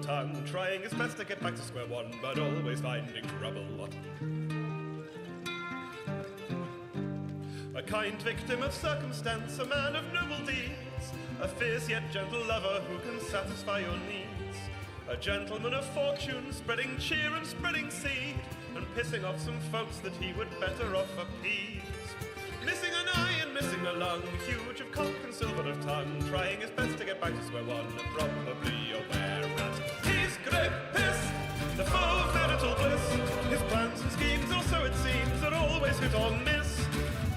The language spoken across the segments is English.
tongue, trying his best to get back to square one, but always finding trouble. A kind victim of circumstance, a man of noble deeds, a fierce yet gentle lover who can satisfy your needs, a gentleman of fortune, spreading cheer and spreading seed, and pissing off some folks that he would better off appease. Missing an eye and missing a lung, huge of cock and silver of tongue, trying his best to get back to square one, and probably aware that he's Greg Piss, the foe of marital bliss. His plans and schemes, or so it seems, are always hit or miss.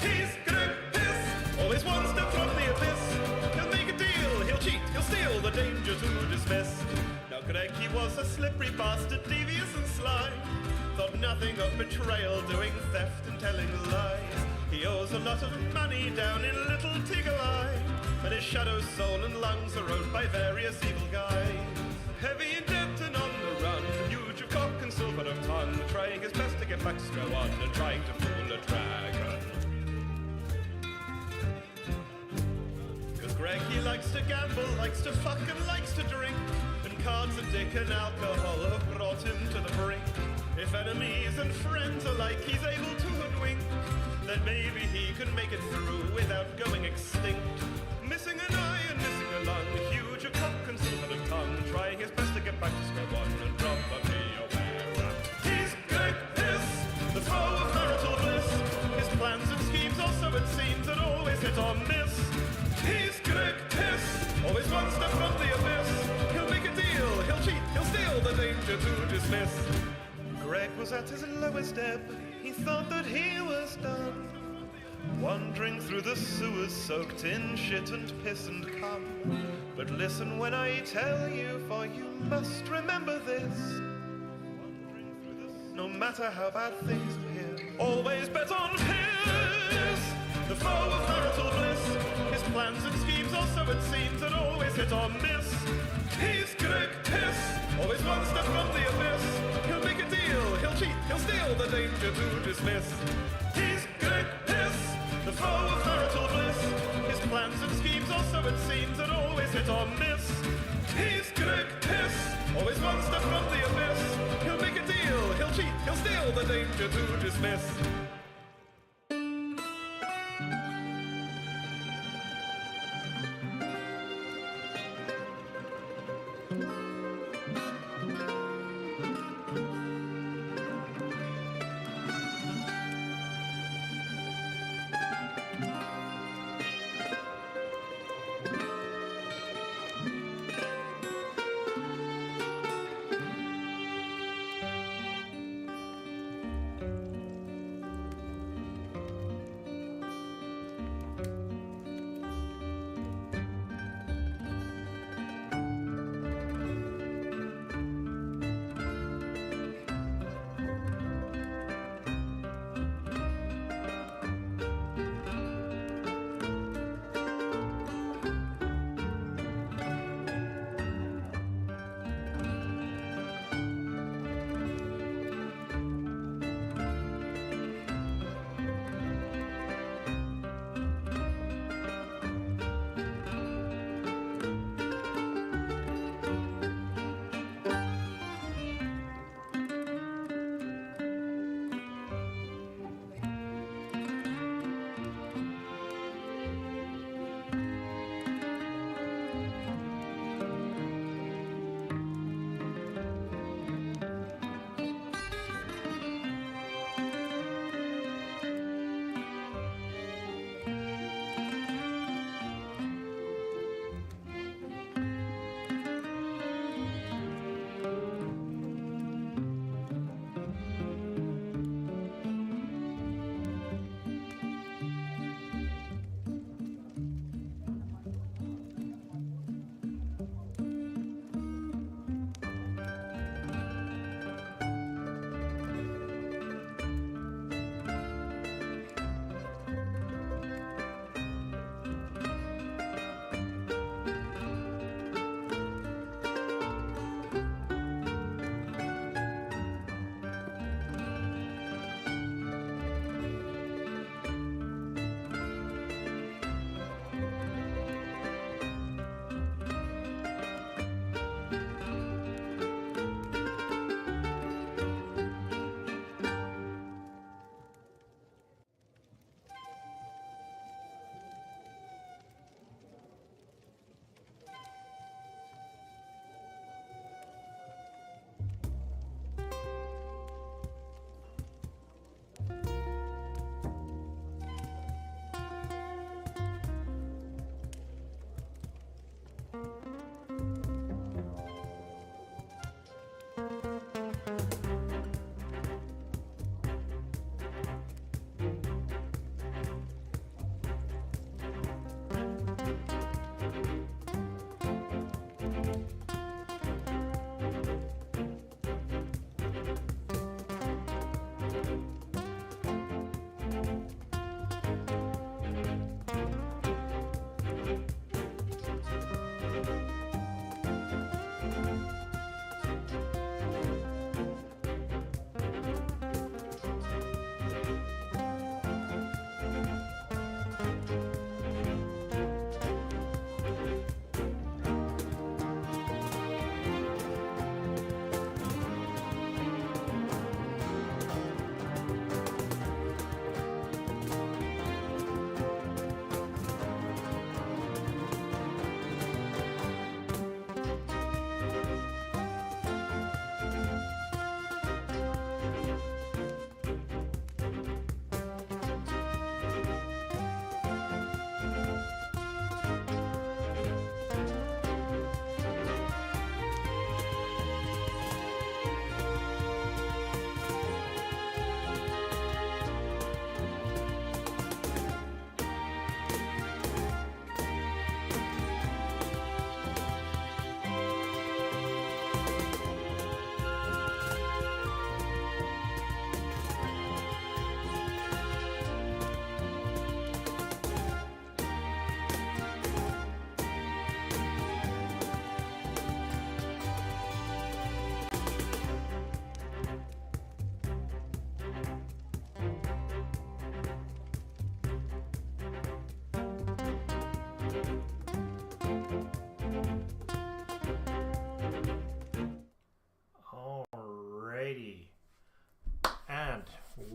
He's Greg Piss, always one step from the abyss. He'll make a deal, he'll cheat, he'll steal, the danger to dismiss. Now Greg, he was a slippery bastard, devious and sly, thought nothing of betrayal, doing theft and telling lies. He owes a lot of money down in Little Tiggle-Eye, and his shadow's soul and lungs are owned by various evil guys. Heavy in debt and on the run, huge of cock and silver of tongue, trying his best to get back to square one, and trying to fool a dragon. Cause Greg, he likes to gamble, likes to fuck and likes to drink, and cards and dick and alcohol have brought him to the brink. If enemies and friends alike he's able to hoodwink, then maybe he can make it through without going extinct. Missing an eye and missing a lung, huge of cock and silver of tongue, trying his best to get back to square one, and probably aware that he's Greg Piss, the foe of marital bliss. His plans and schemes, also it seems, are always hit or miss. He's Greg Piss, always one step from the abyss. He'll make a deal, he'll cheat, he'll steal, the danger to dismiss. Greg was at his lowest ebb, he thought that he was done, wandering through the sewers soaked in shit and piss and cum. But listen when I tell you, for you must remember this: no matter how bad things appear, always bet on Piss, the foe of marital bliss. His plans and schemes, also it seems, are always hit or miss. He's Greg Piss, always one step from the abyss. He'll make a deal, he'll cheat, he'll steal, the danger to dismiss. He's Greg Piss, the foe of marital bliss. His plans and schemes, also it seems, are always hit or miss. He's Greg Piss, always one step from the abyss. He'll make a deal, he'll cheat, he'll steal, the danger to dismiss.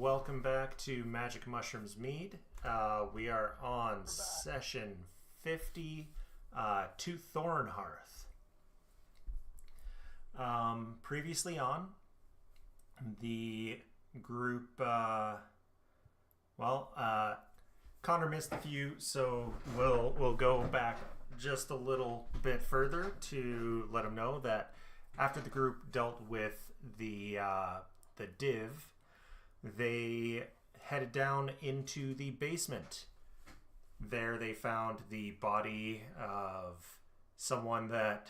welcome back to Magic Mushrooms Mead. We are on session 50 to Thornhearth. Previously on, the group, Connor missed a few, so we'll go back just a little bit further to let him know that after the group dealt with the div, they headed down into the basement. There they found the body of someone that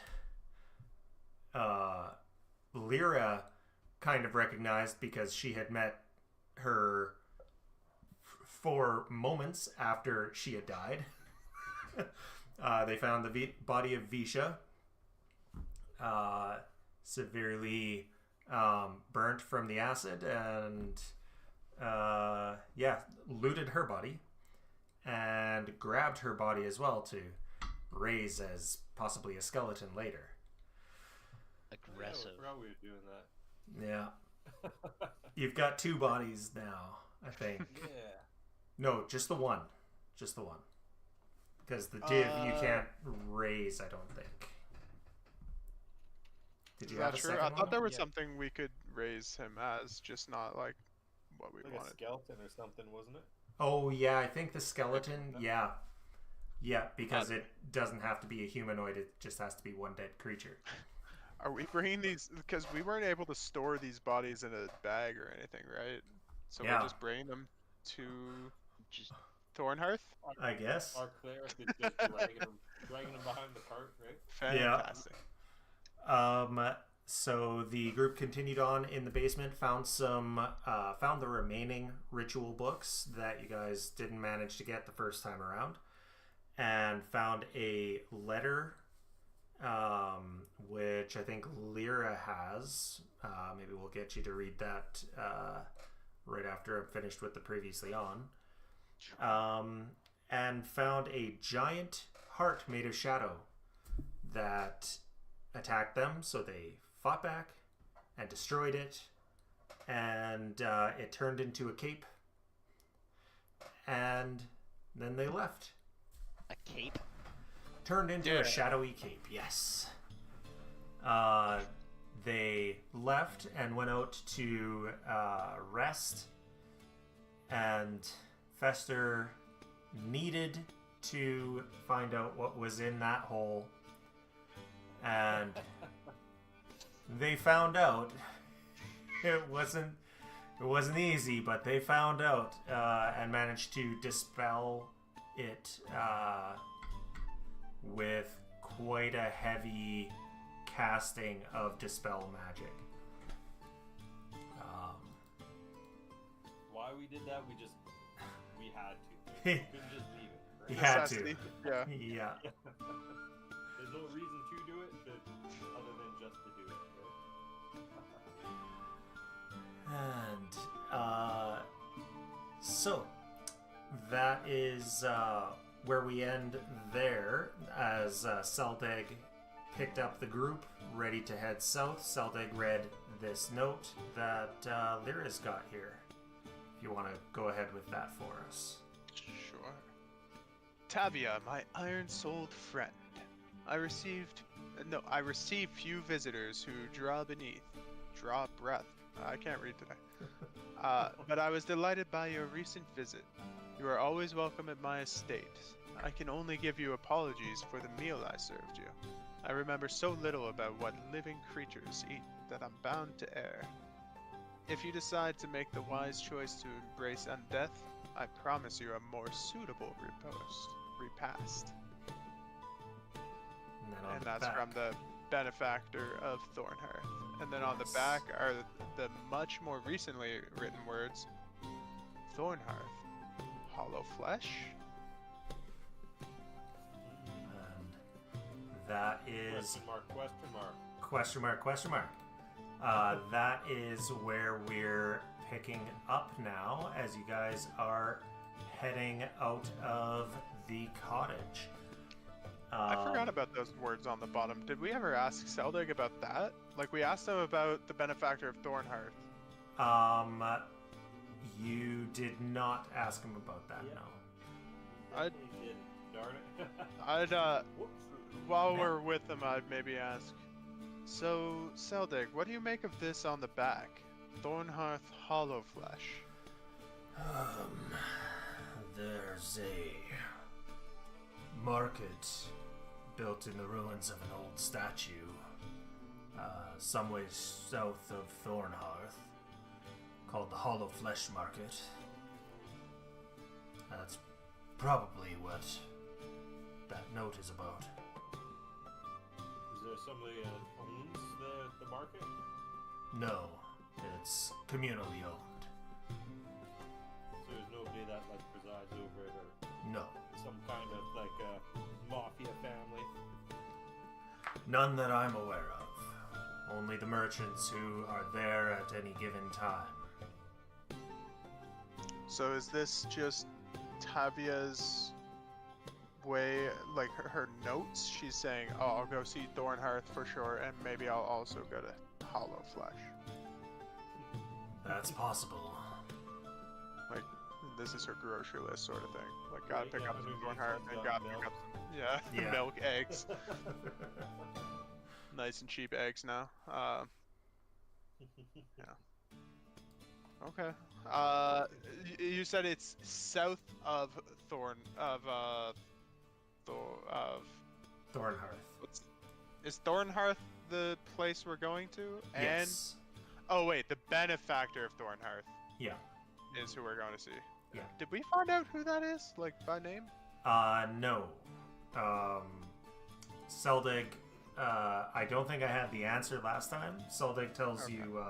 Lyra kind of recognized because she had met her for moments after she had died. They found the body of Visha, severely burnt from the acid, and looted her body and grabbed her body as well to raise as possibly a skeleton later. Aggressive. I forgot we were doing that. Yeah. You've got two bodies now, I think. Yeah. No, just the one. Just the one. Because the div you can't raise, I don't think. Did you have a second one? I thought there was something we could raise him as, just not like what we wanted. A skeleton or something, wasn't it? Oh yeah, I think the skeleton. Yeah, because it doesn't have to be a humanoid; it just has to be one dead creature. Are we bringing these because we weren't able to store these bodies in a bag or anything, right? So we're just bringing them to Just Thornhearth, I guess. Our cleric is just dragging them behind the cart, right? Fantastic. So the group continued on in the basement, found the remaining ritual books that you guys didn't manage to get the first time around, and found a letter, which I think Lyra has. Maybe we'll get you to read that right after I'm finished with the previously on. And found a giant heart made of shadow that attacked them, so they fought back and destroyed it, and it turned into a cape, and then they left. a cape? Turned into a shadowy cape, yes. They left and went out to rest, and Fester needed to find out what was in that hole, and they found out. It wasn't easy, but they found out and managed to dispel it with quite a heavy casting of dispel magic. Why we did that? We had to. We couldn't just leave it. Right? You had to. Yeah. Yeah. There's no reason to do it, other than just to do it. Right? And so that is where we end there, as Seldeg picked up the group, ready to head south. Seldeg read this note that Lyra's got here. If you want to go ahead with that for us. Sure. Tavia, my iron-souled friend. I receive few visitors who draw breath. I can't read today. But I was delighted by your recent visit. You are always welcome at my estate. I can only give you apologies for the meal I served you. I remember so little about what living creatures eat that I'm bound to err. If you decide to make the wise choice to embrace undeath, I promise you a more suitable repast. And that's from the benefactor of Thornhearth. And then on the back are the much more recently written words, Thornhearth, hollow flesh. And that is question mark. That is where we're picking up now, as you guys are heading out of the cottage. I forgot about those words on the bottom. Did we ever ask Seldeg about that? Like, we asked him about the benefactor of Thornhearth. You did not ask him about that, Yeah. no. Definitely didn't. Darn it. I'd Whoops. while Yeah. we're with them, I'd maybe ask. So, Seldig, what do you make of this on the back? Thornhearth Hollow Flesh. There's a market built in the ruins of an old statue, some ways south of Thornhearth, called the Hollow Flesh Market. That's probably what that note is about. Is there somebody that owns the market? No, it's communally owned. So there's nobody that like presides over it, or No, some kind of like a mafia family? none that I'm aware of. Only the merchants who are there at any given time. So is this just Tavia's way, like her notes? She's saying, oh, I'll go see Thornhearth for sure, and maybe I'll also go to Hollow Flesh. That's possible. Like, this is her grocery list sort of thing. Like, gotta Right, pick yeah, up some underneath Thornhearth one's and got gotta pick milk. up some, Yeah. milk, eggs. Nice and cheap eggs now. Yeah. Okay. You said it's south of Thornhearth. is Thornhearth the place we're going to? Yes. And oh wait, the benefactor of Thornhearth Yeah. is who we're going to see. Yeah. Did we find out who that is, like by name? No. Seldig, I don't think I had the answer last time. Seldig tells Okay. you,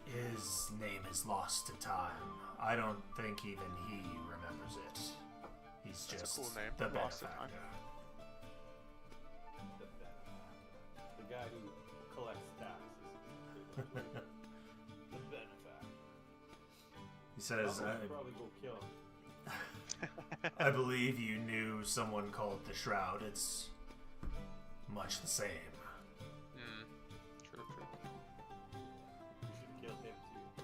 his name is lost to time. I don't think even he remembers it. He's That's a just cool name, the Lost to Time. benefactor. The guy who collects taxes. The benefactor. He says, Someone should probably go kill him. I believe you knew someone called the Shroud. It's much the same. True. We should kill him too.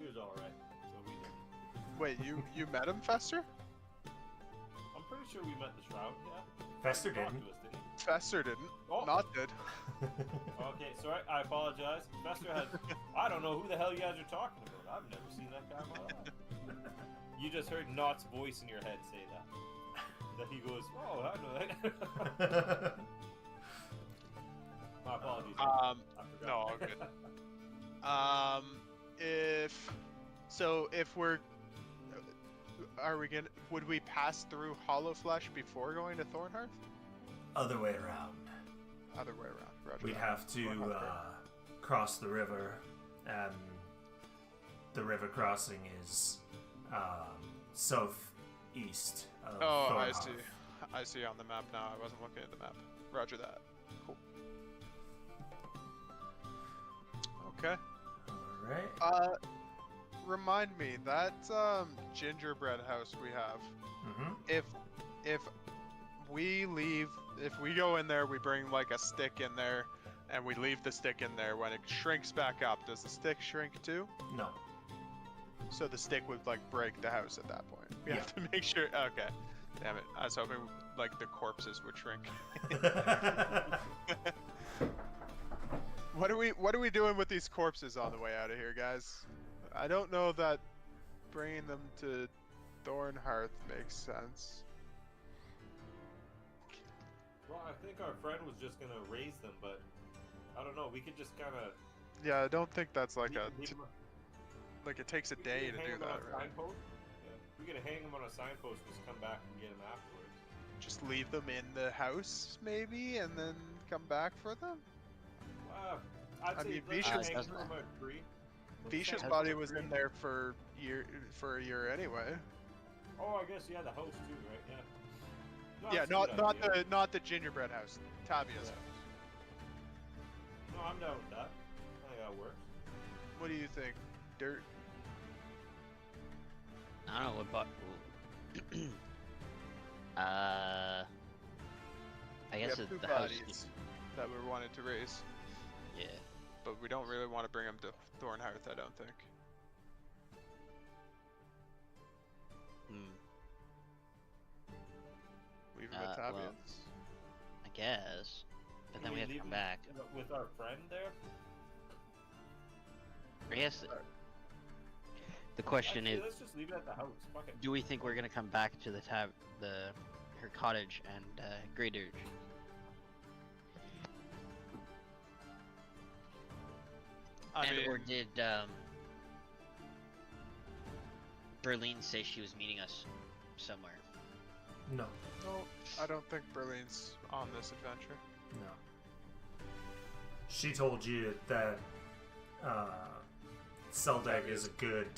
He was alright, so we didn't. Wait, you met him, Fester? I'm pretty sure we met the Shroud, yeah? Fester He talked didn't. to us, didn't he? Fester didn't. Oh. Not good. Okay, sorry, I apologize. Fester has. I don't know who the hell you guys are talking about. I've never seen that guy in my life. You just heard Knott's voice in your head say that. That he goes, oh, I know that. My apologies. I forgot. No, all good. If we're, are we gonna? Would we pass through Hollow Flesh before going to Thornhearth? Other way around. Other way around. Roger. We'd that. have to cross the river, and the river crossing is southeast of Oh, I Thornhearth. see. I see on the map now. I wasn't looking at the map. Roger that. Cool. Okay. Alright. Remind me that gingerbread house we have. Mm-hmm. If we leave, if we go in there, we bring like a stick in there, and we leave the stick in there. When it shrinks back up, does the stick shrink too? No. So the stick would like break the house at that point. We Yeah. have to make sure. Okay. Damn it. I was hoping like the corpses would shrink. What are we doing with these corpses on the way out of here, guys? I don't know that bringing them to Thornhearth makes sense. Well, I think our friend was just gonna raise them, but I don't know. We could just kind of. Yeah, I don't think that's like Like it takes a day to do that, right? Signpost? Yeah. We could hang them on a signpost, just come back and get them afterwards. Just leave them in the house, maybe, and then come back for them? I'd I say mean, let's Visha's- hang them from a tree. Visha's How's body the was in tree? there for a year anyway. Oh, I guess yeah, the house too, right? Yeah. No, Yeah, that's a good idea. not the gingerbread house, Tavia's Yeah. house. No, I'm down with that. I think that works. What do you think, Dirt? I don't know what I We guess have two the house. bodies that we wanted to raise, Yeah. but we don't really want to bring them to Thornhearth, I don't think. Leave him Uh, at well, Tavia's. I guess. But then we have to leave come him back. with our friend there. I guess the question Actually, is, let's just leave it at the house. Fuck it. do we think we're gonna come back to her cottage and Grey Dirge? Or did Berlin say she was meeting us somewhere? No, No, I don't think Berlin's on this adventure. no. She told you that Seldag is a good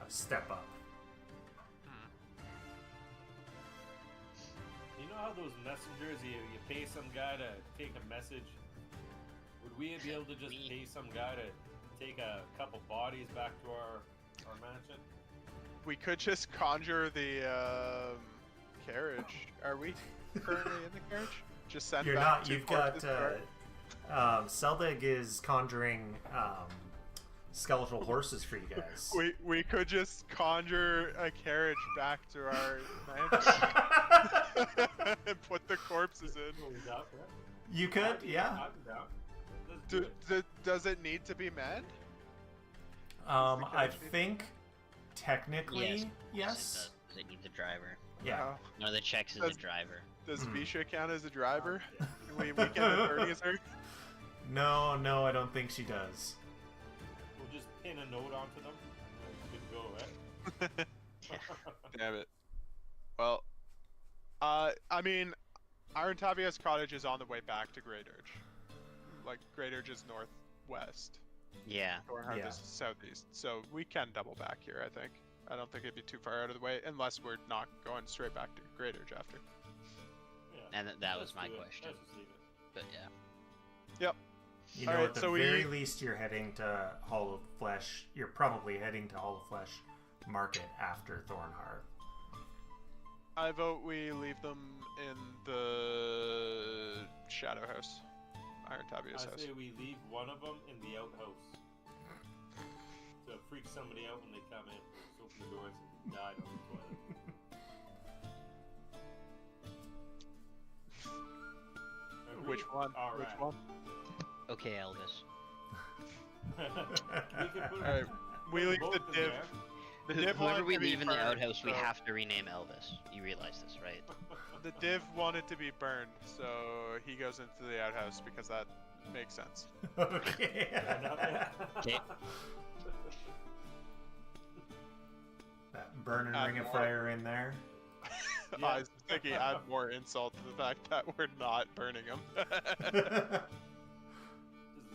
step up. You know how those messengers, you pay some guy to take a message? Would we be able to just pay some guy to take a couple bodies back to our mansion? We could just conjure the carriage. Are we currently in the carriage? Just send You're back not. two You've got corpses for- Seldag is conjuring skeletal horses for you guys. We could just conjure a carriage back to our mansion and put the corpses in. What was that, bro? You could, yeah. I'm down. Let's do it. Does it need to be manned? I carriage think technically yes. Yes, it does. 'Cause it needs a driver. Yeah. Oh. One of the checks is Does- a driver. Does Mhm. Visha count as a driver? Can we weekend attorneys her? No, I don't think she does. We'll just pin a note onto them. Good to go, right? Damn it. Well, I mean, Iron Tavia's cottage is on the way back to Grey Dirge. Like, Grey Dirge is northwest. Yeah. Thornhearth Yeah. is southeast. So we can double back here, I think. I don't think it'd be too far out of the way, unless we're not going straight back to Grey Dirge after. Yeah. And that was Let's my do it. question. Let's just leave it. But yeah. Yep. You know, Alright, at the so very least, you're heading to Hall of Flesh. You're probably heading to Hall of Flesh Market after Thornhearth. I vote we leave them in the Shadow House. Iron Tavia's I house. say we leave one of them in the outhouse. To freak somebody out when they come in. Just open the door and say, "You died on the toilet." Agreed? Which one? All Which right. one? Okay, Elvis. We can put Alright, we leave both the in div. there. The div Whoever wanted we to be leave in the burned, outhouse, we so- have to rename Elvis. You realize this, right? The div wanted to be burned, so he goes into the outhouse because that makes sense. Okay. Okay. That burning Add ring of more. fire in there. Yeah. I was thinking add more insult to the fact that we're not burning him. Just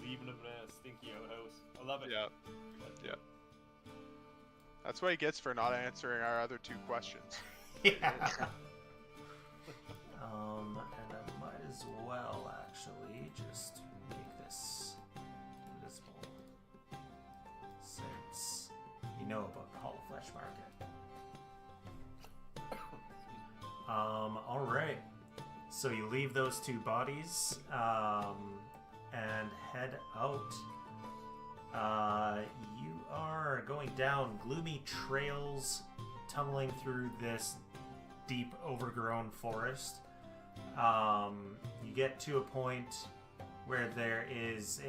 leaving him in a stinky outhouse. I love it. Yeah. But- Yeah. That's what he gets for not answering our other two questions. Yeah. And I might as well actually just make this visible since you know about the Hall of Flesh Market. All right. So you leave those two bodies and head out. You are going down gloomy trails, tunneling through this deep, overgrown forest. You get to a point where there is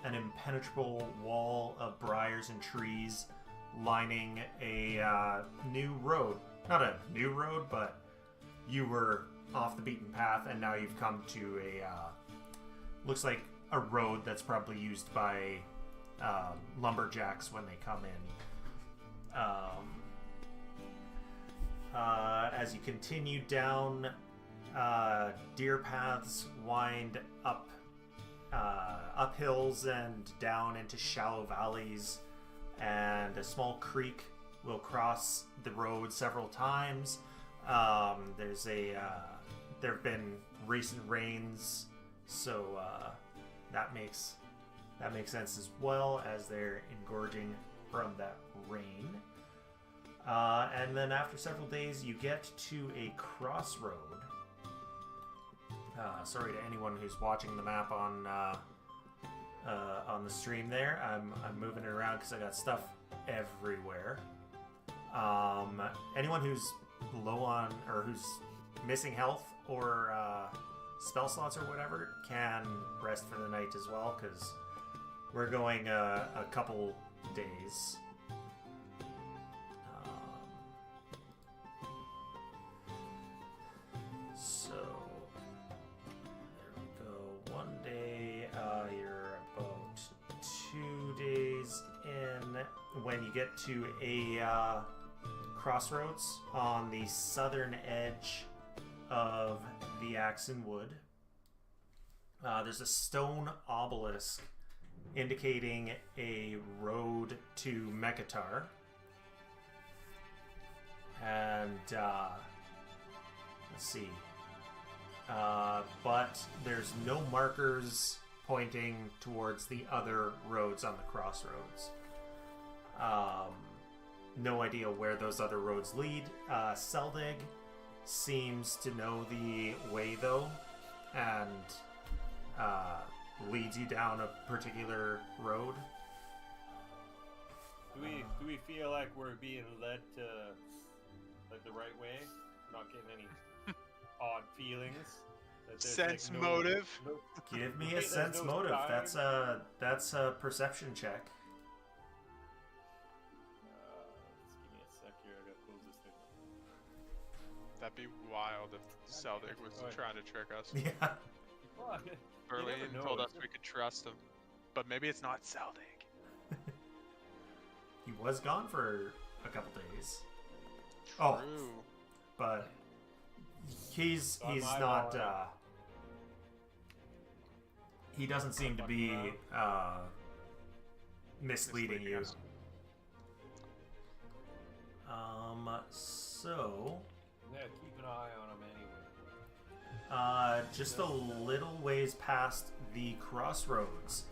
an impenetrable wall of briars and trees lining a new road. Not a new road, but you were off the beaten path, and now you've come to looks like a road that's probably used by lumberjacks when they come in. As you continue down, deer paths wind up hills and down into shallow valleys, and a small creek will cross the road several times. There have been recent rains, so that makes sense as well, as they're engorging from that rain. And then after several days, you get to a crossroad. Sorry to anyone who's watching the map on on the stream there. I'm moving it around because I got stuff everywhere. Anyone who's low on or who's missing health or spell slots or whatever can rest for the night as well, because we're going a couple days. So there we go. 1 day. You're about 2 days in. When you get to a crossroads on the southern edge of the Axon Wood, there's a stone obelisk indicating a road to Mekatar. And let's see. But there's no markers pointing towards the other roads on the crossroads. No idea where those other roads lead. Seldig seems to know the way though, and leads you down a particular road. Do we feel like we're being led to like the right way? We're not getting any odd feelings. That there's, Sense like, no- motive. no- Give me a There's sense no motive. sign. That's a perception check. Just give me a sec here. I gotta close this thing. That'd be wild if Seldig was Right. trying to trick us. Yeah. Well, Berlin never know, told us is it? we could trust him, but maybe it's not Seldig. He was gone for a couple days. Oh, True. but he's On my not. wall. He doesn't seem to be misleading you. us. So Yeah, keep an eye on him anyway. just a little ways past the crossroads,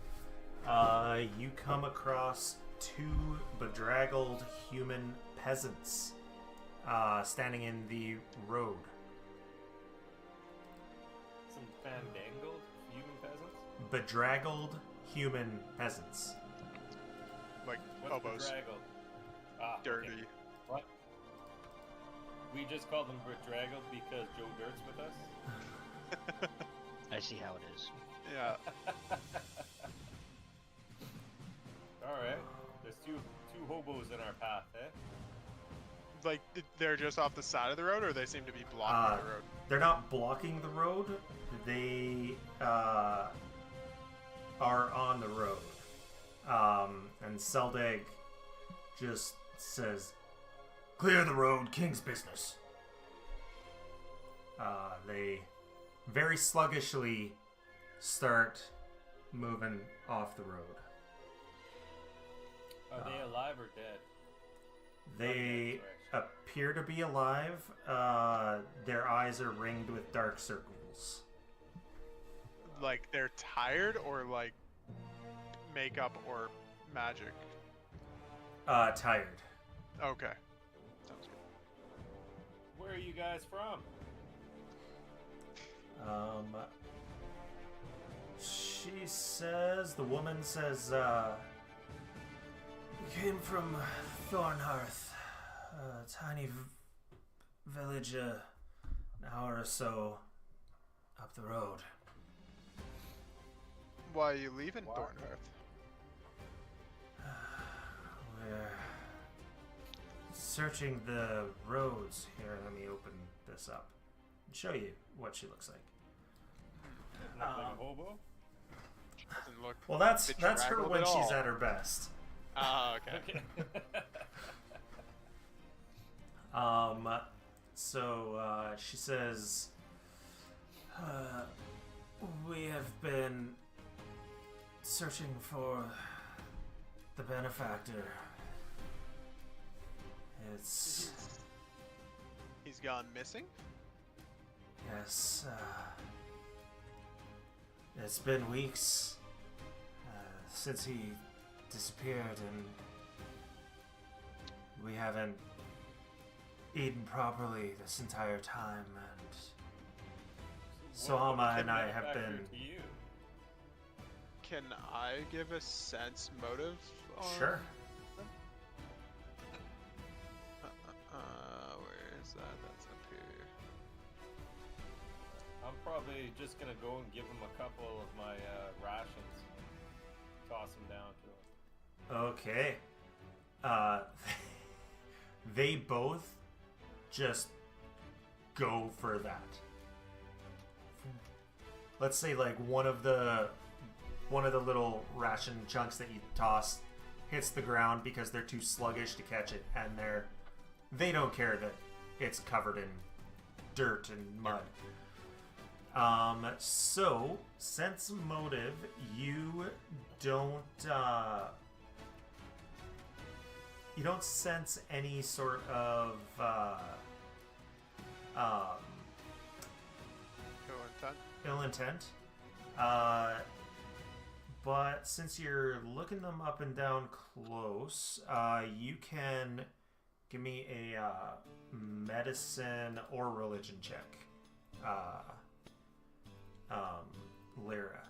you come across two bedraggled human peasants standing in the road. Some fandangled human peasants. Bedraggled human peasants. Like What's hobos. bedraggled? Ah, okay. Dirty. What? We just called them bedraggled because Joe Dirt's with us? I see how it is. Yeah. Alright. There's two hobos in our path, eh? Like they're just off the side of the road, or they seem to be blocking the road. They're not blocking the road. They are on the road. And Seldig just says, "Clear the road, King's business." They very sluggishly start moving off the road. Are they alive or dead? They Sorry. appear to be alive. Their eyes are ringed with dark circles. Like they're tired, or like makeup or magic. Tired. Okay. Sounds good. Where are you guys from? She says, the woman says, we came from Thornhearth, a tiny village an hour or so up the road. Why are you leaving Why? Thornhearth? We're searching the roads. Here, let me open this up and show you what she looks like. Doesn't look like a hobo? Doesn't look. Well, that's her bedraggled when at she's all. at her best. Ah, okay. Okay. So she says, we have been searching for the benefactor. It's, He's gone missing. yes, it's been weeks since he disappeared, and we haven't eaten properly this entire time, and Sohama and I have been... To you? Can I give a sense motive? Sure. Where is that? That's up here. I'm probably just gonna go and give him a couple of my rations. Toss them down to him. Okay. They both just go for that. Let's say like one of the little ration chunks that you toss hits the ground because they're too sluggish to catch it, and they don't care that it's covered in dirt and mud. So sense motive, you don't sense any sort of ill intent. But since you're looking them up and down close, you can give me a medicine or religion check. Lyra.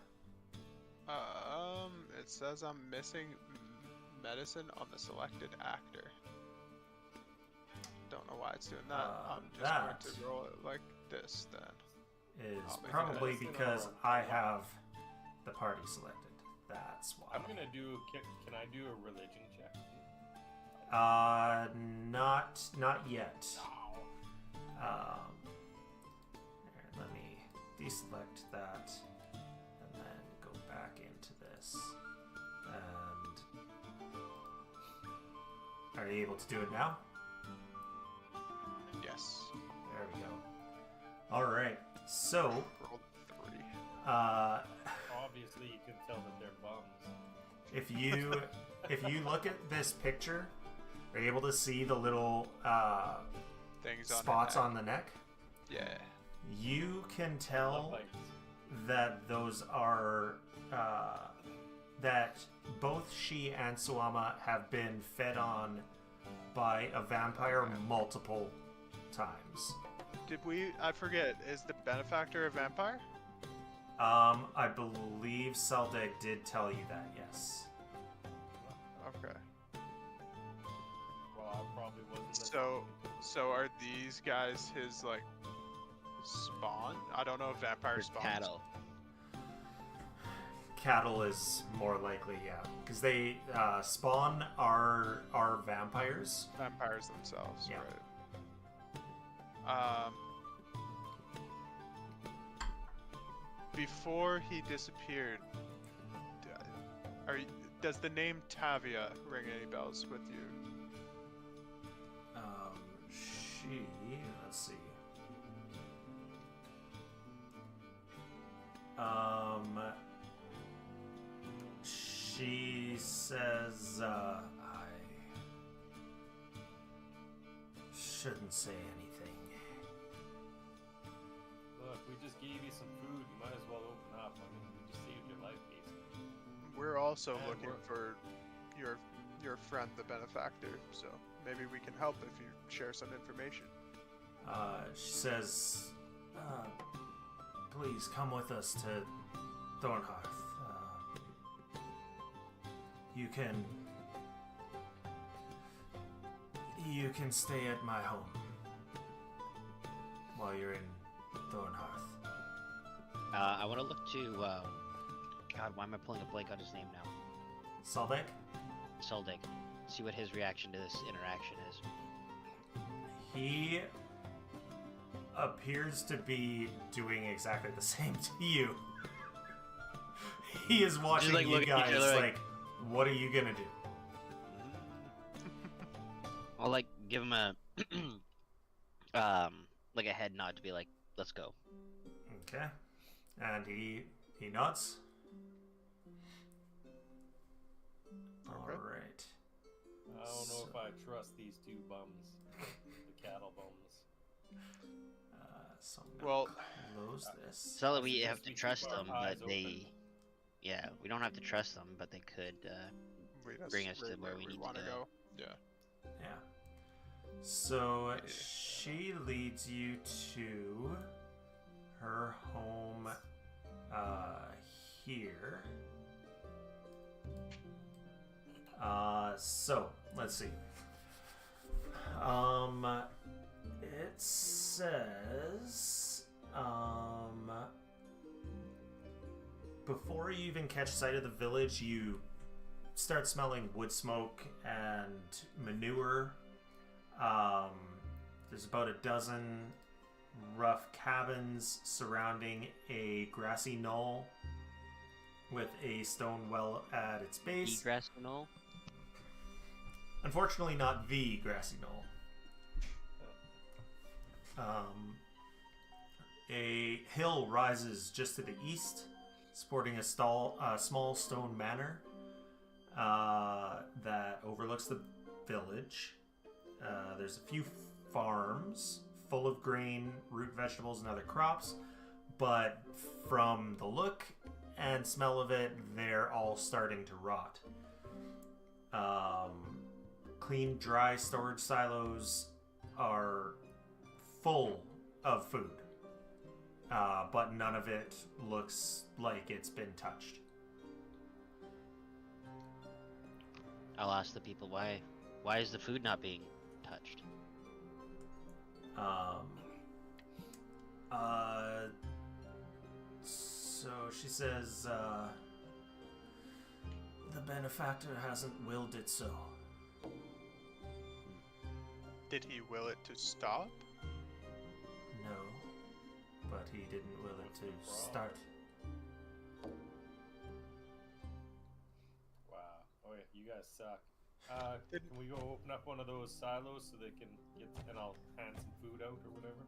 It says I'm missing medicine on the selected actor. Don't know why it's doing that. I'm just going to roll it like this then. Is probably because I have the party selected. That's why. I'm gonna do. Can I do a religion check? Not yet. Let me deselect that, and then go back into this. And are you able to do it now? Yes. There we go. All right. So. Roll 3. Obviously, you can tell that they're bums. If you look at this picture, are you able to see the little Things spots on the neck? Yeah. You can tell that those are that both she and Suama have been fed on by a vampire multiple times. Did we? I forget. Is the benefactor a vampire? I believe Saldeg did tell you that, yes. Okay. Well, I probably wasn't. So are these guys his like spawn? I don't know if vampire spawns. Cattle. Cattle is more likely, yeah, because they spawn are vampires. Vampires themselves, Yeah. right? Before he disappeared, does the name Tavia ring any bells with you? Let's see. She says, I shouldn't say anything. Look, we just gave you some food. You might as well open up. I mean, we just saved your life, basically. We're also And looking for your friend, the benefactor. So maybe we can help if you share some information. She says, please come with us to Thornhearth. You can stay at my home while you're in Thornhearth. I want to look to. God, why am I pulling a blank on his name now? Saldeg? Soldig. See what his reaction to this interaction is. He appears to be doing exactly the same to you. He is watching like, you look at each guys other like, what are you gonna do? I'll like give him a like a head nod to be like, let's go. Okay. And he nods. Okay. Alright. I don't know if I trust these two bums, the cattle bums. So I'm gonna Well, close this. So that we Just have to we trust keep our them, eyes but they, open. yeah, we don't have to trust them, but they could bring us to where we need to wanna go. Yeah. Yeah. So she leads you to her home here. So let's see. It says, before you even catch sight of the village, you start smelling wood smoke and manure. There's about a dozen rough cabins surrounding a grassy knoll with a stone well at its base. Grassy knoll? Unfortunately, not the grassy knoll. A hill rises just to the east, sporting a small stone manor that overlooks the village. There's a few farms full of grain, root vegetables, and other crops, but from the look and smell of it, they're all starting to rot. Clean, dry storage silos are full of food, but none of it looks like it's been touched. I'll ask the people why is the food not being touched? So she says, the benefactor hasn't willed it so. Did he will it to stop? No, but he didn't will it to start. Wow. Oh yeah, you guys suck. Can we go open up one of those silos so they can get, and I'll hand some food out or whatever?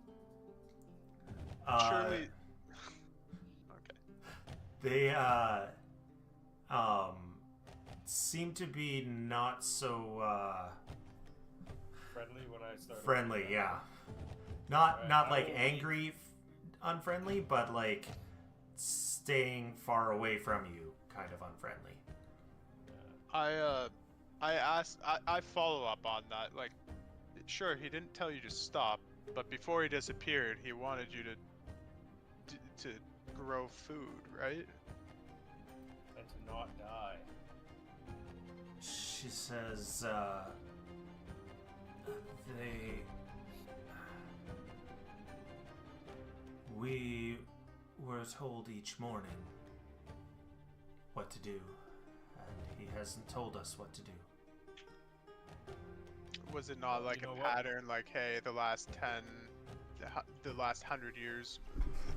Surely. Okay. They seem to be not so Friendly when I start. friendly, yeah. Not Right, like I will angry, unfriendly, but like staying far away from you, kind of unfriendly. I follow up on that. Like, sure, he didn't tell you to stop, but before he disappeared, he wanted you to grow food, right? And to not die. She says, we were told each morning what to do, and he hasn't told us what to do. Was it not like You know a what? pattern, like, hey, the last 100 years,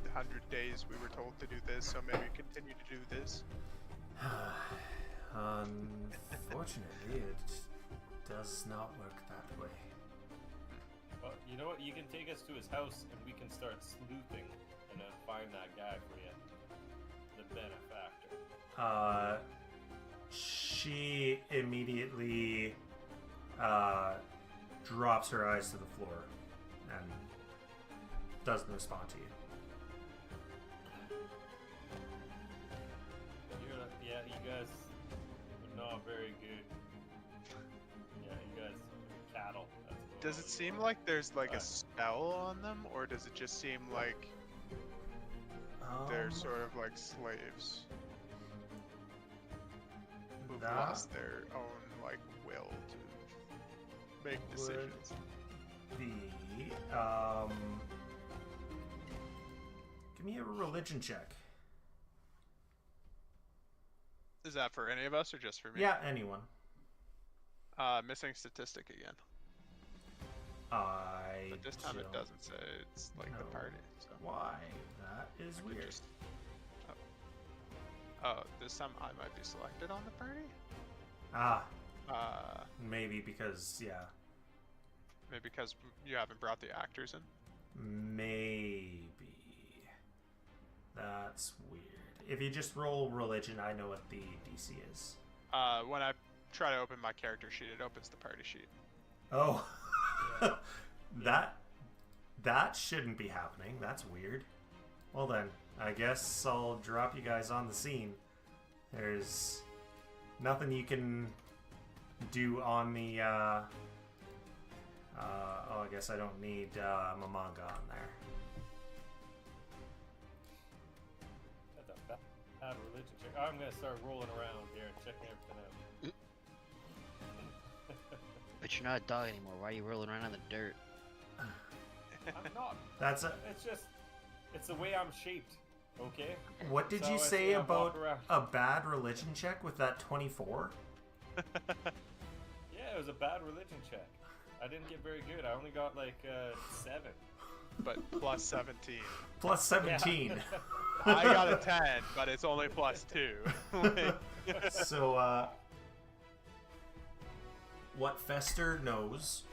100 days, we were told to do this, so maybe continue to do this? Unfortunately, it does not work that way. Well, you know what? You can take us to his house and we can start sleuthing and then find that guy for you. The benefactor. She immediately drops her eyes to the floor and doesn't respond to you. Yeah, you guys are not very good. Yeah, you guys are cattle. That's Does it seem like there's like a spell on them, or does it just seem like they're sort of like slaves who've lost their own like will to make decisions? Give me a religion check. Is that for any of us or just for me? Yeah, anyone. Missing statistic again. But this time it doesn't say, it's like the party. So. Why? That is weird. Oh, this time I might be selected on the party? Maybe because, yeah. Maybe because you haven't brought the actors in? Maybe. That's weird. If you just roll religion, I know what the DC is. When I try to open my character sheet, it opens the party sheet. Oh. That shouldn't be happening. That's weird. Well then, I guess I'll drop you guys on the scene. There's nothing you can do on the, I guess I don't need Mamanga on there. That's a bad religion check. I'm gonna start rolling around here and checking everything out. But you're not a dog anymore. Why are you rolling around in the dirt? I'm not. That's a. It's the way I'm shaped. Okay. What did So you it's say gonna walk about around. a bad religion check with that 24? Yeah, it was a bad religion check. I didn't get very good. I only got like 7. But plus 17. Plus 17. I got a 10, but it's only plus 2. Like, So, what Fester knows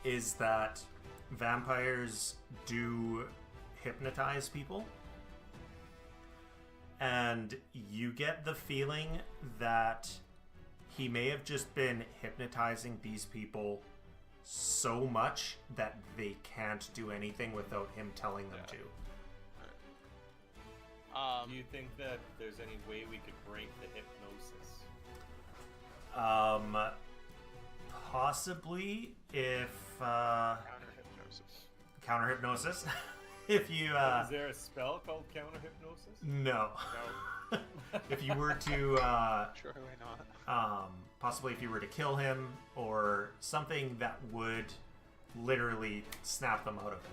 is that vampires do hypnotize people. And you get the feeling that he may have just been hypnotizing these people so much that they can't do anything without him telling them to. Do you think that there's any way we could break the hypnosis? Possibly if counter-hypnosis. counter hypnosis. If you Is there a spell called counter hypnosis? no. No, If you were to surely not. possibly if you were to kill him or something that would literally snap them out of it.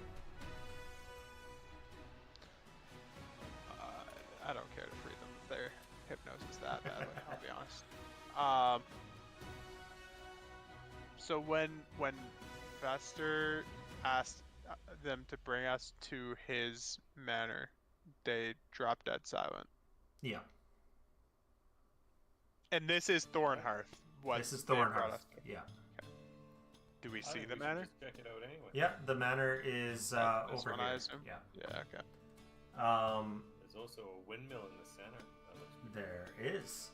I don't care to free them if their hypnosis that badly, I'll be honest. So when Vester asked them to bring us to his manor, they dropped dead silent. Yeah. And this is Thornhearth. What This is they brought Thornhearth. us to. Yeah. Do we I see think the we should manor? just check it out anyway. Yeah, the manor is This over one, here. I assume? Yeah. Yeah, okay. There's also a windmill in the center. That looks pretty There is.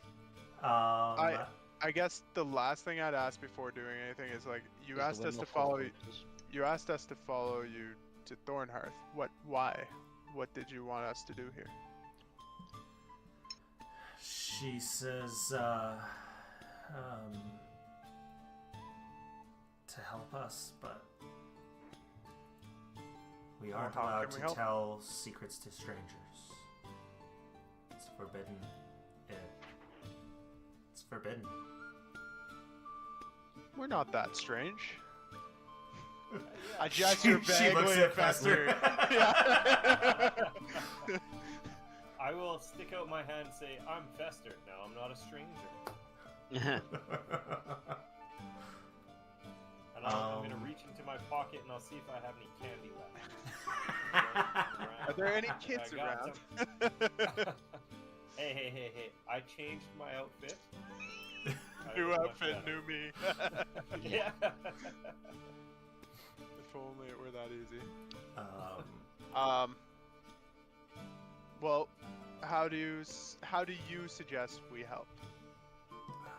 I guess the last thing I'd ask before doing anything is like you Is the asked us to windmill full of follow witches? you asked us to follow you to Thornhearth. Why? What did you want us to do here? She says, to help us, but we aren't how allowed can we to help? tell secrets to strangers. It's forbidden. It's forbidden. We're not that strange. Yeah. I judge She- you're she vaguely looks at Fester. invested. Yeah. I will stick out my hand and say, I'm Fester. Now, I'm not a stranger. And I'm going to reach into my pocket and I'll see if I have any candy left. Are there any kids I got around? some- Hey. I changed my outfit. I New look much outfit, better. new me. Yeah. If only it were that easy. um, Well, how do you suggest we help?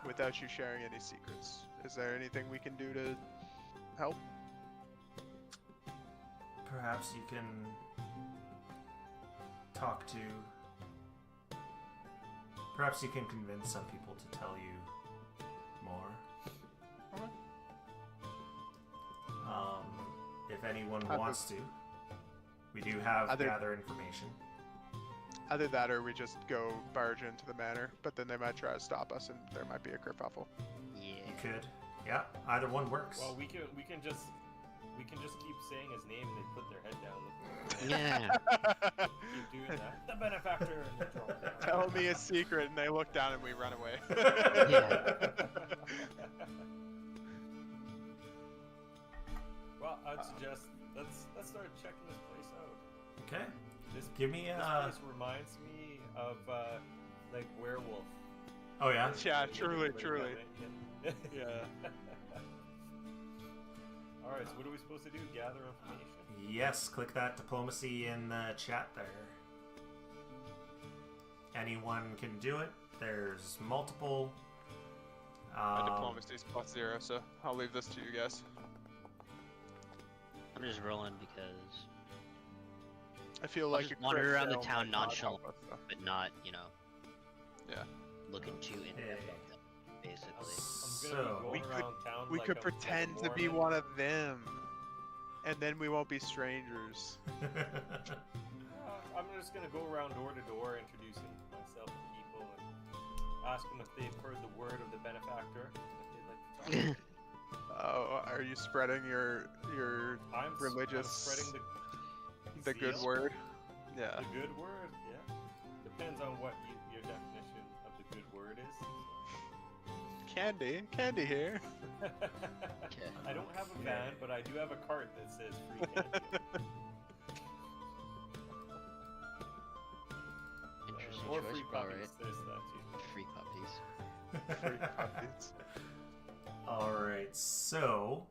Without you sharing any secrets, is there anything we can do to help? perhaps you can talk to. Perhaps you can convince some people to tell you more. If anyone wants to, we do have Other- gather information. Either that, or we just go barge into the manor, but then they might try to stop us, and there might be a kerfuffle. You Yeah. could, yeah. Either one works. Well, we can just keep saying his name and they put their head down. Yeah. Keep doing that. The benefactor. And they drop down. Tell me a secret, and they look down and we run away. Well, I'd suggest let's start checking this place out. Okay. This Give me this a. place reminds me of like werewolf. Oh yeah. Yeah, truly. Yeah. All right. So what are we supposed to do? Gather information. Yes. Click that diplomacy in the chat there. Anyone can do it. There's multiple. My diplomacy is +0, so I'll leave this to you guys. I'm just rolling because, I feel I'll like just a wander crit around the fail town might not nonchalant. help us, though. but not, Yeah. looking too in Yeah. depth of them, basically. I'm gonna So be going We could- around town We like could a pretend to be Mormon. one of them, and then we won't be strangers. I'm just gonna go around door to door, introducing myself to people, and ask them if they've heard the word of the benefactor. If they'd like to talk. Oh, are you spreading your I'm religious spreading the good zeal? word? Yeah. The good word, yeah. Depends on what your definition of the good word is. Candy here. I don't have a van, but I do have a cart that says free candy. Interesting Or choice, free but puppies. alright. There's that too. Free puppies. Free puppies. All right, so,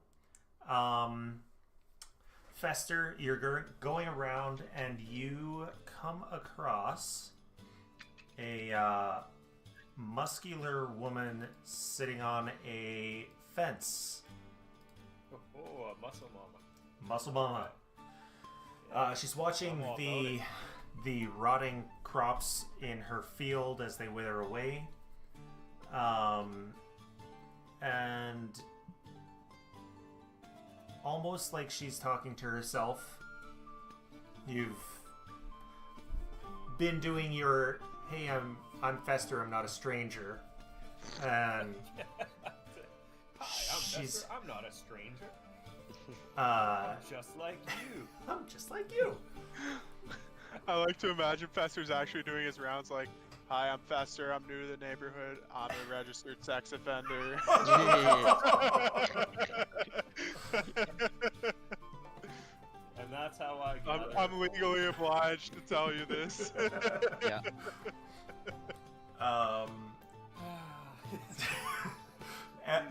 Fester, you're going around and you come across a muscular woman sitting on a fence. Oh, a muscle mama. Muscle mama. She's watching I'm all about the rotting crops in her field as they wither away. And almost like she's talking to herself, you've been doing your, hey, I'm Fester, I'm not a stranger. And Hi, I'm she's Fester. I'm not a stranger. I'm Just like you. just like you. I like to imagine Fester's actually doing his rounds like, hi, I'm Fester, I'm new to the neighborhood, I'm a registered sex offender. And that's how I I'm legally obliged to tell you this. Yeah.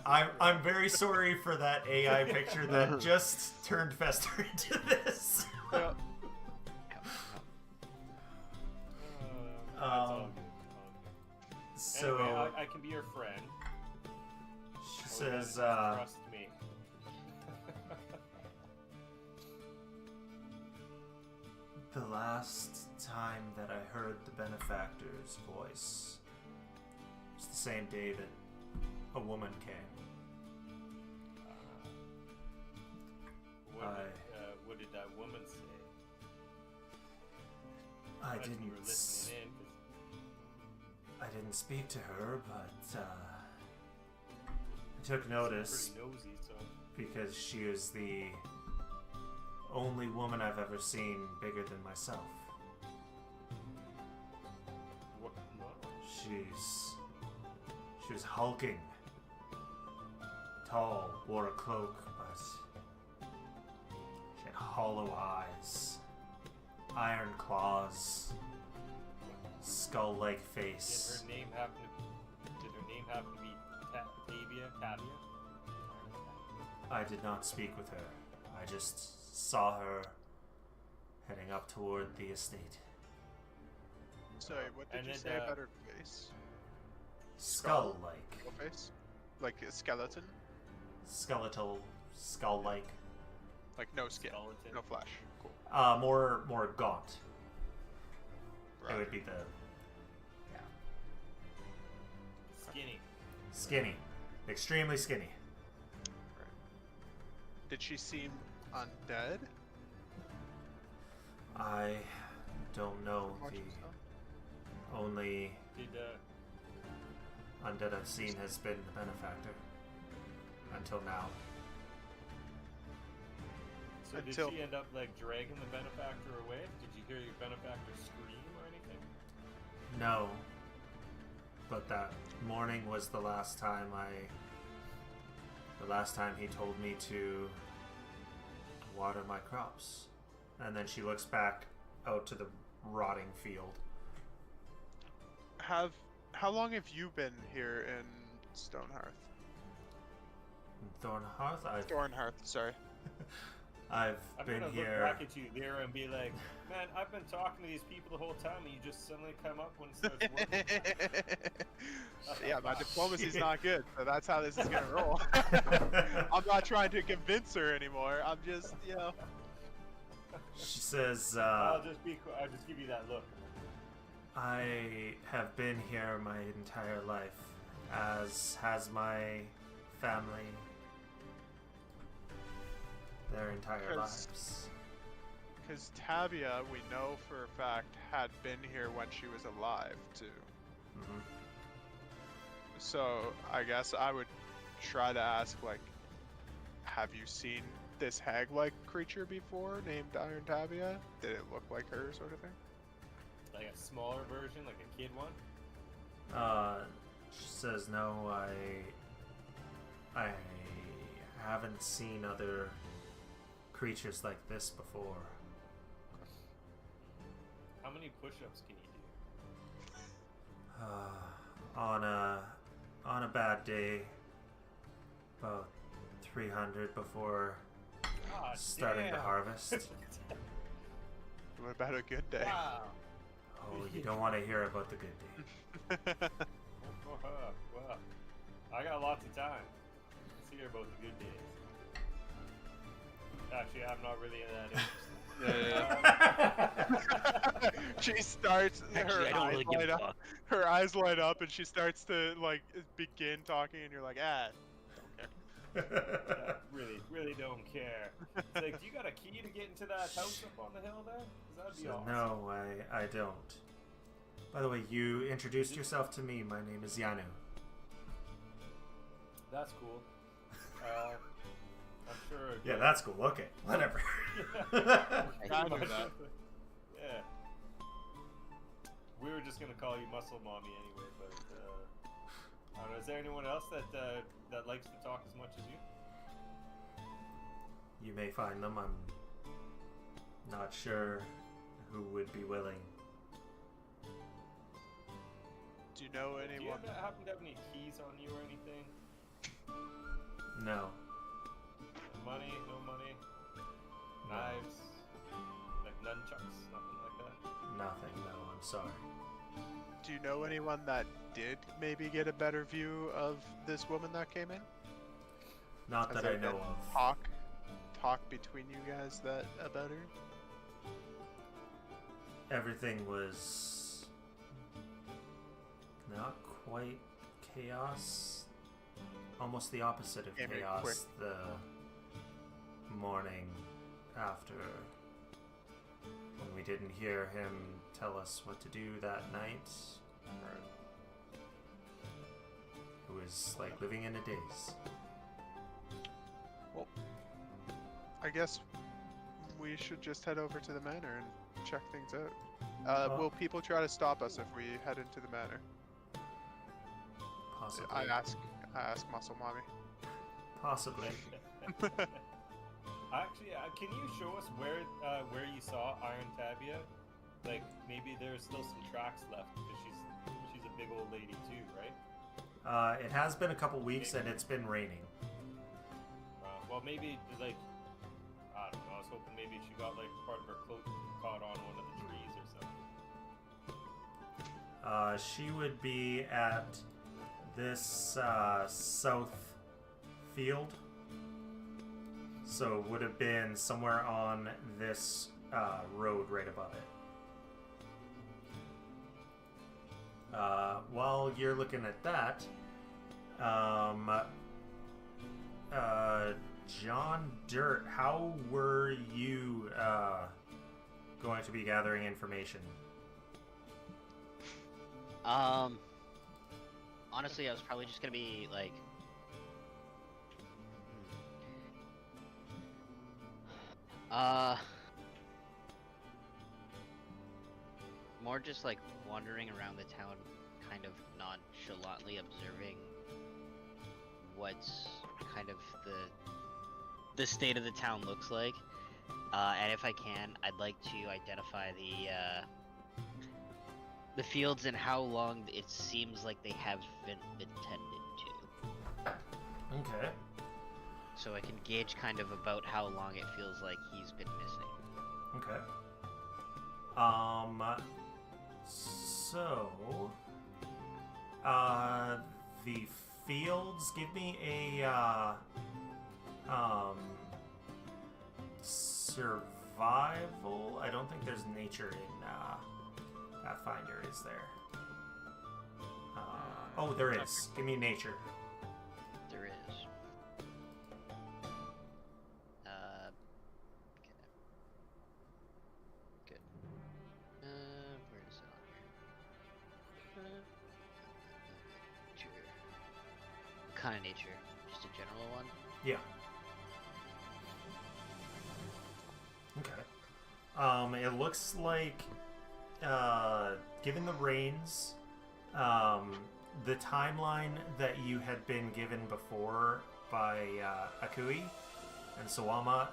I'm very sorry for that AI picture that just turned Fester into this. Yeah. That's all good. So Anyway, I can be your friend. she Or says, then trust me. the last time that I heard the benefactor's voice was the same day that a woman came. What did that woman say? I If you didn't. were listening in, 'cause I didn't speak to her, but I took she's notice pretty nosy, so because she is the only woman I've ever seen bigger than myself. what? No. She was hulking, tall, wore a cloak, but she had hollow eyes, iron claws, skull-like face. Did her name happen to be Tabia? I did not speak with her. I just saw her heading up toward the estate. Sorry, what did And you then, say about her face? Skull-like. Her face? Like a skeleton? Skeletal, skull-like. Like no skin, Skeleton. no flesh. Cool. More gaunt. It would be the Skinny. skinny, extremely skinny. Right. Did she seem undead? I don't know. Much The as so? only Did undead I've seen has been the benefactor until now. so Until- did she end up like dragging the benefactor away? Did you hear your benefactor scream or anything? No, but that morning was the last time he told me to water my crops. And then she looks back out to the rotting field. How long have you been here in Stonehearth? Thornhearth, Thornhearth, sorry. I've I'm been gonna here. look back at you there and be like, man, I've been talking to these people the whole time, and you just suddenly come up when it starts working. Yeah, my diplomacy's not good, so that's how this is gonna roll. I'm not trying to convince her anymore. I'm just, She says, I'll just give you that look. I have been here my entire life, as has my family their entire lives. Because Tabia, we know for a fact, had been here when she was alive, too. Mhm. So, I guess I would try to ask, like, have you seen this hag-like creature before named Iron Tabia? Did it look like her, sort of thing? Like a smaller version, like a kid one? She says, no, I haven't seen other creatures like this before. How many push-ups can you do? On a bad day, about 300 before starting the damn. harvest. What about a good day? Wow. Oh, you don't want to hear about the good day. Well, I got lots of time. Let's hear about the good days. Actually, I'm not really that interested. She starts. Actually, I don't really give a fuck. Her eyes light up, and she starts to like begin talking, and you're like, don't care. Yeah, really don't care. It's like, do you got a key to get into that house up on the hill there? 'Cause that'd be So, awesome. no, I don't. By the way, you introduced yourself to me. My name is Yanu. That's cool. I'm sure. Yeah, that's cool. Okay, whatever. I knew that. Yeah. We were just gonna call you Muscle Mommy anyway, but I don't know. Is there anyone else that likes to talk as much as you? You may find them. I'm not sure who would be willing. Do you know Do you anyone? happen to have any keys on you or anything? No. Money? No money? Knives? Like nunchucks? Nothing like that? Nothing. No, I'm sorry. Do you know anyone that did maybe get a better view of this woman that came in? Not Has that there I know been of. talk between you guys that about her? Everything was not quite chaos. Almost the opposite of Came in chaos. quick. The morning after, when we didn't hear him tell us what to do that night. It was like living in a daze. Well, I guess we should just head over to the manor and check things out. Will people try to stop us if we head into the manor? Possibly. I ask Muscle Mommy. Possibly. Actually, can you show us where you saw Iron Tabia? Like, maybe there's still some tracks left, because she's a big old lady too, right? It has been a couple weeks and it's been raining. Well, maybe, like, I don't know, I was hoping maybe she got, like, part of her cloak caught on one of the trees or something. She would be at this south field. So would have been somewhere on this road right above it. While you're looking at that, John Dirt, how were you going to be gathering information? Honestly, I was probably just gonna be like, more just like wandering around the town, kind of nonchalantly observing what's kind of the state of the town looks like. And if I can, I'd like to identify the fields and how long it seems like they have been tended to. Okay. So I can gauge kind of about how long it feels like he's been missing. Okay. So, the fields, give me a, survival. I don't think there's nature in, Pathfinder, is there? Oh, there is. Give me nature. There is. Okay. Good. Where is it on here? Nature. What kind of nature? Just a general one? Yeah. It looks like, given the reins, the timeline that you had been given before by Akui and Sawama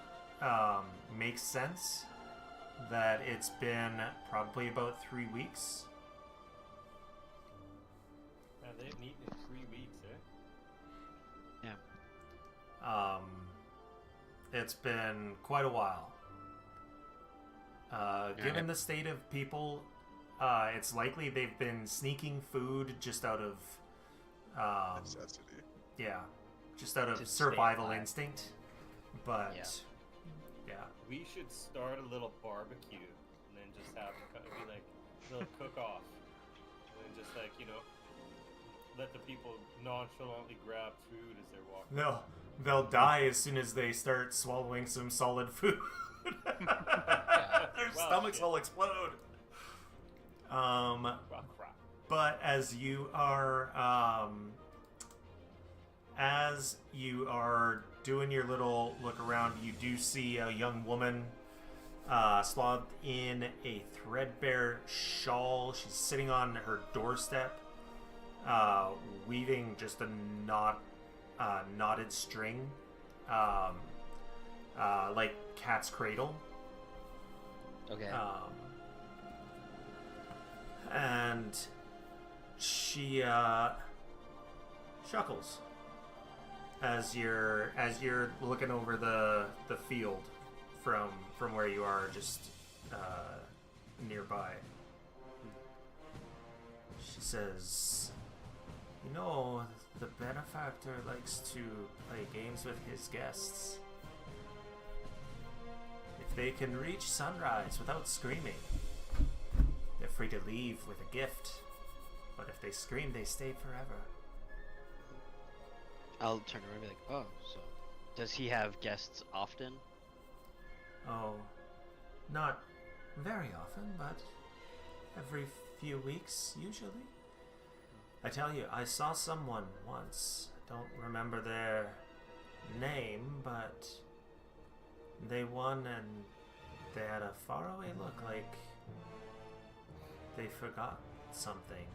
makes sense. That it's been probably about 3 weeks. They've eaten in 3 weeks, eh? Yeah. It's been quite a while. Given the state of people, it's likely they've been sneaking food just out of Necessity. yeah, just out of To stay survival alive. instinct. But yeah. We should start a little barbecue and then just have it be like a little cook-off. And then just like, let the people nonchalantly grab food as they're walking. They'll die as soon as they start swallowing some solid food. Their Well, stomachs shit. will explode. Well, crap. But as you are doing your little look around, you do see a young woman swathed in a threadbare shawl. She's sitting on her doorstep, weaving just a knotted string, like cat's cradle. Okay. And she chuckles as you're looking over the field from where you are, just nearby. She says, the benefactor likes to play games with his guests. If they can reach sunrise without screaming, they're free to leave with a gift. But if they scream, they stay forever. I'll turn around and be like, oh, so does he have guests often? Oh, not very often, but every few weeks, usually. I tell you, I saw someone once. I don't remember their name, but they won and they had a faraway look, like they forgot something.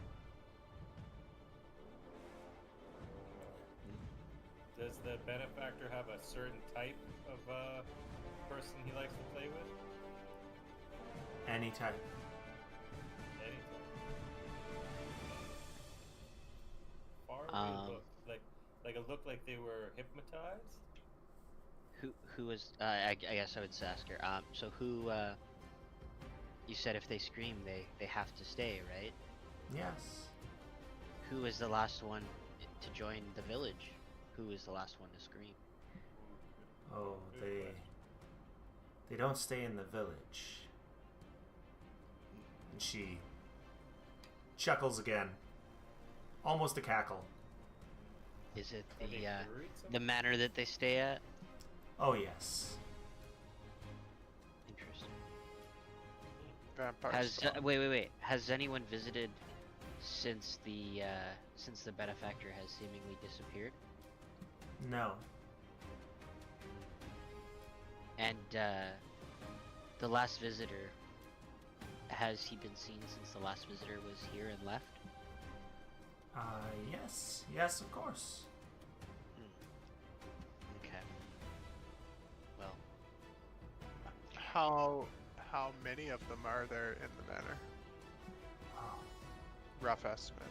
Does the benefactor have a certain type of person he likes to play with? Any type. Any type. Far away look. Like it looked like they were hypnotized? Who was? I guess I would just ask her. So who? You said if they scream, they have to stay, right? Yes. Who was the last one to join the village? Who was the last one to scream? Oh, Good question. they don't stay in the village. And she chuckles again. Almost a cackle. Is it Are they the buried the manor that they stay at? Oh, yes. Interesting. Vampire Has spawn. wait. Has anyone visited since the benefactor has seemingly disappeared? No. And the last visitor, has he been seen since the last visitor was here and left? Yes. Yes, of course. Okay. Well, How many of them are there in the manor? Oh, Rough estimate.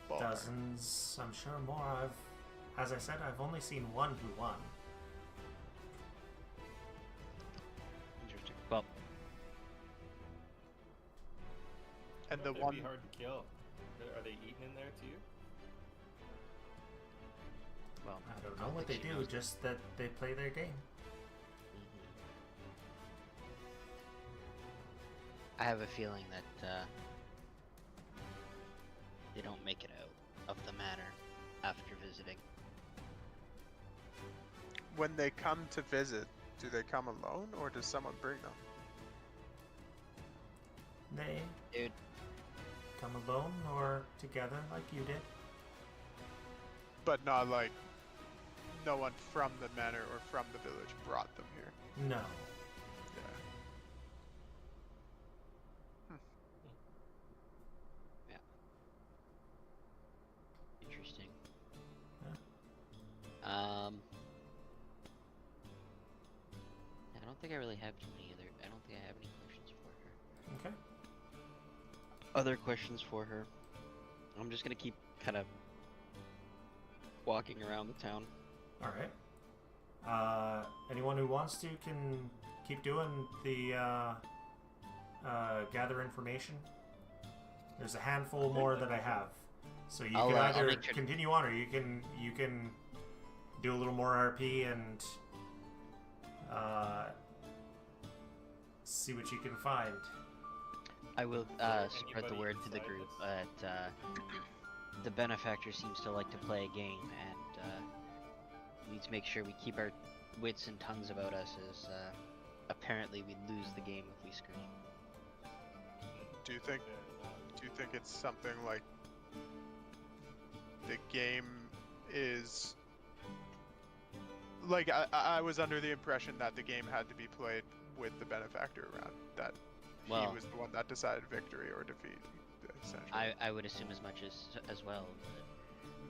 Ballpark. dozens, I'm sure more. As I said, I've only seen one who won. interesting. Well, And the They'd one be hard to kill. Are they eating in there too? well. I don't know think what they she do, knows. just that they play their game. I have a feeling that they don't make it out of the manor after visiting. when they come to visit, do they come alone or does someone bring them? They Dude, come alone or together like you did. But not like no one from the manor or from the village brought them here. No. Yeah. think I really have too many other. I don't think I have any questions for her. Okay. Other questions for her. I'm just gonna keep kind of walking around the town. All right. Anyone who wants to can keep doing the gather information. There's a handful more that I have, so you can I'll either make sure to- continue on, or you can do a little more RP and see what you can find. I will there spread the anybody word to the inside group this? that the benefactor seems to like to play a game, and we need to make sure we keep our wits and tongues about us, as apparently we lose the game if we scream. Do you think it's something like the game is like I was under the impression that the game had to be played with the benefactor around, that Well, he was the one that decided victory or defeat, essentially. I would assume as much as well.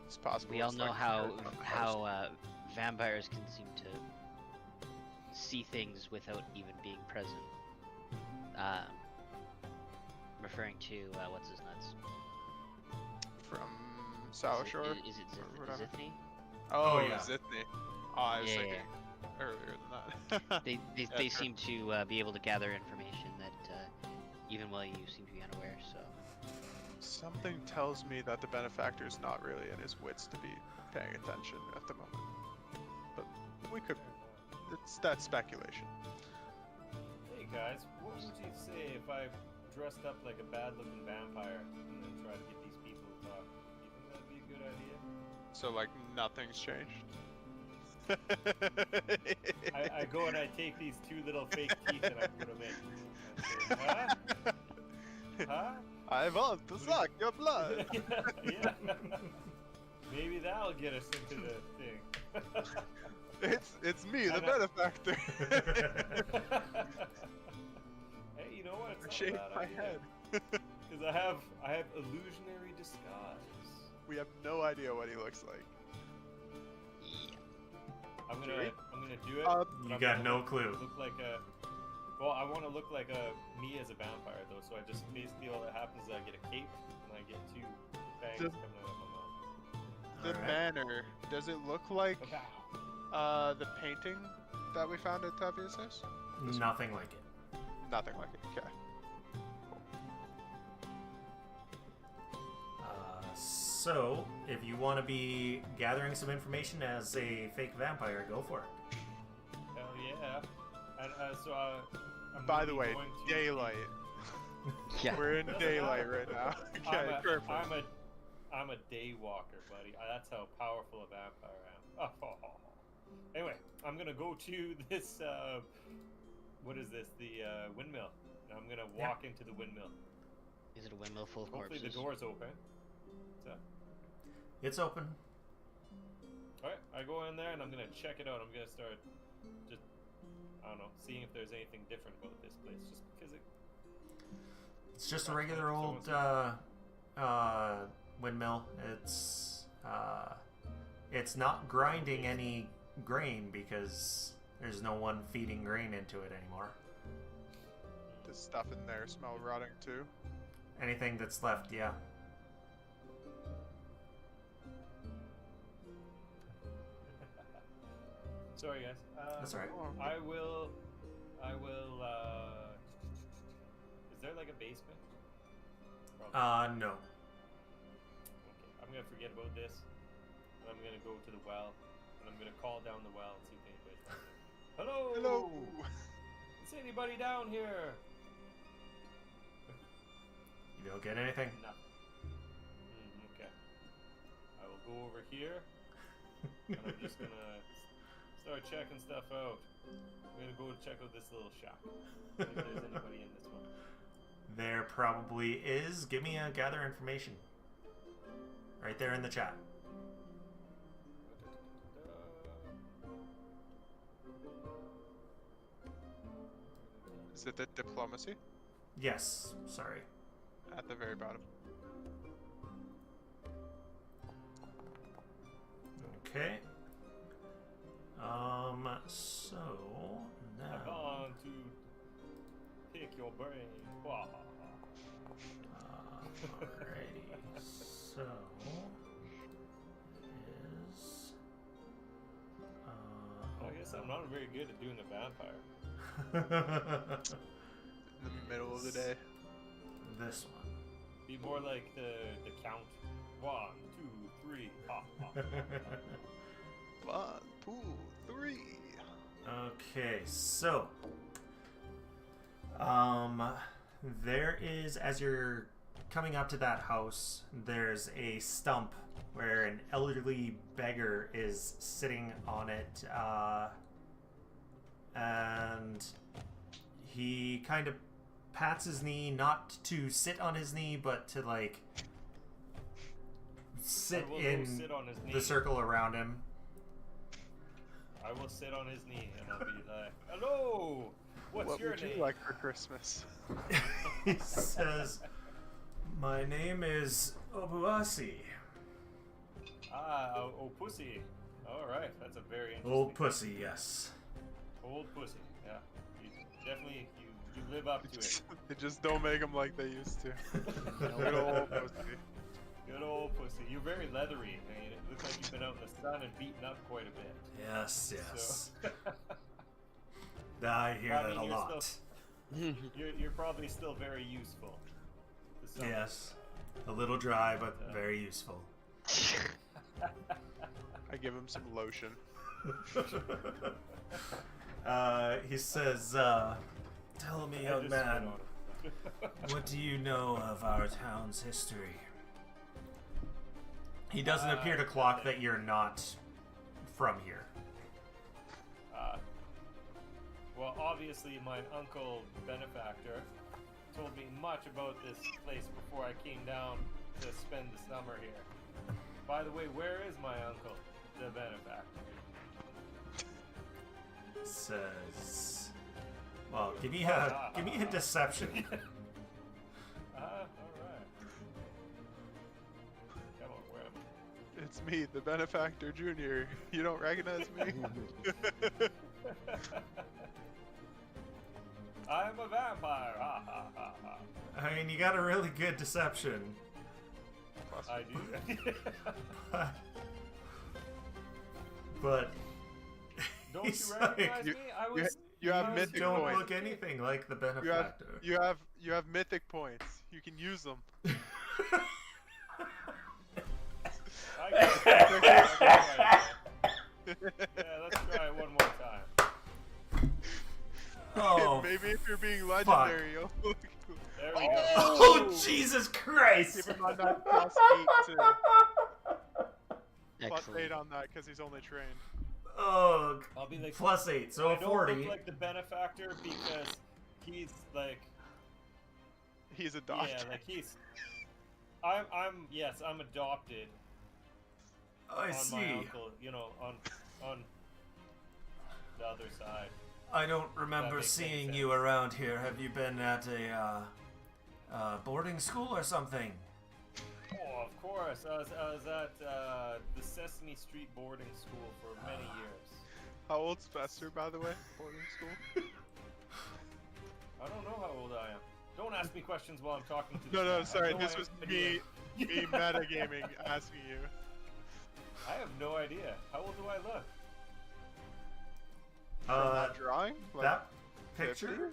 It's possible. We all it's know like how third on the house. vampires can seem to see things without even being present. Referring to what's his nuts? From Sour Shore. Is it or whatever. Zithny? Oh, yeah. Zithny. Oh, I was Yeah, thinking earlier than that. They Yeah, seem to be able to gather information that even while you seem to be unaware. So Something tells me that the benefactor's not really in his wits to be paying attention at the moment. But we could. That's speculation. Hey guys, what would you say if I dressed up like a bad-looking vampire and then tried to get these people to talk? You think that'd be a good idea? So like nothing's changed. I go and I take these two little fake teeth and I put them in. And say, huh? Huh? I want to suck your blood. Yeah. Maybe that'll get us into the thing. It's me, the And I- benefactor. Hey, you know what? It's not a Shave bad my idea. head. Because I have illusionary disguise. We have no idea what he looks like. yeah, I'm gonna do it. Uh, but You I'm got gonna no clue. Look like a. Well, I want to look like me as a vampire though. So I just basically all that happens is I get a cape and I get two fangs Does- coming out of my mouth. The Alright. manor, does it look like the painting that we found at Tavia's house? Nothing like it. Nothing like it. Okay. So, if you want to be gathering some information as a fake vampire, go for it. Hell yeah! And so I'm By gonna the be way, going to daylight. yeah. We're in Doesn't daylight matter. right now. Okay, perfect. I'm a day walker, buddy. That's how powerful a vampire I am. Anyway, I'm gonna go to this. What is this? The windmill. And I'm gonna walk into the windmill. Is it a windmill full of Hopefully corpses? the door's open. So, It's open. all right, I go in there and I'm gonna check it out. I'm gonna start just, I don't know, seeing if there's anything different about this place, just because it. It's just a That's regular fine. old windmill. It's not grinding any grain because there's no one feeding grain into it anymore. Does stuff in there smell rotting too? Anything that's left, yeah. Sorry, guys. That's alright. I will. Is there like a basement? Probably. No. Okay, I'm gonna forget about this. And I'm gonna go to the well, and I'm gonna call down the well and see if anybody's down there. Hello. Hello. Is anybody down here? You don't get anything? Nothing. Okay. I will go over here, and I'm just gonna start checking stuff out. I'm gonna go check out this little shop. See if there's anybody in this one. There probably is. Give me a gather information. Right there in the chat. Is it the diplomacy Yes. Sorry. at the very bottom? Okay. So I now. belong your brain. Wah. Alrighty. So is I guess I'm not very good at doing a vampire. In the middle of the day. this one. Be more like the count. 1, 2, 3. Ha, ha. 1, 2, 3. Okay, so there is, as you're coming up to that house, there's a stump where an elderly beggar is sitting on it, and he kind of pats his knee, not to sit on his knee, but to like sit I will in sit on his knee. the circle around him. I will sit on his knee and I'll be like, "Hello, what's What your would name?" you like for Christmas? He says, "My name is Obuasi. Oh, pussy. All right, that's a very interesting. Old pussy, yes." Old pussy. Yeah, you definitely you live up to it. They just don't make them like they used to. Good old pussy. Good old pussy. You're very leathery. I mean, it looks like you've been out in the sun and beaten up quite a bit. Yes, yes. So, I hear I that mean, a you're lot. you're probably still very useful. to some Yes. A little dry, but very useful. I give him some lotion. He says, "Tell me, I young just spit man, on it. what do you know of our town's history?" He doesn't appear to clock that you're not from here. Well, obviously, my uncle benefactor told me much about this place before I came down to spend the summer here. By the way, where is my uncle, the benefactor? Says, "Well, give me a deception." All right. Come on, where am I? It's me, the benefactor junior. You don't recognize me? I'm a vampire. Ha ha ha ha. I mean, you got a really good deception. I do. But Don't he's you recognize You- me? I was. you have I was mythic don't points. look anything like the benefactor. You have mythic points. You can use them. I got it. Yeah, let's try it one more time. Oh, Maybe if you're being legendary, you'll look cool. There we go. oh, Jesus Christ! Keep in mind that plus 8 too. Plus 8 Excellent. on that because he's only trained. Oh, I'll be like +8, so I a don't 40. look like the benefactor because he's like He's adopted. yeah, like he's. I'm adopted I on see. my uncle. You know, on the other side. I don't remember makes any seeing sense. you around here. Have you been at a boarding school or something? Oh, of course. I was at the Sesame Street boarding school for many years. How old's Fester, by the way? Boarding school? I don't know how old I am. Don't ask me questions while I'm talking to. No, the no, chat. I sorry. have no This was idea. me metagaming asking you. I have no idea. How old do I look? From that drawing? Like, That 50? picture?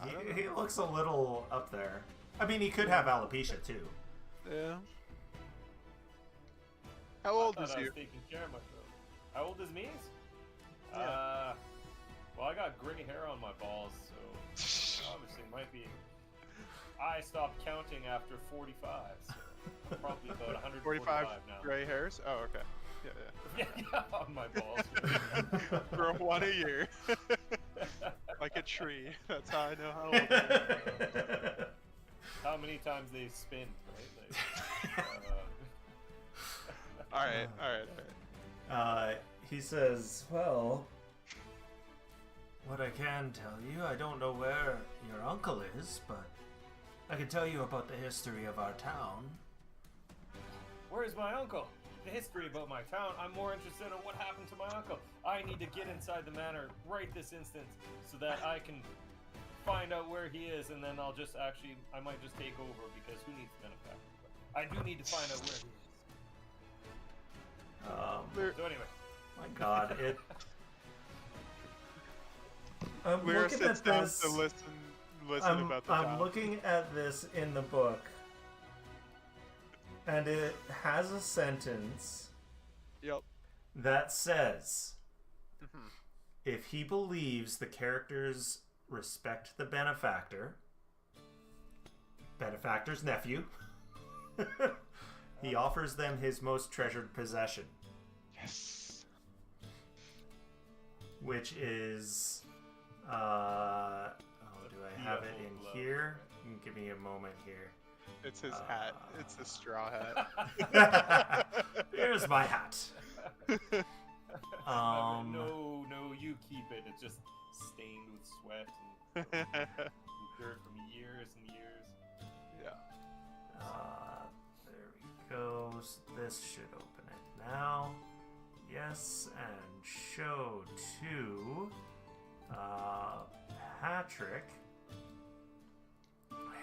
I don't He looks a little up there. I mean, he could have alopecia too. Yeah. How old I is thought I you? was taking care of myself. How old is me? Yeah. Well, I got gray hair on my balls, so obviously might be. I stopped counting after 45, so I'm probably about 145 45 now. gray hairs? Oh, okay. Yeah, Yeah, on my balls. yeah. For one a year. Like a tree. That's how I know how old I am. How many times they spin, right? Like, Alright. He says, "Well, what I can tell you, I don't know where your uncle is, but I can tell you about the history of our town." Where's my uncle? The history about my town. I'm more interested in what happened to my uncle. I need to get inside the manor right this instant so that I can find out where he is, and then I'll just actually, I might just take over because who needs benefactor? But I do need to find out where he is. So anyway. My God, it. I'm Lyra looking sits at down this. to listen about the I'm town. looking at this in the book, and it has a sentence Yep. that says, Mhm. if he believes the characters respect the benefactor's nephew, he offers them his most treasured possession. Yes. Which is, do I have it in here? Give me a moment here. It's his hat. It's the straw hat. Here's my hat. No, you keep it. It's just stained with sweat and dirt from years and years. Yeah. There we go. This should open it now. Yes, and show to Patrick.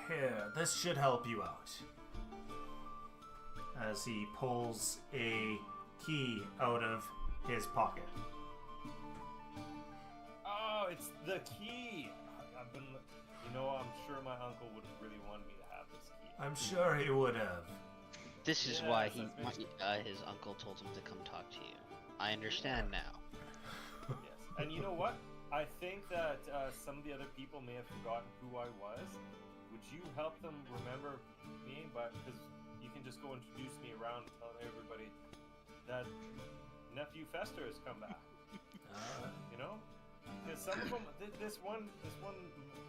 Here, this should help you out. As he pulls a key out of his pocket. Oh, it's the key. I've been, I'm sure my uncle would have really wanted me to have this key. I'm sure he would have. This is Yes, why that's his uncle told him to come talk to you. I understand now. Yes, and you know what? I think that some of the other people may have forgotten who I was. Would you help them remember me? Because you can just go introduce me around, telling everybody that nephew Fester has come back. Because some of them, this one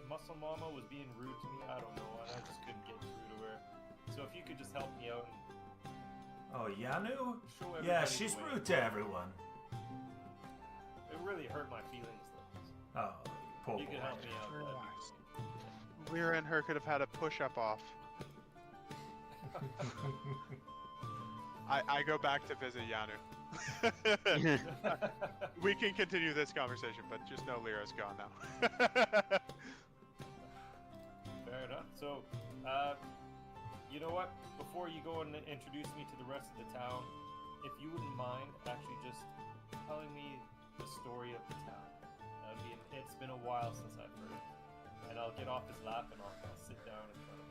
muscle mama was being rude to me. I don't know, and I just couldn't get through to her. So if you could just help me out and Oh, Yanu? show everybody Yeah, the she's way. rude to everyone. It really hurt my feelings, though. Oh, poor You boy. could help me out. that'd be Relax. great. Lyra and her could have had a push-up off. I go back to visit Yanu. We can continue this conversation, but just know Lyra's gone now. Fair enough. So, you know what? Before you go and introduce me to the rest of the town, if you wouldn't mind actually just telling me the story of the town. It's been a while since I've heard it. And I'll get off his lap and I'll sit down in front of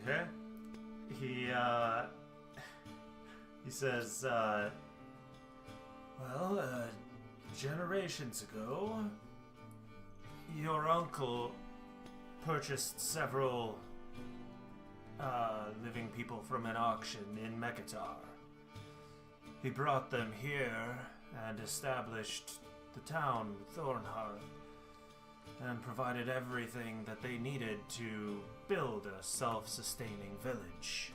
him. Okay. He says, generations ago, your uncle purchased several living people from an auction in Mekatar. He brought them here and established the town, Thornhearth, and provided everything that they needed to build a self-sustaining village.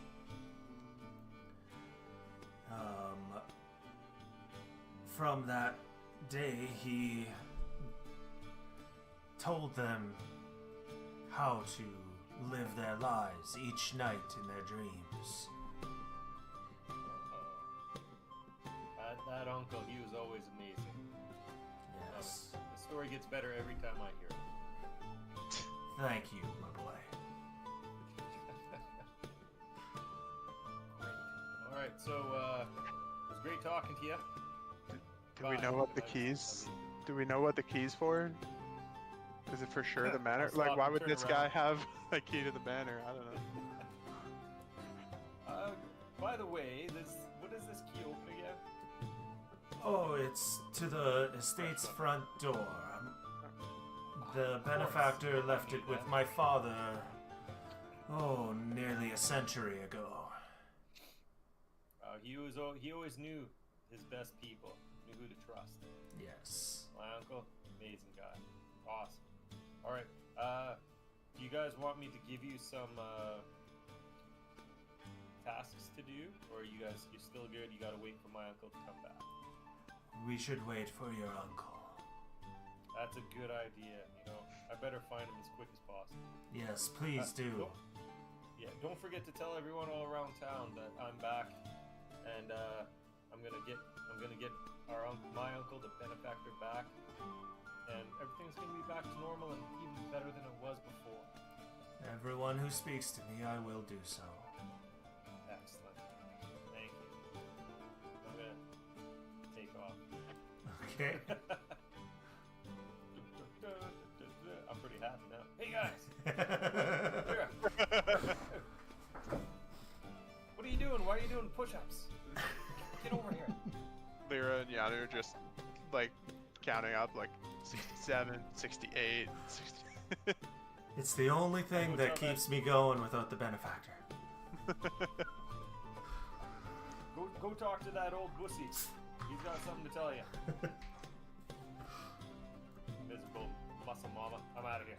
From that day, he told them how to live their lives each night in their dreams. That uncle, he was always amazing. Yes. The story gets better every time I hear it. Thank you, my boy. Great. All right, so it was great talking to you. Do we know what the keys? Do we know what the keys for? Is it for sure the manor? I'll Like, stop why and would turn this around. guy have a key to the manor? I don't know. By the way, what is this key open again? Oh, it's to the estate's front door. The benefactor left it with my father, nearly a century ago. He always knew his best people, knew who to trust. Yes. My uncle, amazing guy, awesome. All right, do you guys want me to give you some tasks to do, or you're still good? You gotta wait for my uncle to come back. We should wait for your uncle. That's a good idea. I better find him as quick as possible. Yes, please do. Don't forget to tell everyone all around town that I'm back, and I'm gonna get my uncle, the benefactor, back, and everything's gonna be back to normal and even better than it was before. Everyone who speaks to me, I will do so. Excellent. Thank you. I'm gonna take off. Okay. I'm pretty happy now. Hey guys! Here. What are you doing? Why are you doing push-ups? Get over here. Lyra and Yanu just like counting up like 67, 68, 60. It's the only thing that keeps me going without the benefactor. Go talk to that old wussy. He's got something to tell you. Miserable muscle mama. I'm out of here.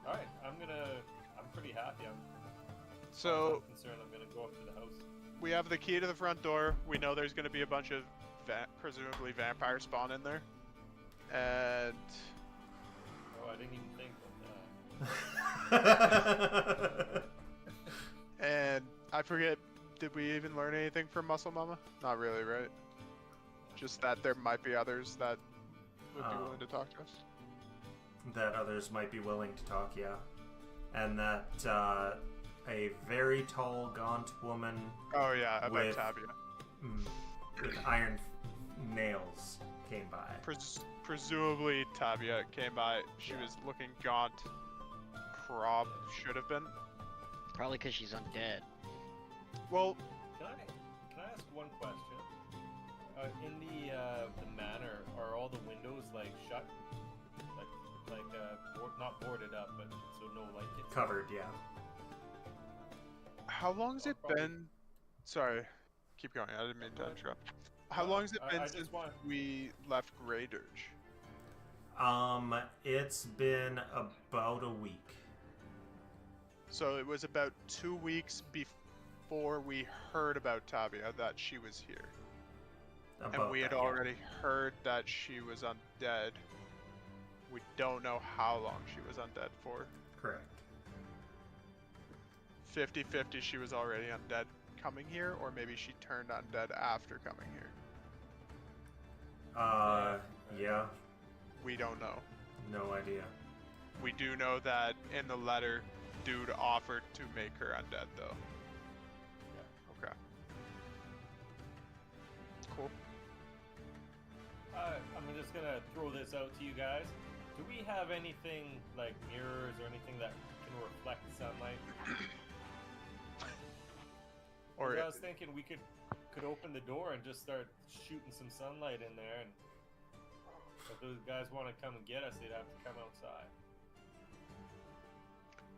Alright, I'm pretty happy. So I'm concerned I'm gonna go up to the house. we have the key to the front door. We know there's going to be a bunch of presumably vampire spawn in there. And Oh, I didn't even think about that. and I forget, did we even learn anything from Muscle Mama? Not really, right? Just that there might be others that would be willing to talk to us. That others might be willing to talk, yeah. And that a very tall, gaunt woman Oh yeah, about with, Tabia. with iron nails came by. Presumably Tabia came by. She was looking gaunt. Should have been. Probably because she's undead. Well, Can I ask one question? In the manor, are all the windows like shut? Not boarded up, but so no light gets Covered, yeah. how long has it been? Sorry, keep going. I didn't mean to interrupt. How long has it been since we left Grey Dirge? It's been about a week. So it was about 2 weeks before we heard about Tabia that she was here. And we had already heard that she was undead. We don't know how long she was undead for. Correct. 50-50 she was already undead coming here, or maybe she turned undead after coming here. Yeah. We don't know. No idea. We do know that in the letter, dude offered to make her undead, though. Yeah. Okay. Cool. I'm just gonna throw this out to you guys. Do we have anything like mirrors or anything that can reflect sunlight? Or I was thinking we could open the door and just start shooting some sunlight in there, and if those guys want to come and get us, they'd have to come outside.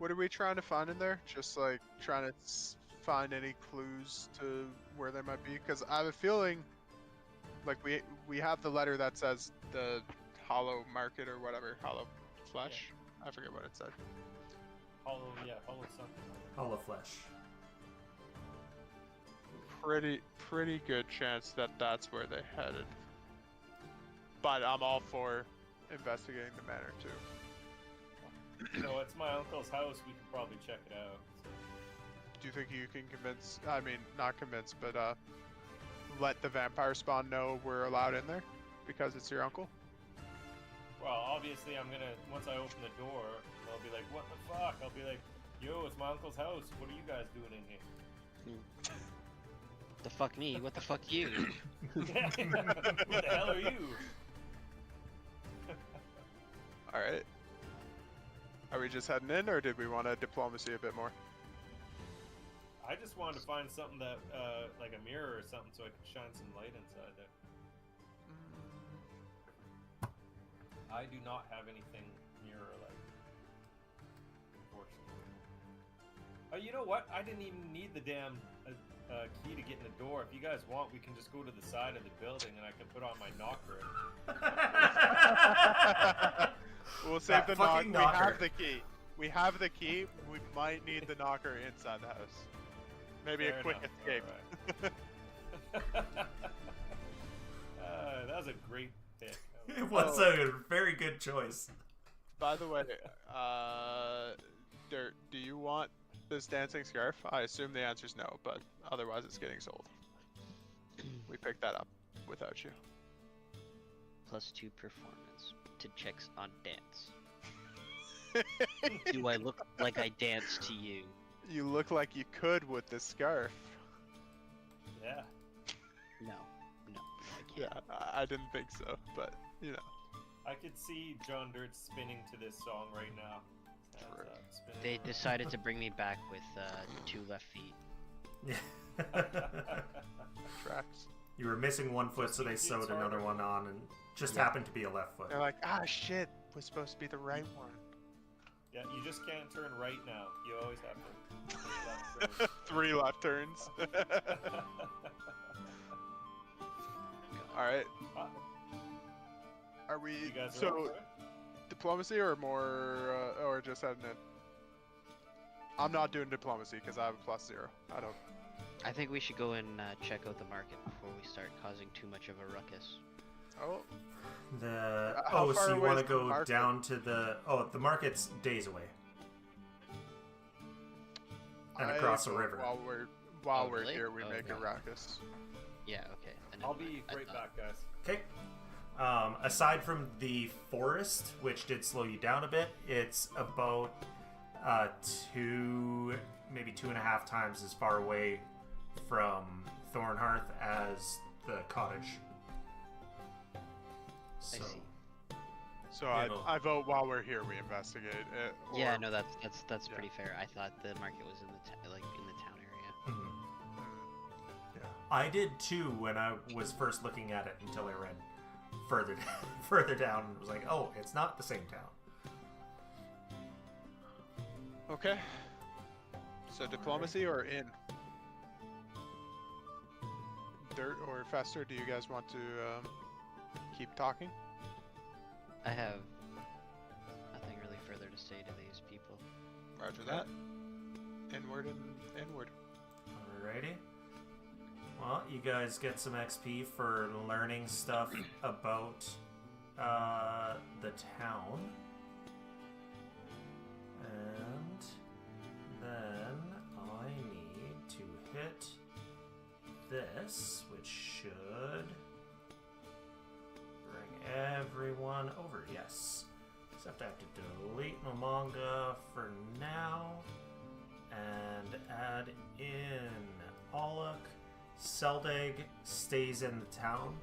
what are we trying to find in there? Just like trying to find any clues to where they might be? Because I have a feeling like we have the letter that says the Hollow Market or whatever, Hollow Flesh. Yeah. I forget what it said. Hollow something. Hollow flesh. Pretty good chance that that's where they headed. But I'm all for investigating the manor too. So it's my uncle's house. We could probably check it out. Do you think you can convince? I mean, not convince, but let the vampire spawn know we're allowed in there because it's your uncle? Well, obviously, once I open the door, they'll be like, "What the fuck?" I'll be like, "Yo, it's my uncle's house. What are you guys doing in here?" The fuck me? What the fuck you? What the hell are you? Alright. Are we just heading in, or did we want to diplomacy a bit more? I just wanted to find something that, like a mirror or something, so I could shine some light inside there. I do not have anything mirror-like, unfortunately. You know what? I didn't even need the damn key to get in the door. If you guys want, we can just go to the side of the building and I can put on my knocker. We'll save the knocker. We have the key. We have the key. We might need the knocker inside the house. Maybe Fair a quick enough. escape. Right. That was a great pick. It was a very good choice. By the way, Dirt, do you want this dancing scarf? I assume the answer's no, but otherwise it's getting sold. We picked that up without you. +2 performance to checks on dance. Do I look like I dance to you? You look like you could with this scarf. Yeah. No, I can't. Yeah, I didn't think so, but you know. I could see John Dirt spinning to this song right now. True. Spinning They around. decided to bring me back with 2 left feet. Yeah. Tracks. You were missing one foot, so they It's sewed another harder. one on, and just Yeah. happened to be a left foot. They're like, ah, shit, was supposed to be the right one. Yeah, you just can't turn right now. You always have to. left turn. 3 left turns. All right. Uh, Are we you guys are up so for it? diplomacy or more or just heading in? I'm not doing diplomacy because I have a +0. I don't. I think we should go and check out the market before we start causing too much of a ruckus. Oh, So How far you away want is to the go market? down to the market's days away, and I across the vote river. While Oh, we're really? here, we Oh, make a okay. ruckus. Yeah, okay. then I'll never be mind. I right thought- back, guys. Okay. Aside from the forest, which did slow you down a bit, it's about maybe 2.5 times as far away from Thornhearth as the cottage. So, I see. So It'll- I vote while we're here, we investigate it. Yeah, or- no, that's yeah. pretty fair. I thought the market was in the in the town area. mhm. Mm, Yeah. I did too when I was first looking at it until I read further further down and was like, oh, it's not the same town. Okay. So diplomacy or in? Dirt or Fester? Do you guys want to keep talking? I have nothing really further to say to these people. Roger that. Inward and inward. Alrighty. Well, you guys get some XP for learning stuff about the town. And then I need to hit this, which should bring everyone over. Yes. Except I have to delete my manga for now and add in Aluk. Seldag stays in the town.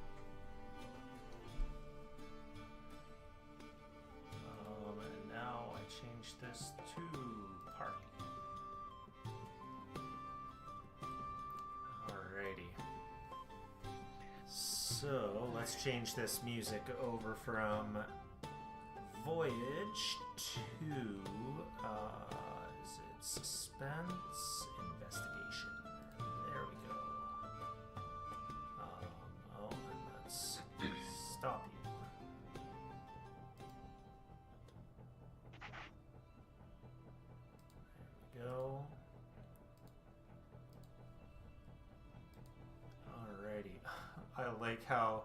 And now I change this to party. Alrighty. So let's change this music over from Voyage to is it Suspense Investigation? There we go. Oh, and let's stop you. There we go. Alrighty. I like how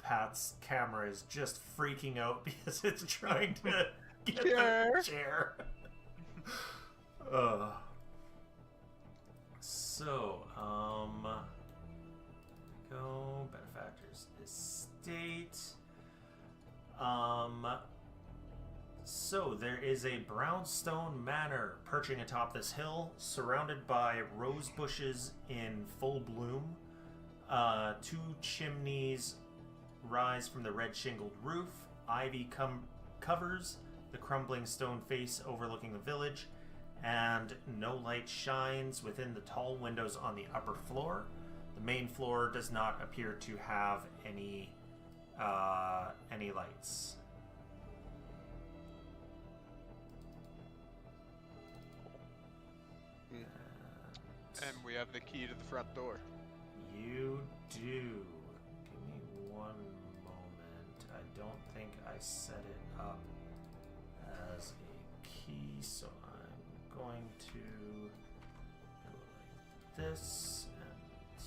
Pat's camera is just freaking out because it's trying to get the chair. So, there we go. Benefactor's estate. So there is a brownstone manor perching atop this hill, surrounded by rose bushes in full bloom. 2 chimneys rise from the red shingled roof. Ivy covers the crumbling stone face overlooking the village, and no light shines within the tall windows on the upper floor. The main floor does not appear to have any lights. And we have the key to the front door. You do. Give me one moment. I don't think I set it up as a key, so I'm going to go like this and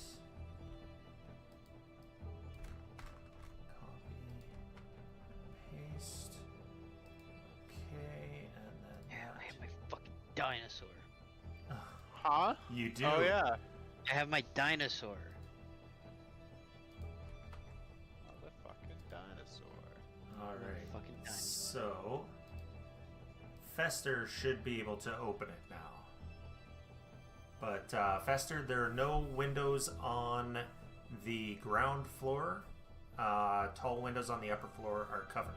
copy, paste. Okay, and then Yeah, I that. have my fucking dinosaur. Huh? You do. Oh yeah. I have my dinosaur. Alright. Fucking time. So, Fester should be able to open it now. But, Fester, there are no windows on the ground floor. Tall windows on the upper floor are covered.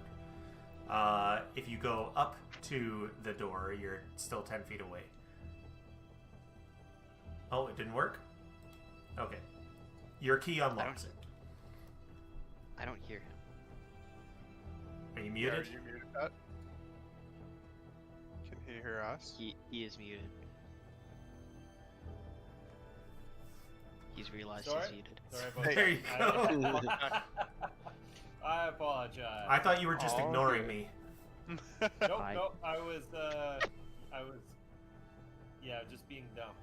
If you go up to the door, you're still 10 feet away. Oh, it didn't work? Okay. Your key unlocks it. I don't hear him. Are you Are muted? you muted, Pat? Can he hear us? He is muted. He's realized Sorry? he's muted. Sorry about There that. you go. I apologize. I thought you were just All ignoring good. me. Nope, I- nope. I was, yeah, just being dumb.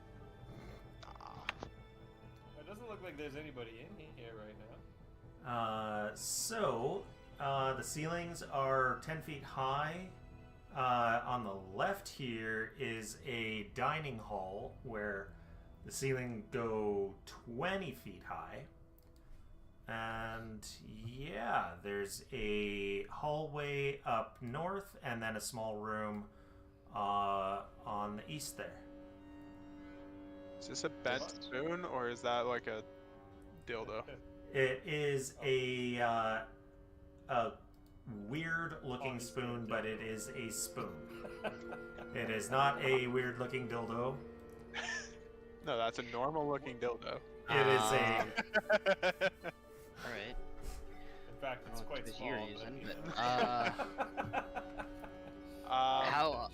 It doesn't look like there's anybody in here right now. The ceilings are 10 feet high. On the left here is a dining hall where the ceiling go 20 feet high. And yeah, there's a hallway up north and then a small room on the east there. Is this a bent spoon or is that like a dildo? It is a weird-looking spoon, but it is a spoon. It is not a weird-looking dildo. No, that's a normal-looking dildo. It is a. Alright. In fact, it's I don't know quite what small. you're using, but, How,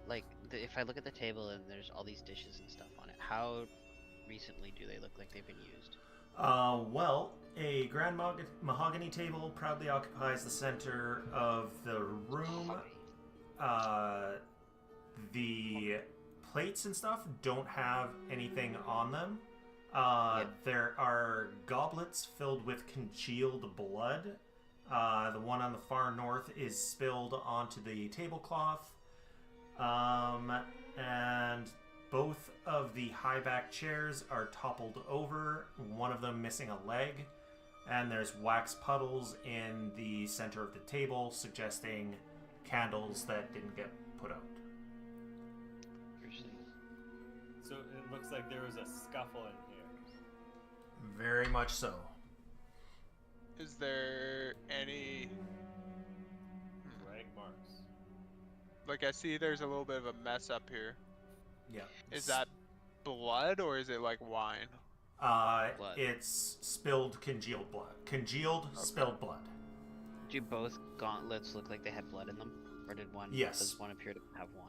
like, if I look at the table and there's all these dishes and stuff on it, how recently do they look like they've been used? Well, a grand mahogany table proudly occupies the center of the room. The plates and stuff don't have anything on them. There are goblets filled with congealed blood. The one on the far north is spilled onto the tablecloth. And both of the high back chairs are toppled over, one of them missing a leg. And there's wax puddles in the center of the table, suggesting candles that didn't get put out. Interesting. So it looks like there was a scuffle in here. Very much so. Is there any... Rag marks. Like, I see there's a little bit of a mess up here. Yeah. Is that blood or is it like wine? Blood. It's spilled congealed blood. Congealed spilled blood. Do both gauntlets look like they had blood in them? Or did one, Yes. does one appear to have wine?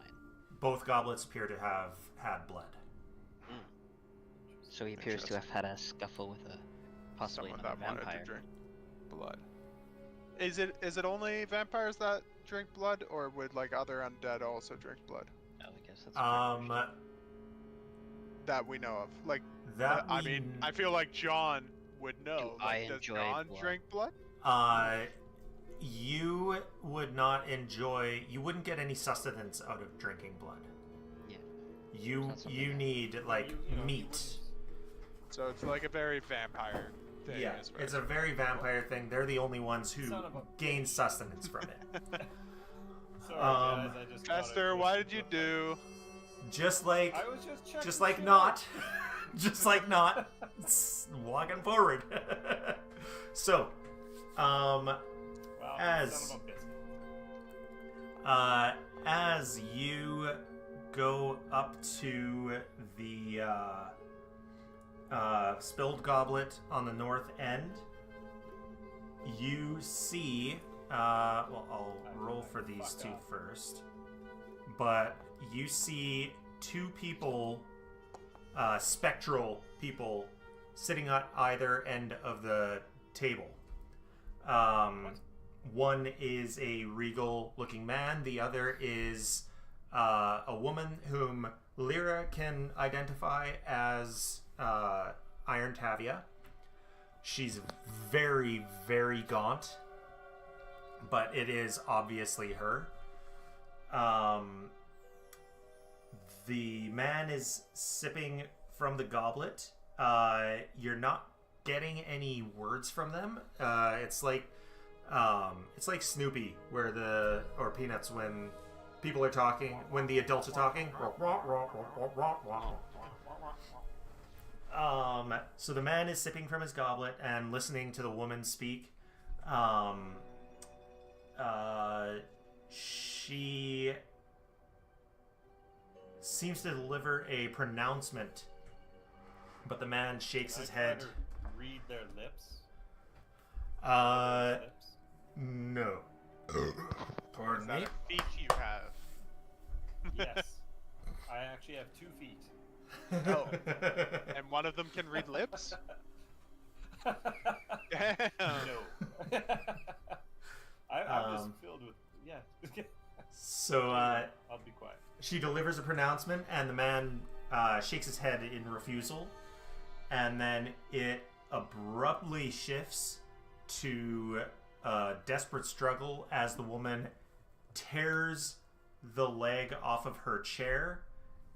Both goblets appear to have had blood. So he appears to have had a scuffle with a possibly Someone another that wanted vampire. to drink blood. Is it only vampires that drink blood, or would like other undead also drink blood? Oh, I guess that's a fair question. That we know of. Like, That I mean, I feel like John would know. I Like, does enjoy John blood? drink blood? You would not enjoy. You wouldn't get any sustenance out of drinking blood. Yeah. You Not something you that- need like You know, you meat. wouldn't- So it's like a very vampire thing. Yeah, is what it's a very vampire thing. They're the only ones who Son of a gain sustenance from it. Sorry, guys, I just thought Esther, I'd what twist did you the- do? Just like, I was just checking. just like shit not, just like not walking forward. So, Wow, as- son of a biscuit. as you go up to the spilled goblet on the north end, you see. Well, I'll roll for these two first. But you see two people, spectral people, sitting at either end of the table. One is a regal-looking man. The other is a woman whom Lyra can identify as Iron Tavia. She's very, very gaunt, but it is obviously her. The man is sipping from the goblet. You're not getting any words from them. It's like It's like Snoopy, or Peanuts when people are talking, when the adults are talking. So the man is sipping from his goblet and listening to the woman speak. She seems to deliver a pronouncement, but the man shakes his head. Can I read their lips? No. Pardon Is that me? a feat you have? Yes. I actually have 2 feet. Oh. And one of them can read lips? Damn. No. I'm just filled with So I'll be quiet. she delivers a pronouncement, and the man shakes his head in refusal, and then it abruptly shifts to a desperate struggle as the woman tears the leg off of her chair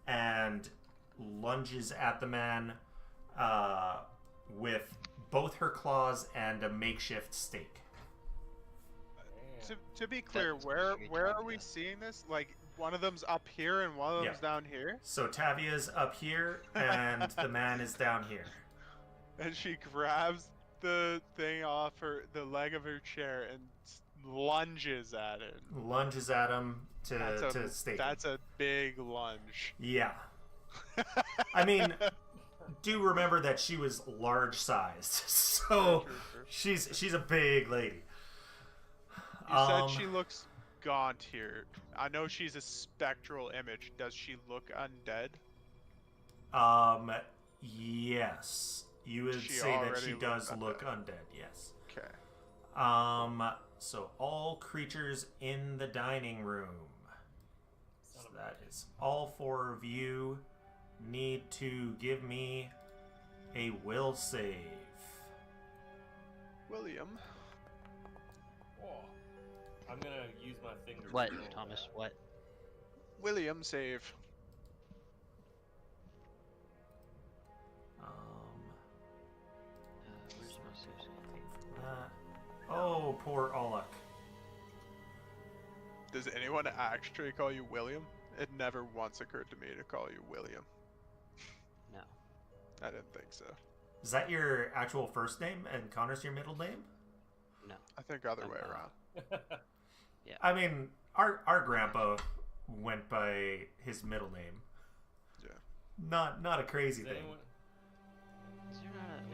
and lunges at the man with both her claws and a makeshift stake. To be clear, where are we seeing this? Like, one of them's up here and one of them's down here? So Tavia's up here and the man is down here. And she grabs the thing off the leg of her chair and lunges at it. Lunges at him to stake him. That's a big lunge. Yeah. I mean, do remember that she was large sized, so True. she's a big lady. You said she looks gaunt here. I know she's a spectral image. Does she look undead? Yes. You would She say that already she looks does undead. look undead, yes. Okay. So all creatures in the dining room. So that is all 4 of you need to give me a will save. William. Oh. I'm gonna use my finger. What, to roll Thomas? that. What? William, save. Where's my save? Oh, poor Olak. Does anyone actually call you William? It never once occurred to me to call you William. No. I didn't think so. Is that your actual first name and Connor's your middle name? No. I think other way around. I mean, our grandpa went by his middle name. Yeah. Not a crazy Is thing.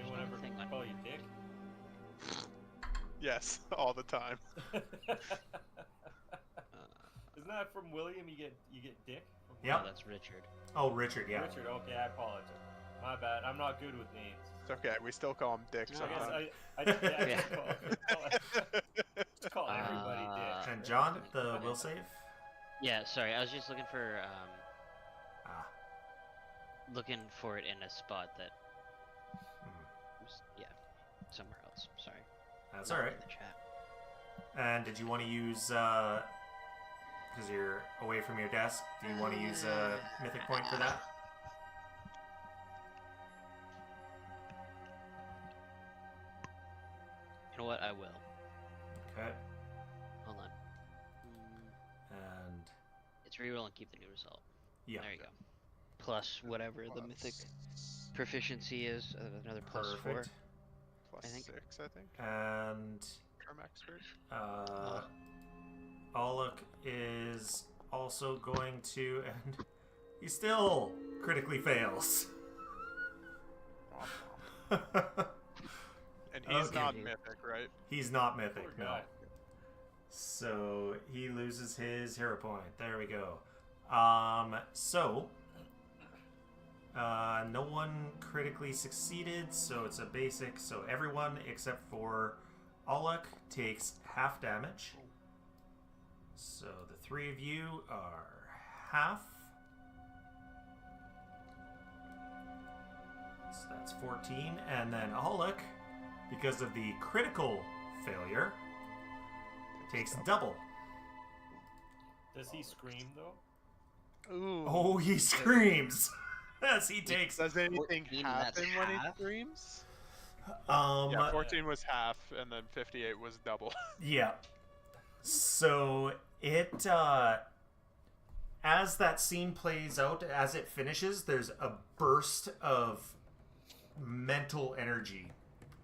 anyone ever call you Dick? Yes, all the time. Isn't that from William? You get Dick? From Yep. No, that's Richard. Oh, Richard, yeah. Richard, okay, I apologize. My bad. I'm not good with names. It's okay. We still call him Dick I sometimes. guess just call everybody Dick. And John, the will save? Yeah, sorry, I was just looking for Ah. it in a spot that Hmm. was, somewhere else. Sorry. That's Not alright. in the chat. And did you want to use, because you're away from your desk, do you want to use a mythic point for that? You know what? I will. Okay. Hold on. And, It's reroll and keep the new result. yeah. There you go. Plus whatever the mythic proficiency is, another plus 4. Perfect. Plus I think. 6, I think. And, Charm expert. Olak is also going to, and he still critically fails. And he's Okay. not mythic, right? He's not mythic, Poor no. guy. So he loses his hero point. There we go. No one critically succeeded, so it's a basic. So everyone except for Olak takes half damage. So the 3 of you are half. So that's 14. And then Olak, because of the critical failure, takes double. Does he scream though? Ooh. Oh, he screams as he takes. Does anything 14, that's happen when he half? screams? Yeah, 14 was half, and then 58 was double. Yeah. So it as that scene plays out, as it finishes, there's a burst of mental energy.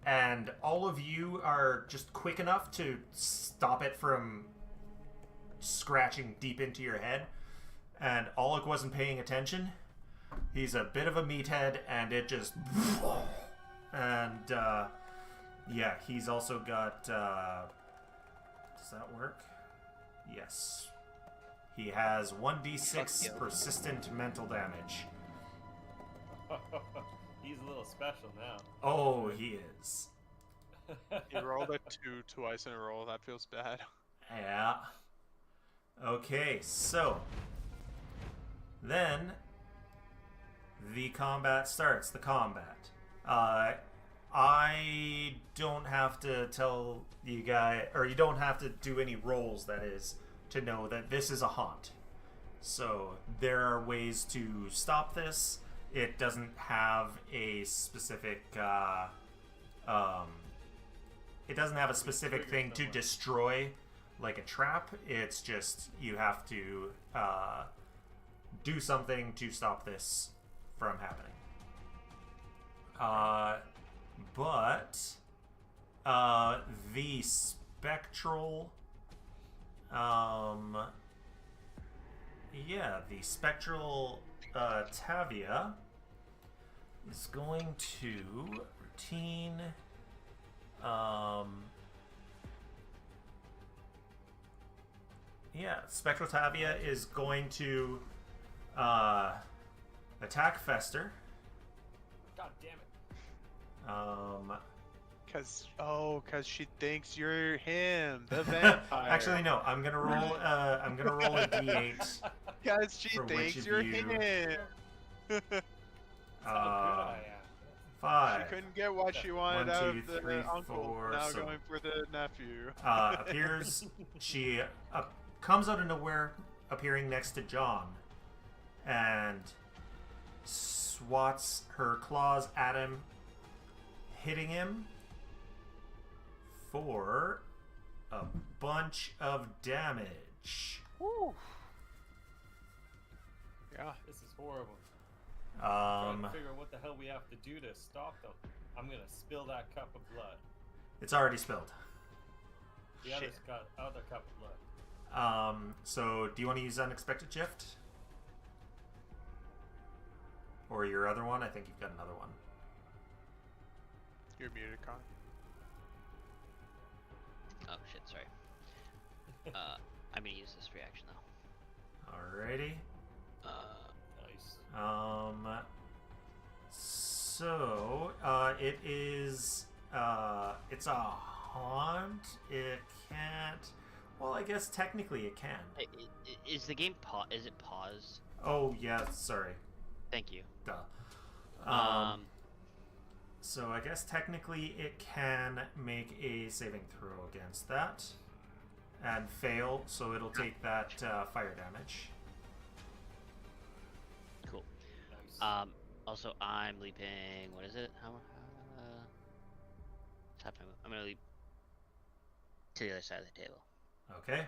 And all of you are just quick enough to stop it from scratching deep into your head. And Oleg wasn't paying attention. He's a bit of a meathead, and it just... And, yeah, he's also got... Does that work? Yes. He has 1d6 persistent mental damage. He's a little special now. Oh, he is. He rolled a 2 twice in a row. That feels bad. Yeah. Okay, so... Then... The combat starts. The combat. I don't have to tell you guys, or you don't have to do any rolls, that is, to know that this is a haunt. So there are ways to stop this. It doesn't have a specific, it doesn't have a specific thing to destroy, like a trap. It's just you have to do something to stop this from happening. But the spectral, the spectral Tavia is going to routine. Spectral Tavia is going to attack Fester. God damn it. Cause she thinks you're him, the vampire. Actually, no. I'm gonna roll a d8. Cause she for thinks which of you're you- him. That's how good I am. 5 She couldn't get what she wanted 1, out 2, of the 3, uncle. 4, Now so- going for the nephew. appears. She comes out of nowhere, appearing next to John, and swats her claws at him, hitting him for a bunch of damage. Woo. Yeah. This is horrible. Trying to Um, figure out what the hell we have to do to stop them. I'm gonna spill that cup of blood. it's already spilled. The Shit. other cup of blood. So do you want to use Unexpected Shift? Or your other one? I think you've got another one. You're muted, Con. Oh shit, sorry. I'm gonna use this reaction though. Alrighty. Nice. So, it is, it's a haunt. It can't, well, I guess technically it can. Is the game is it paused? Oh, yeah, sorry. Thank you. Duh. So I guess technically it can make a saving throw against that. And fail, so it'll take that fire damage. Cool. Nice. Also, I'm leaping. What is it? How? I'm gonna leap to the other side of the table. Okay.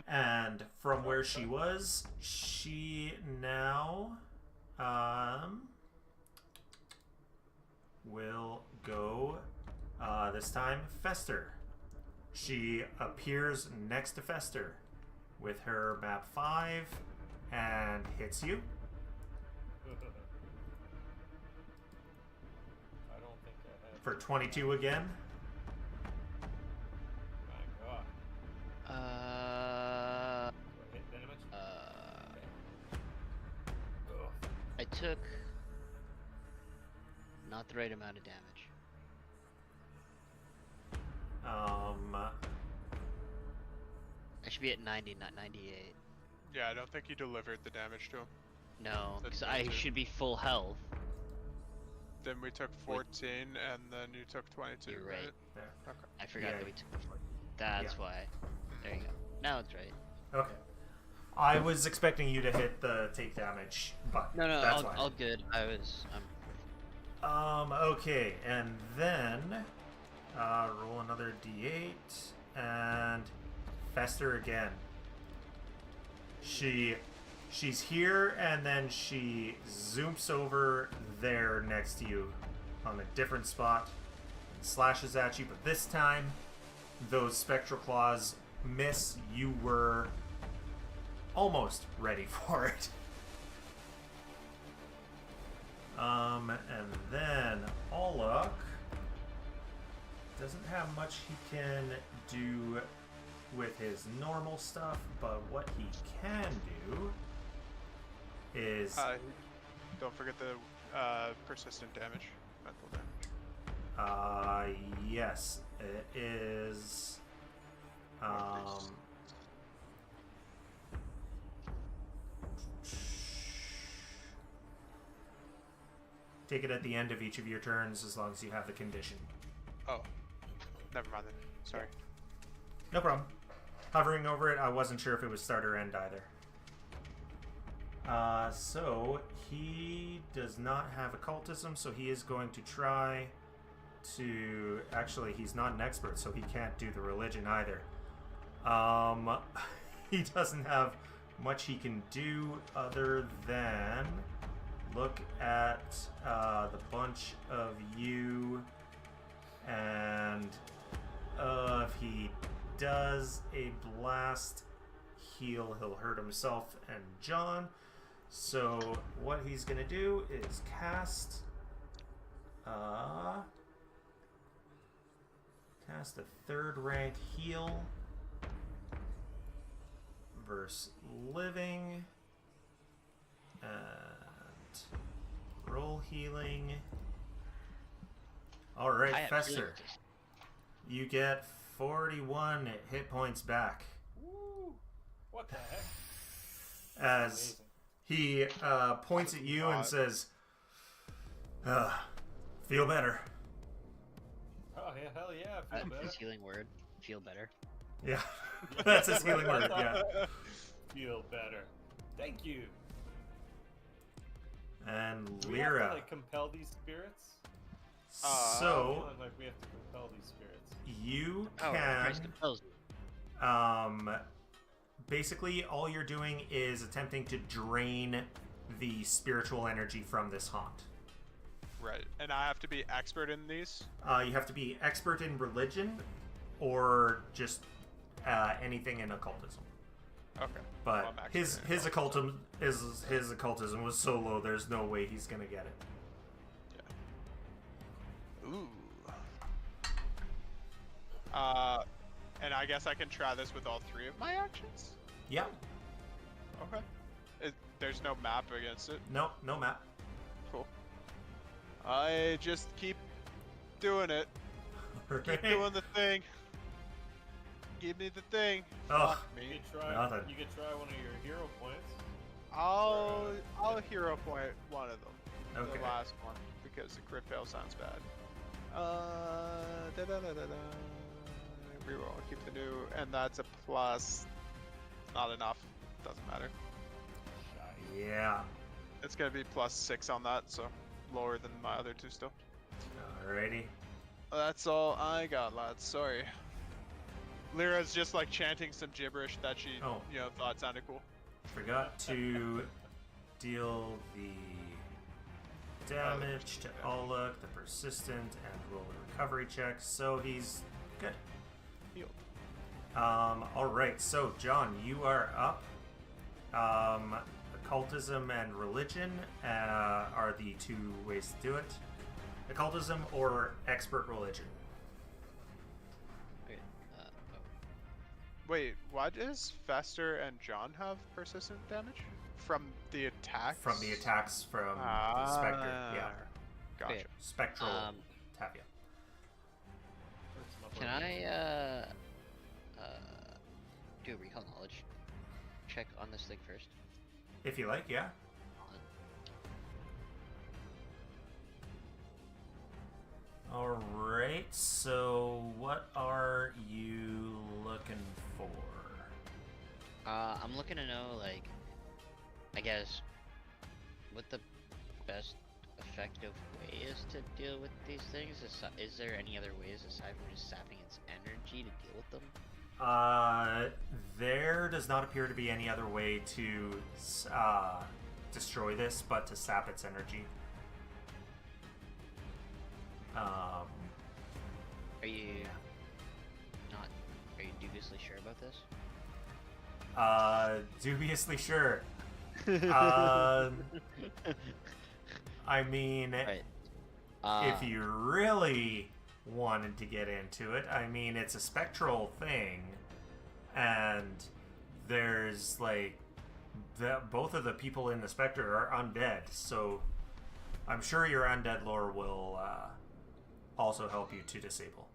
And from where she was, she now will go this time Fester. She appears next to Fester with her map 5 and hits you. I don't think I have. For 22 again. My God. Do I hit damage? Ugh. I took not the right amount of damage. I should be at 90, not 98. Yeah, I don't think you delivered the damage to him. No, because That's I me too. should be full health. Then we took 14, and then you took 22. You're right. There. Okay. I forgot Yeah. that we took the 4. That's Yeah. why. There you go. Now it's right. Okay. I was expecting you to hit the take damage, but No, that's all, fine. all good. Okay, and then roll another d8 and Fester again. She's here, and then she zooms over there next to you on a different spot and slashes at you, but this time those spectral claws miss. You were almost ready for it. And then Olok doesn't have much he can do with his normal stuff, but what he can do is Don't forget the persistent damage, mental damage. Yes, it is take it at the end of each of your turns as long as you have the condition. Oh, never mind then. Sorry. No problem. Hovering over it, I wasn't sure if it was start or end either. So he does not have occultism, so he is going to try to... Actually, he's not an expert, so he can't do the religion either. He doesn't have much he can do other than look at the bunch of you, and if he does a blast heal, he'll hurt himself and John. So what he's gonna do is cast a third rank heal versus living and roll healing. All right, Fester, you get 41 hit points back. Woo! What the heck? As he points at you and says, feel better. Oh, yeah, hell yeah, I feel That's better. his healing word. Feel better. Yeah, that's his healing word, yeah. Feel better. Thank you. And Do we have to, Lyra. like, compel these spirits? So, I'm feeling like we have to compel these spirits. you Oh, Christ can... compels you. Basically, all you're doing is attempting to drain the spiritual energy from this haunt. Right, and I have to be expert in these? You have to be expert in religion or just anything in occultism. Okay. But Well, I'm expert in his occultism was so low, there's no way he's gonna get it. Yeah. Ooh. And I guess I can try this with all three of my actions? Yeah. Okay. There's no map against it. No map. Cool. I just keep doing it. Keep Right. doing the thing. Give me the thing. Oh. Fuck You me. could try. Nothing. You could try one of your hero points. I'll hero point one of them. Okay. The last one, because the crit fail sounds bad. Reroll, keep the new, and that's a plus. Not enough. Doesn't matter. Yeah. It's gonna be +6 on that, so lower than my other two still. Alrighty. That's all I got, lads. Sorry. Lyra's just like chanting some gibberish that she, Oh. thought sounded cool. Forgot to deal the damage to Oluk, the persistent, and roll a recovery check, so he's good. Healed. Alright, so John, you are up. Occultism and religion are the two ways to do it. Occultism or expert religion. Okay. Wait, why does Fester and John have persistent damage? From the attacks? From the attacks from the Spectre. Yeah. Gotcha. Okay. Spectral Tavia. Can I do a recall knowledge check on this thing first? If you like, yeah. Alright, so what are you looking for? I'm looking to know, like, I guess, what the best effective ways to deal with these things? Is there any other ways aside from just sapping its energy to deal with them? There does not appear to be any other way to destroy this but to sap its energy. Are you dubiously sure about this? Dubiously sure. I mean, Right. if you really wanted to get into it, I mean, it's a spectral thing, and there's like both of the people in the specter are undead, so I'm sure your undead lore will also help you to disable.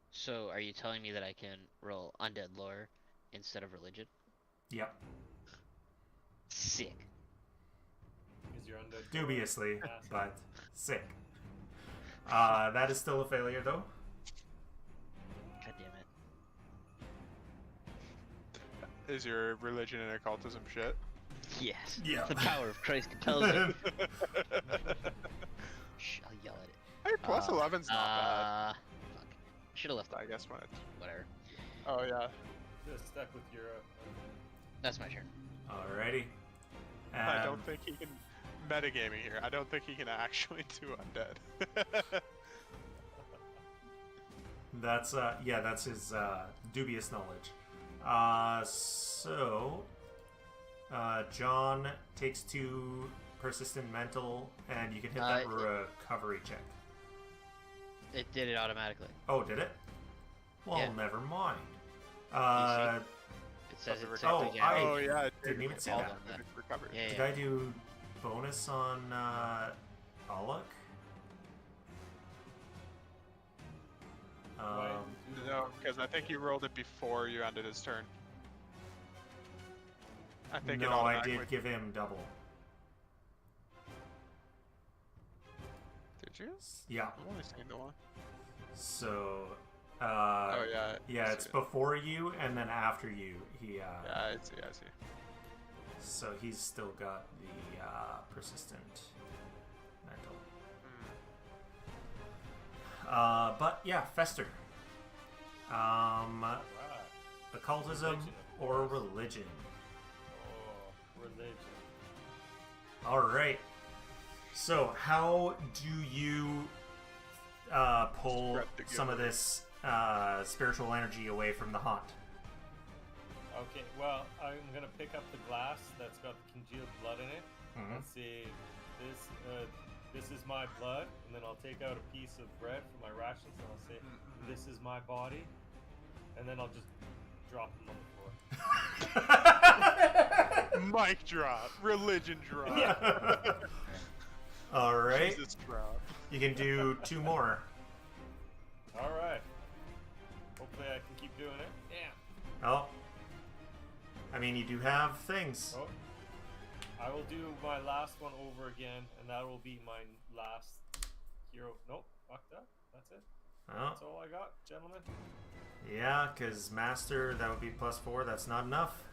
So, are you telling me that I can roll undead lore instead of religion? Yep. Sick. Is your undead Dubiously, massive? but sick. That is still a failure, though. God damn it. Is your religion and occultism shit? Yes. Yeah. The power of Christ compels it. Shh, I'll yell at it. Hey, plus 11's not bad. Fuck. Should have left that. I guess when it's... Whatever. Oh, yeah. Just stuck with your. That's my turn. Alrighty. I don't think he can... Metagaming here. I don't think he can actually do undead. That's that's his dubious knowledge. John takes 2 persistent mental, and you can hit that recovery check. It did it automatically. Oh, did it? Well, Yeah. never mind. It says it Oh, took I- Oh, yeah. It didn't even see all that. done that. Recovered. Yeah, Did yeah. I do bonus on Aluk? No, because I think you rolled it before you ended his turn. I think it No, I automatically... did give him double. Did you? Yeah. I've only seen the one. So, Oh, yeah. yeah, I it's see it. before you and then after you. He, Yeah, I see. So he's still got the persistent mental. But yeah, Fester. Right. Occultism Religion, of or course. religion. Oh, religion. All right. So how do you pull Spread the some of good. this spiritual energy away from the haunt? Okay, well, I'm gonna pick up the glass that's got the congealed blood in it. Mhm. And say, this is my blood, and then I'll take out a piece of bread for my rations, and I'll say, this is my body, and then I'll just drop them on the floor. Mic drop. Religion drop. All right. Jesus drop. You can do 2 more. All right. Hopefully, I can keep doing it. Yeah. Oh. I mean, you do have things. Oh. I will do my last one over again, and that will be my last hero. Nope, fucked up. That's it. Oh. That's all I got, gentlemen. Yeah, because Master, that would be +4. That's not enough.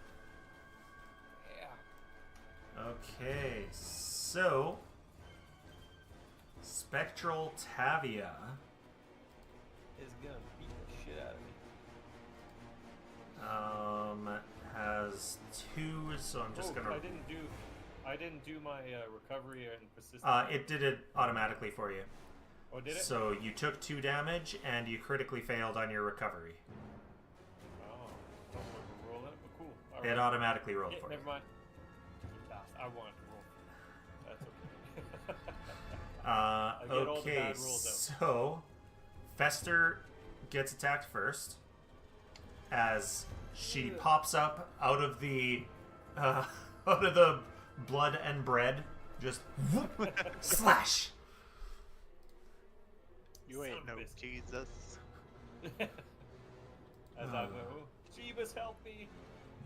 Yeah. Okay, so Spectral Tavia Is gonna beat the shit out of me. has 2, so I'm just gonna. I didn't do my recovery and persistence. It did it automatically for you. Oh, did it? So you took 2 damage and you critically failed on your recovery. Oh, don't remember rolling it, but cool. All It right. automatically rolled Yeah, for never you. mind. Keep fast. I wanted to roll. That's okay. get all the Okay, bad rolls out. so Fester gets attacked first as she pops up out of the blood and bread, just whoop, slash. You ain't Son no of a biscuit. Jesus. As I go, Jeebus, help me!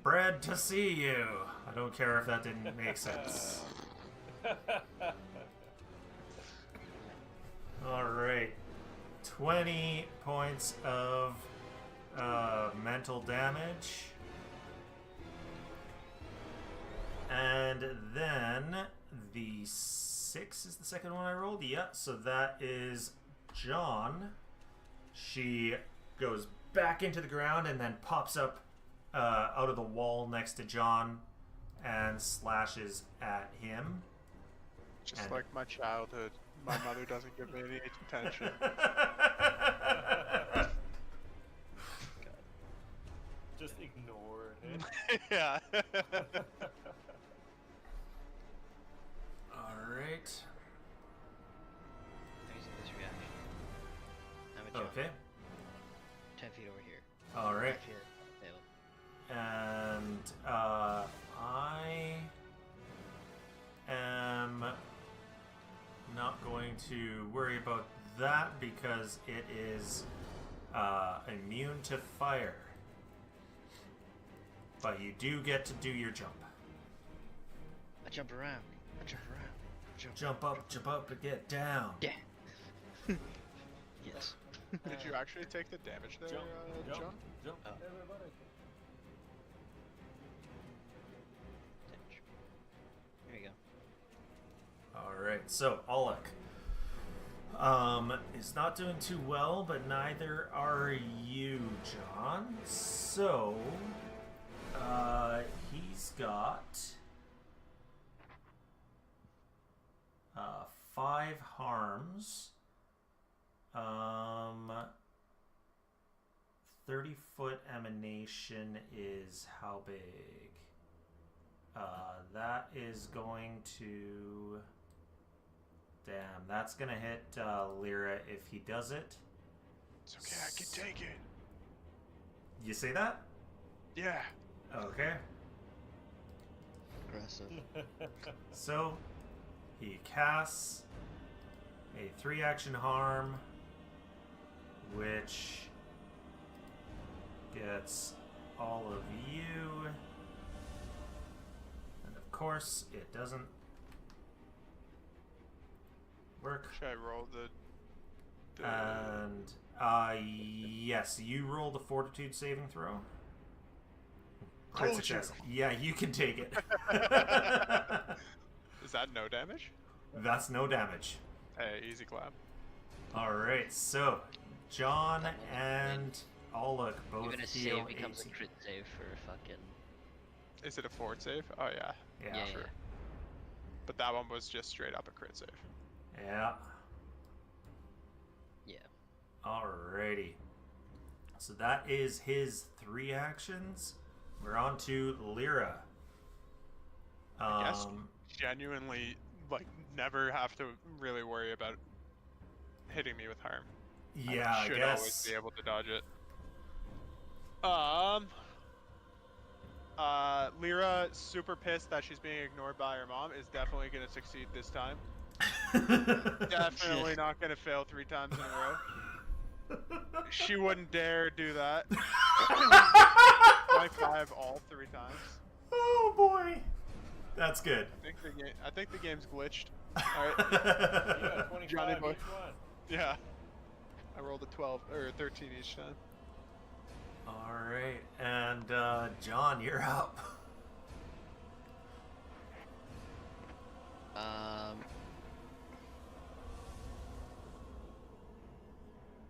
Bread to see you. I don't care if that didn't make sense. All right, 20 points of mental damage. And then the 6 is the second one I rolled. Yeah, so that is John. She goes back into the ground and then pops up out of the wall next to John and slashes at him. Just like my childhood, my mother doesn't give me any attention. Just ignore it. Yeah. Alright. I'm using this reaction. I'm a jump. Okay. 10 feet over here. Alright. Here. Failed. And I am not going to worry about that because it is immune to fire. But you do get to do your jump. I jump around. I jump around. Jump up, and get down. Yeah. Yes. Did you actually take the damage there, John? Jump. Oh. Everybody. Here you go. Alright, so Alec is not doing too well, but neither are you, John. So he's got 5 harms. 30-foot emanation is how big? That is going to... Damn, that's gonna hit Lyra if he does it. It's okay, I can take it. You say that? Yeah. Okay. Aggressive. So, he casts a 3-action harm, which gets all of you. And of course, it doesn't work. Should I roll the And, yes, you roll the fortitude saving throw. Crit Told success. Yeah, you can take it. Is that no damage? That's no damage. Hey, easy clap. Alright, so John and Alec both Even a heal save becomes 18. a crit save for fucking. Is it a fort save? Oh yeah. Yeah. Yeah, Sure. yeah. But that one was just straight up a crit save. Yeah. Yeah. Alrighty. So that is his 3 actions. We're on to Lyra. I guess genuinely, like, never have to really worry about hitting me with harm. Yeah, I should guess. always be able to dodge it. Lyra, super pissed that she's being ignored by her mom, is definitely going to succeed this time. Definitely not going to fail 3 times in a row. She wouldn't dare do that. 25 all 3 times. Oh boy. That's good. I think the game's glitched. Alright. You got 25 Johnny boy. each one. Yeah. I rolled a 12 or 13 each time. Alright, and John, you're up. I'm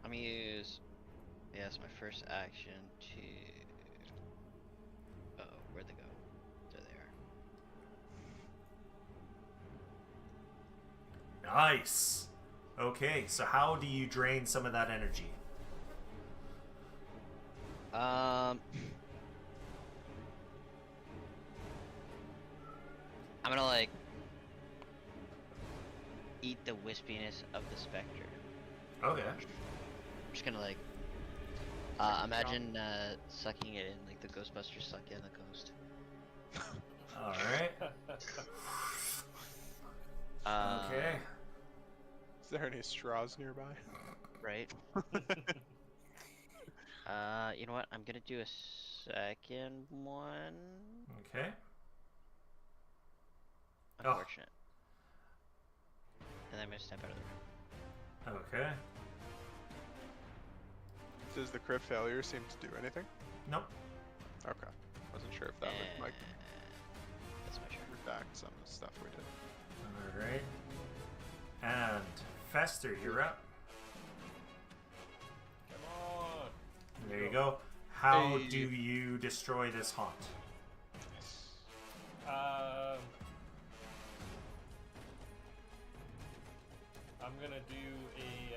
gonna use. Yes, my first action to. Oh, where'd they go? There they are. Nice. Okay, so how do you drain some of that energy? I'm gonna like eat the wispiness of the specter. Okay. I'm just gonna like imagine sucking it in like the Ghostbusters suck in the ghost. Alright. Okay. Is there any straws nearby? Right. You know what? I'm gonna do a second one. Okay. Unfortunate. And then I'm gonna step out of the room. Okay. Does the crit failure seem to do anything? Nope. Okay. Wasn't sure if that would like That's my turn. back some of the stuff we did. All right. And Fester, you're up. Come on. There you go. How Hey. do you destroy this haunt? I'm gonna do a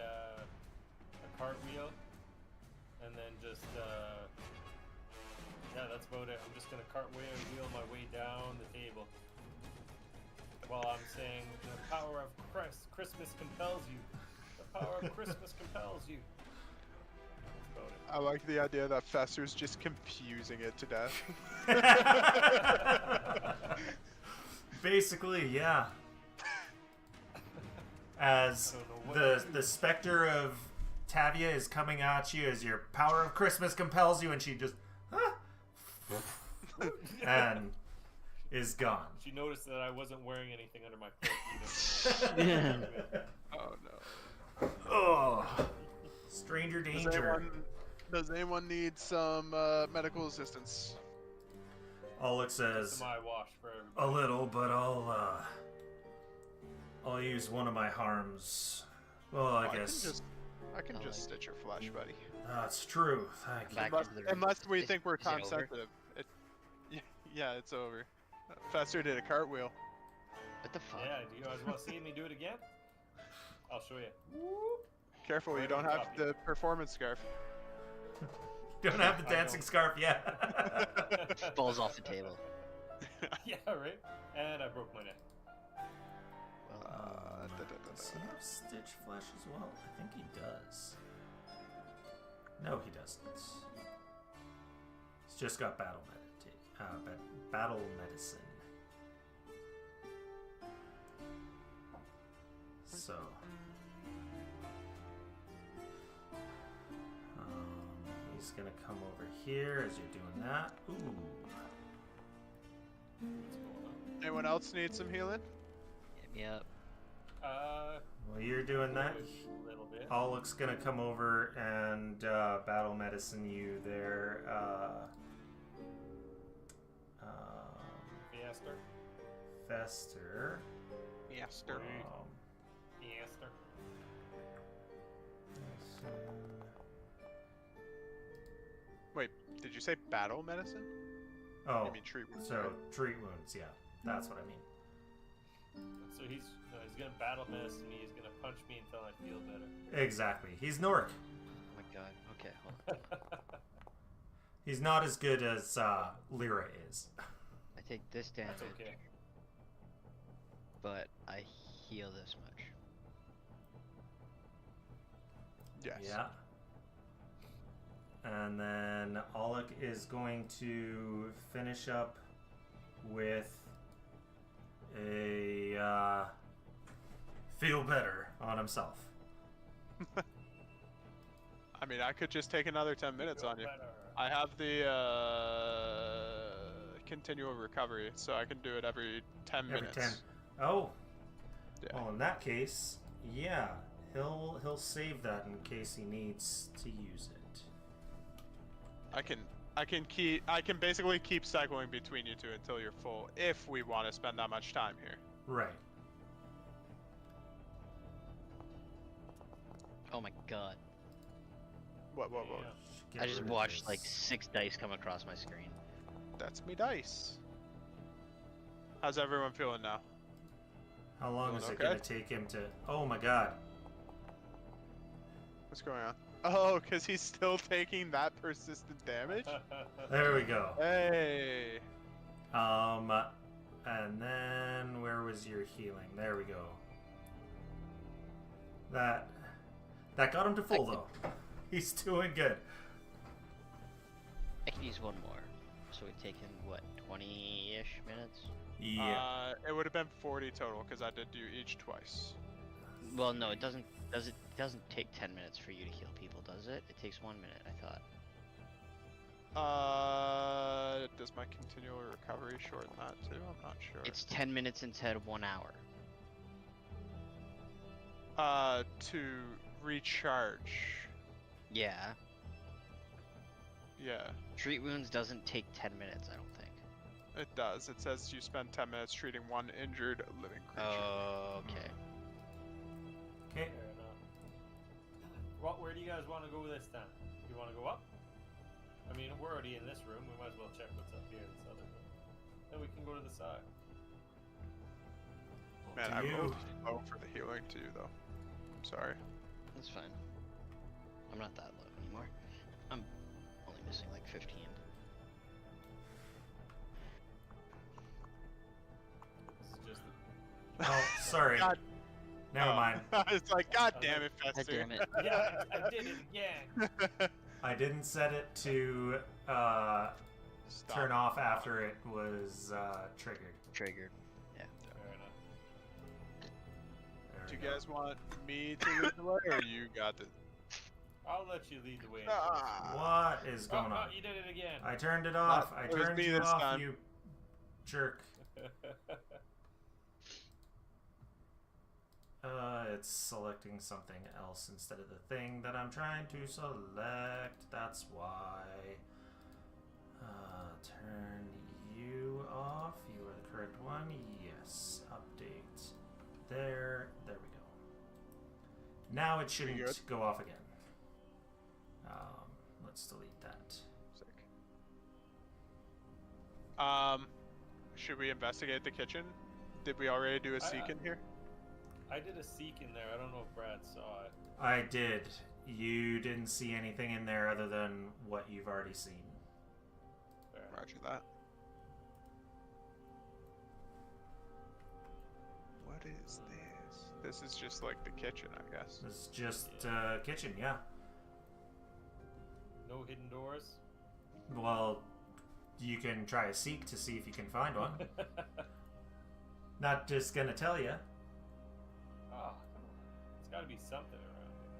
cartwheel, and then just yeah, that's about it. I'm just gonna cartwheel my way down the table while I'm saying the power of Christmas compels you. The power of Christmas compels you. That's about it. I like the idea that Fester's just confusing it to death. Basically, yeah. As I don't know what the specter of Tavia is coming at you as your power of Christmas compels you, and she just and is gone. She noticed that I wasn't wearing anything under my cloak either. Oh no. Oh, stranger danger. Does anyone need some medical assistance? Oleg says, My wash for a everybody. little, but I'll use one of my harms. Well, I guess I can just stitch your flesh, buddy. that's true. Thank you. Back Unless, into the room. unless we Is- think we're is it time over? sensitive. Yeah, it's over. Fester did a cartwheel. What the fuck? Yeah, do you guys want to see me do it again? I'll show you. Careful, you Right don't on have top, the performance scarf. You don't have the dancing scarf yet. Falls off the table. Yeah, right. And I broke my neck. Does he have stitch flesh as well? I think he does. No, he doesn't. He's just got battle medicine. So, he's gonna come over here as you're doing that. Ooh. What's going on? Anyone else need some healing? Hit me up. While you're doing that, A little bit. Oleg's gonna come over and battle medicine you there. Fiester. Fester. Yes, sir. Fiester. Wait, did you say battle medicine? Oh, I mean treat wounds. so right? treat wounds. Yeah, that's what I mean. So he's gonna battle medicine me. He's gonna punch me until I feel better. Exactly. He's Norik. Oh my god. Okay, hold on. He's not as good as Lyra is. I take this damage, That's okay. but I heal this much. Yes. Yeah. And then Oleg is going to finish up with a feel better on himself. I mean, I could just take another 10 minutes Feel on you. better. I have the continual recovery, so I can do it every 10 Every minutes. 10. Oh, Yeah. well, in that case, yeah, he'll save that in case he needs to use it. I can basically keep cycling between you two until you're full, if we want to spend that much time here. Right. Oh my god. What? Yeah. Get I just rid of watched this. like 6 dice come across my screen. That's me dice. How's everyone feeling now? How long Feeling is it okay? going to take him to... Oh my god. What's going on? Oh, because he's still taking that persistent damage? There we go. Hey! And then where was your healing? There we go. That got him to full though. He's doing good. I can use one more. So we've taken, what, 20-ish minutes? Yeah. It would have been 40 total, because I did do each twice. Well, no, it doesn't. It doesn't take 10 minutes for you to heal people, does it? It takes 1 minute, I thought. Does my continual recovery shorten that too? I'm not sure. It's 10 minutes instead of 1 hour. To recharge. Yeah. Yeah. Treat wounds doesn't take 10 minutes, I don't think. It does. It says you spend 10 minutes treating one injured living creature. Oh, okay. Okay. Fair enough. Well, where do you guys want to go this time? You want to go up? I mean, we're already in this room. We might as well check what's up here in this other room. Then we can go to the side. Man, To I you. rolled low for the healing too, though. I'm sorry. That's fine. I'm not that low anymore. I'm only missing like 15. It's just Oh, sorry. God. Never mind. It's like, God damn it, God Fester. damn it. yeah, I did it again. I didn't set it to Stop. turn off after it was triggered. Triggered. Fair enough. There Do we you go. guys want me to lead the way, or you got the? I'll let you lead the way. What is Oh, going on? you did it again. I turned it off. I it was turned me you this off, time. you jerk. It's selecting something else instead of the thing that I'm trying to select. That's why. Turn you off. You are the correct one. Yes. Update. There we go. Now it shouldn't good? go off again. Let's delete that. Sick. Should we investigate the kitchen? Did we already do a seek in here? I did a seek in there. I don't know if Brad saw it. I did. You didn't see anything in there other than what you've already seen. Fair. Roger that. What is this? This is just like the kitchen, I guess. It's just kitchen, yeah. No hidden doors. Well, you can try a seek to see if you can find one. Not just gonna tell you. Oh, come on. It's got to be something around here.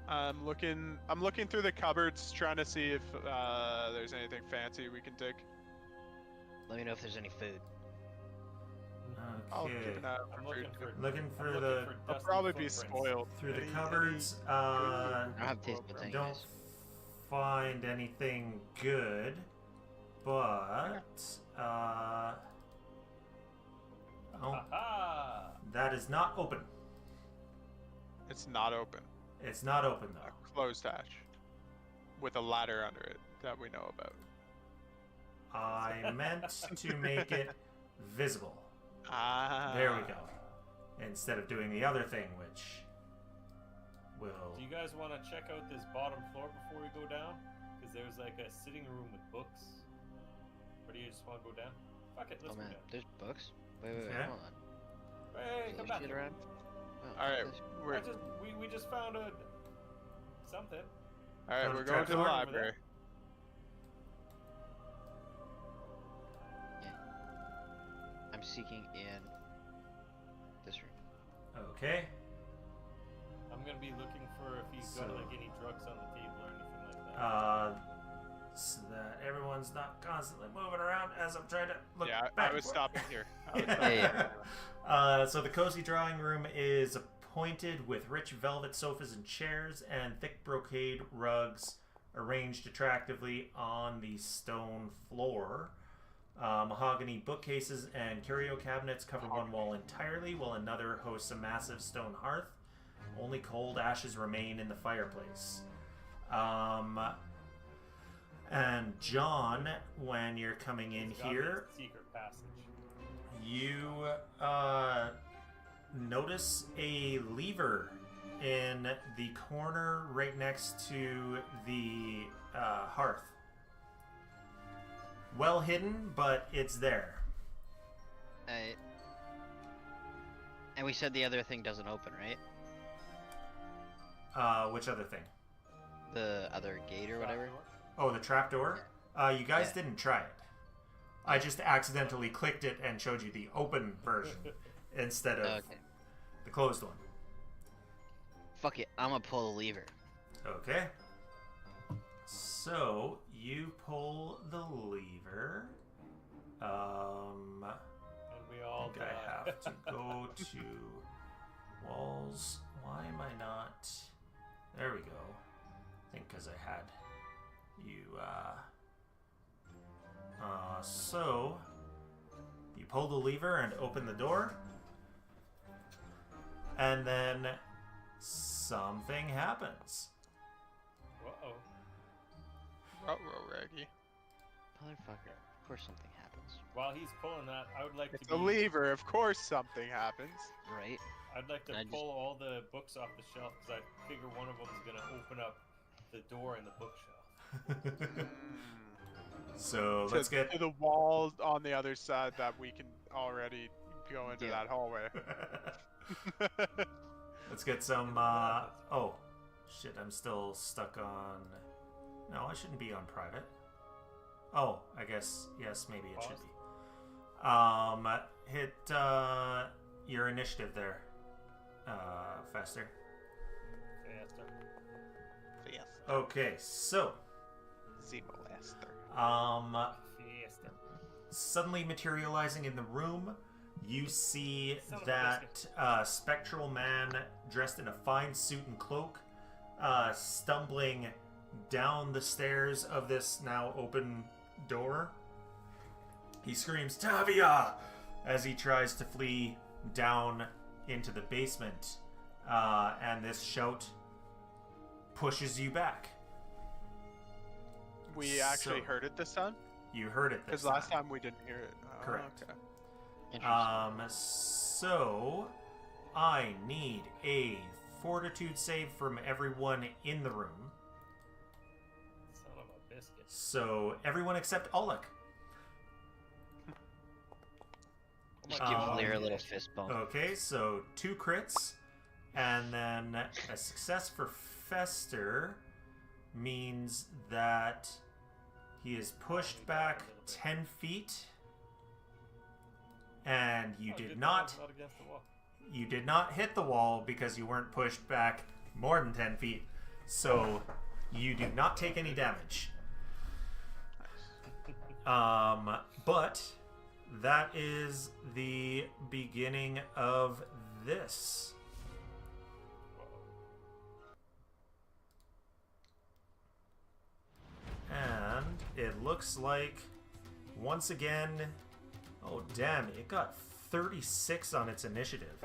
I'm looking through the cupboards, trying to see if there's anything fancy we can take. Let me know if there's any food. I'll Okay. keep an eye out I'm for looking food. for. Looking for I'm the looking for I'll dusty probably be footprints. spoiled. through the Any- cupboards. I don't have taste buds Don't anyways. find anything good, but oh, Aha! that is not open. It's not open. It's not open A though. closed hatch with a ladder under it that we know about. I meant to make it visible. Ah. There we go. Instead of doing the other thing, which will. Do you guys want to check out this bottom floor before we go down? Because there's like a sitting room with books. Or do you just want to go down? Fuck it, let's Oh go man, down. there's books? Wait, Okay. hold on. Hey, Is come there back shit here. around? Oh, All right, there's- We just found a something. all right, Found we're a going to the trapdoor over library. I'm seeking in this room. Okay. I'm gonna be looking for if he's got So- like any drugs on the table or anything like that. So that everyone's not constantly moving around as I'm trying to look Yeah, back. I was stopping here. So the cozy drawing room is appointed with rich velvet sofas and chairs and thick brocade rugs arranged attractively on the stone floor. Mahogany bookcases and curio cabinets cover one wall entirely, while another hosts a massive stone hearth. Only cold ashes remain in the fireplace. And John, when you're coming in There's gotta be a here, secret passage. you notice a lever in the corner right next to the hearth. Well hidden, but it's there. And we said the other thing doesn't open, right? Which other thing? The other gate or whatever? Trapdoor? Oh, the trapdoor? You guys Yeah. didn't try it. I just accidentally clicked it and showed you the open version instead of Okay. the closed one. Fuck it, I'm gonna pull the lever. Okay. So you pull the lever. And we I all think I die. have to go to Walls. Why am I not? There we go. I think because I had you. So you pull the lever and open the door, and then something happens. Uh-oh. Ruh-roh, Raggy. Motherfucker. Of course something happens. While he's pulling that, I would like It's to a lever, of course something happens. Right? I'd like to I just- pull all the books off the shelf because I figure one of them is going to open up the door in the bookshelf. So let's get. to the wall on the other side that we can already go into that hallway. Let's get some. Oh, shit! I'm still stuck on. No, I shouldn't be on private. Oh, I guess yes. Maybe it should be. Hit your initiative there, Faster. Yes. Okay, so Zemo-laster. Fiesta. suddenly materializing in the room, you see Son of a that spectral man dressed in a fine suit and cloak, stumbling down the stairs of this now open door. He screams, "Tavia!" as he tries to flee down into the basement, and this shout pushes you back. We actually So- heard it this time? You heard it this Because last time we didn't hear it. Oh, Correct. Okay. Interesting. So I need a fortitude save from everyone in the room. Son of a biscuit. So everyone except Alec. Oh Just my give God. Lear a little fist bump. Okay, so 2 crits, and then a success for Fester means that he is pushed back 10 feet, and you Oh, did good not thing I'm against the wall. you did not hit the wall because you weren't pushed back more than 10 feet. So you do not take any damage. But that is the beginning of this. And it looks like, once again, oh damn, it got 36 on its initiative.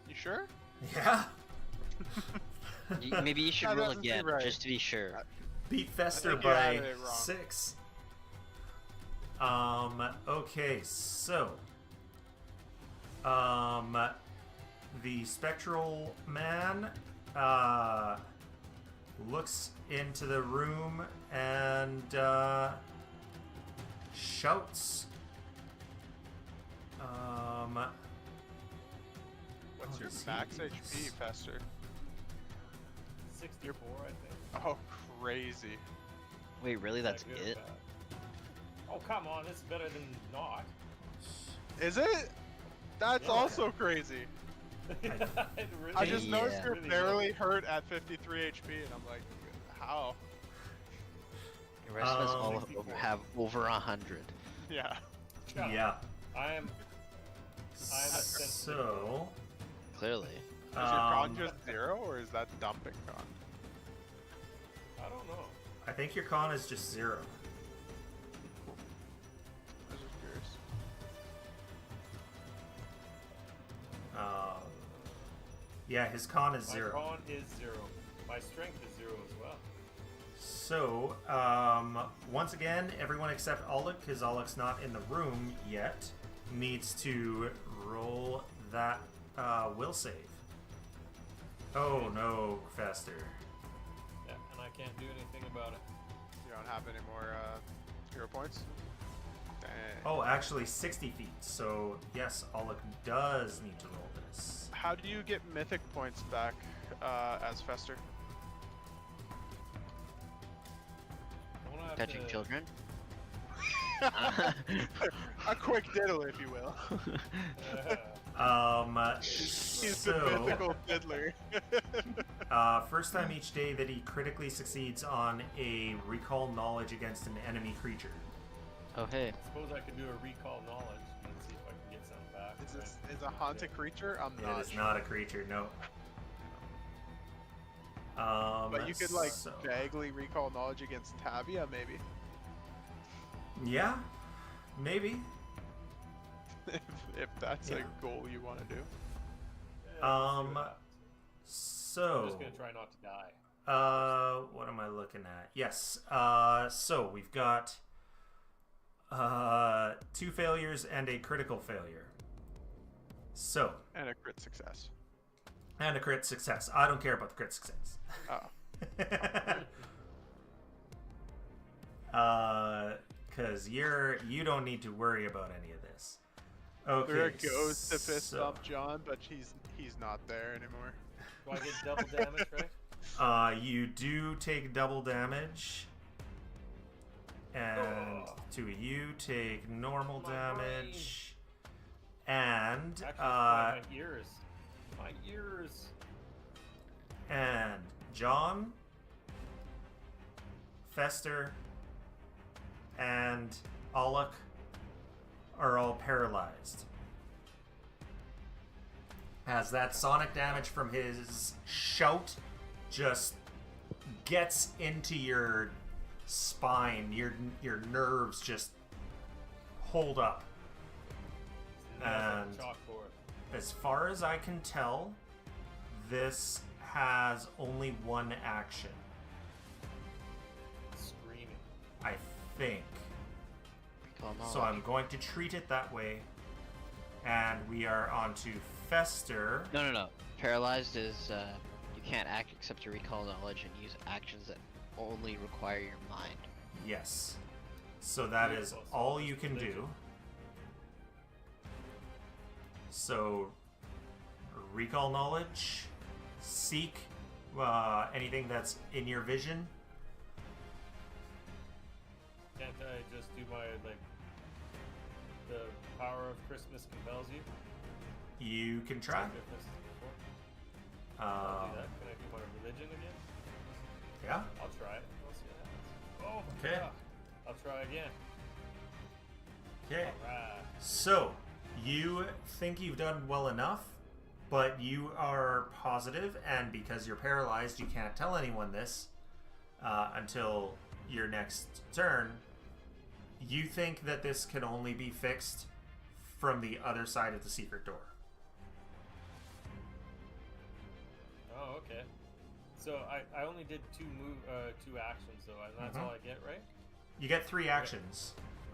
You sure? Yeah. Maybe you should That roll doesn't seem again, right. just to be sure. Beat Fester think you by added it wrong. 6. Okay, so the spectral man looks into the room and shouts. What's Oh, your this max is- HP, Fester? 64, I think. Oh, crazy. Wait, really? That's Good or it? bad? Oh, come on. It's better than not. Is it? That's Yeah. also crazy. It really I just is. noticed Yeah. you're Really barely hurt at 53 HP, and I'm like, how? The rest of us all 64. have over 100. Yeah. Yeah. I am sensitive. So Clearly. Is your con just 0, or is that dumping con? I don't know. I think your con is just 0. I was just curious. Yeah, his con is My 0. con is 0. My strength is 0 as well. So, once again, everyone except Alec, because Alec's not in the room yet, needs to roll that will save. Oh no, Faster. Yeah, and I can't do anything about it. You don't have any more hero points? Dang. Oh, actually 60 feet, so yes, Alec does need to roll this. How do you get mythic points back as Fester? Don't I have Touching to- children? A quick diddle, if you will. He's the So, mythical diddler. first time each day that he critically succeeds on a recall knowledge against an enemy creature. Oh, hey. I suppose I could do a recall knowledge and see if I can get some back. is a haunted creature? I'm not It is sure. not a creature, no. But you could like so- vaguely recall knowledge against Tavia, maybe. Yeah, maybe. if that's Yeah. a goal you want to do. Yeah, let's see what happens. So. I'm just gonna try not to die. What am I looking at? Yes. So we've got 2 failures and a critical failure. So, And a crit success. and a crit success. I don't care about the crit success. Oh. Cause you don't need to worry about any of this. Okay. There goes to fist so, up John, but he's not there anymore. Do I get double damage, right? You do take double damage. And Oh. two of you take normal My damage. And Actually, it's my ears. My ears. and John, Fester, and Alec are all paralyzed. As that sonic damage from his shout just gets into your spine, your nerves just hold up. And And- chalkboard. As far as I can tell, this has only one action, Screaming. I think. Recall knowledge. So I'm going to treat it that way. And we are on to Fester. No. Paralyzed is you can't act except to recall knowledge and use actions that only require your mind. Yes. So that is all you can do. So, recall knowledge, seek anything that's in your vision. Can't I just do my, like, the power of Christmas compels you? You can try. Like if this is before. I'll do that. Can I do my religion again? Yeah. I'll try it. We'll see what happens. Oh, Okay. yeah. I'll try again. Okay. Alright. So, you think you've done well enough, but you are positive, and because you're paralyzed, you can't tell anyone this until your next turn. You think that this can only be fixed from the other side of the secret door. Oh, okay. So I only did two actions though, and that's all I get, right? You get 3 actions,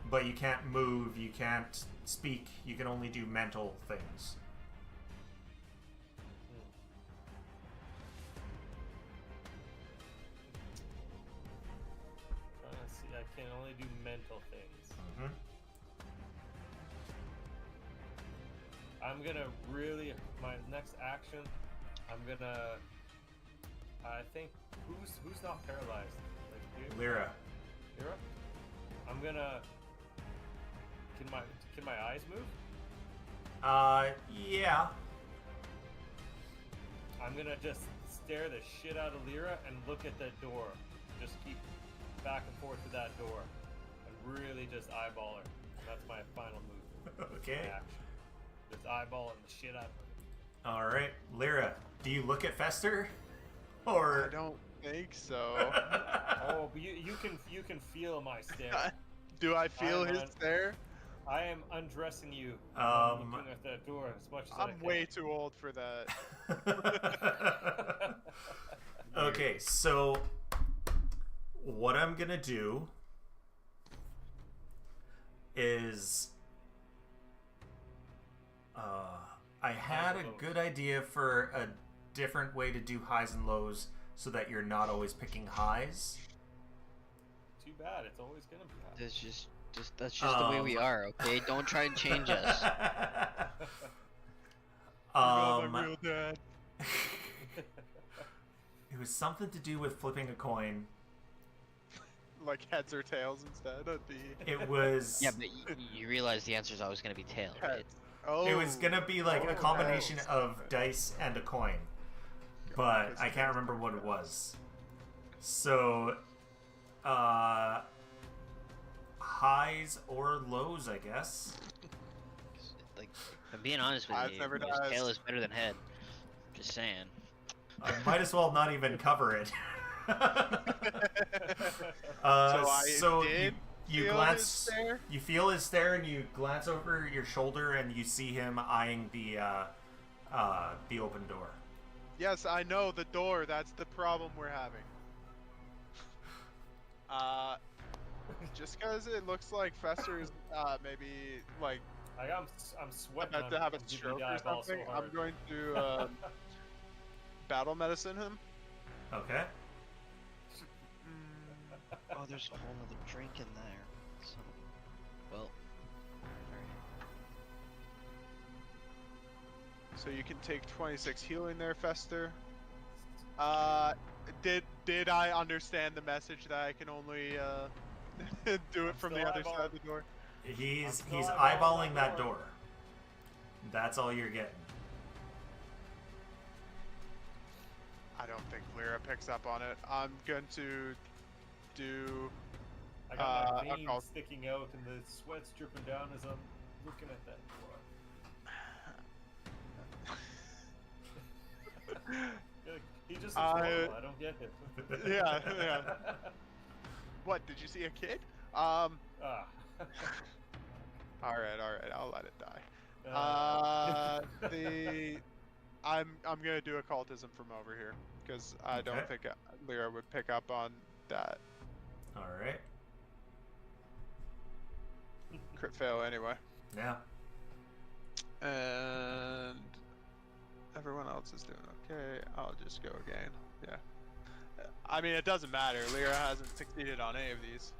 but you can't move, you can't speak, you can only do mental things. Trying to see, I can only do mental things. Mhm. I'm gonna really my next action. I'm gonna. I think who's not paralyzed? Like you? Lyra. Lyra? I'm gonna. Can my eyes move? Yeah. I'm gonna just stare the shit out of Lyra and look at that door. Just keep back and forth to that door and really just eyeball her. That's my final move. My Okay. action. Just eyeballing the shit out of her. All right, Lyra. Do you look at Fester, I or don't think so. Oh, but you can feel my stare. Do I feel I'm his on- stare? I am undressing you. Looking at that door as much as I I'm can. way too old for that. Okay, so what I'm gonna do is I had a good idea for a different way to do highs and lows so that you're not always picking highs. Too bad. It's always gonna be high. That's just the way we are, okay? Don't try and change us. My real dad. It was something to do with flipping a coin. Like heads or tails instead of the It was Yeah, but you realize the answer is always going to be tail, right? heads. Oh. it was gonna be like a Oh, combination tails. of dice and a coin, but I can't remember what it was. So, highs or lows, I guess. Like, I'm being honest with Eyes you. never His dies. tail is better than head. Just saying. I might as well not even cover it. So I did you feel glance, his stare? you feel his stare, and you glance over your shoulder, and you see him eyeing the open door. Yes, I know the door. That's the problem we're having. Just because it looks like Fester is maybe like I'm sweating. about to have a I'm giving stroke the or eyeball so something, I'm hard. going to battle medicine him. Okay. Oh, there's a whole other drink in there. So, well, alright. So you can take 26 healing there, Fester. Did I understand the message that I can only do it from the still other side of the door? He's still eyeballing eyeballing that that door. That's all you're getting. I don't think Lyra picks up on it. I'm going to do. I got my a veins call. sticking out and the sweat's dripping down as I'm looking at that door. He just looks normal. I don't get it. Yeah, yeah. What? Did you see a kid? Ah. All right. I'll let it die. I'm gonna do occultism from over here because I don't Okay. think Lyra would pick up on that. All right. Crit fail anyway. Yeah. And everyone else is doing okay. I'll just go again. Yeah. I mean, it doesn't matter. Lyra hasn't succeeded on any of these.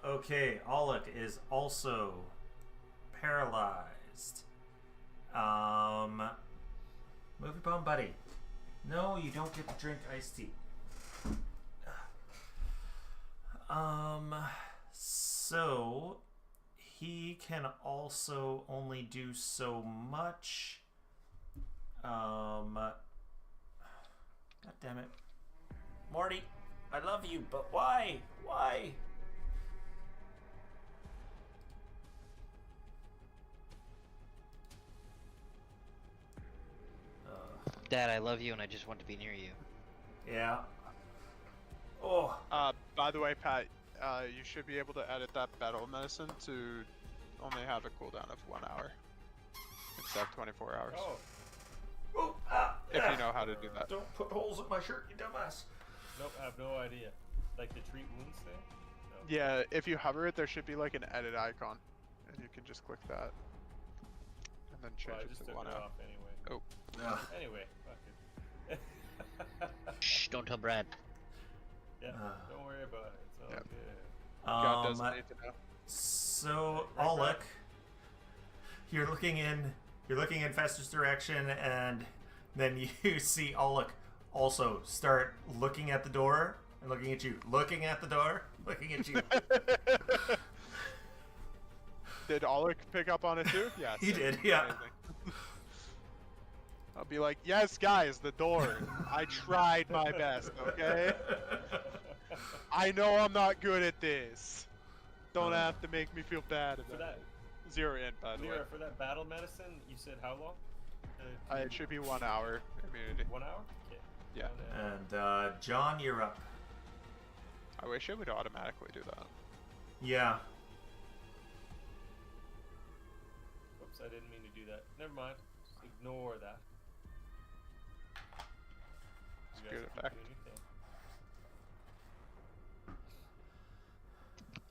Okay. Alec is also paralyzed. Move your bum, buddy. No, you don't get to drink iced tea. So he can also only do so much. God damn it. Morty, I love you, but why? Why? Dad, I love you and I just want to be near you. Yeah. Oh. By the way, Pat, you should be able to edit that battle medicine to only have a cooldown of 1 hour instead of 24 hours. Oh. Oh, If you know how to do that. Don't put holes in my shirt, you dumbass. Nope, I have no idea. Like the treat wounds thing? No. Yeah, if you hover it, there should be like an edit icon, and you can just click that, and then change Well, I it just to took 1 it hour. off anyway. Oh. Anyway, fuck it. Shh, don't tell Brad. Yeah, don't worry about it. It's all Yep. good. God doesn't need to know. So Right, Alec, you're looking in Fester's direction, and then you see Alec also start looking at the door and looking at you, looking at the door, looking at you. Did Alec pick up on it too? Yes. He did, yeah. Amazing. I'll be like, yes, guys, the door. I tried my best, okay? I know I'm not good at this. Don't have to make me feel bad For about that, it. 0 in, by the way. Lyra, for that battle medicine, you said how long? It should be 1 hour immunity. 1 hour? Okay. Yeah. And John, you're up. I wish it would automatically do that. Yeah. Whoops, I didn't mean to do that. Never mind. Just ignore that. You Good guys keep effect. doing your thing.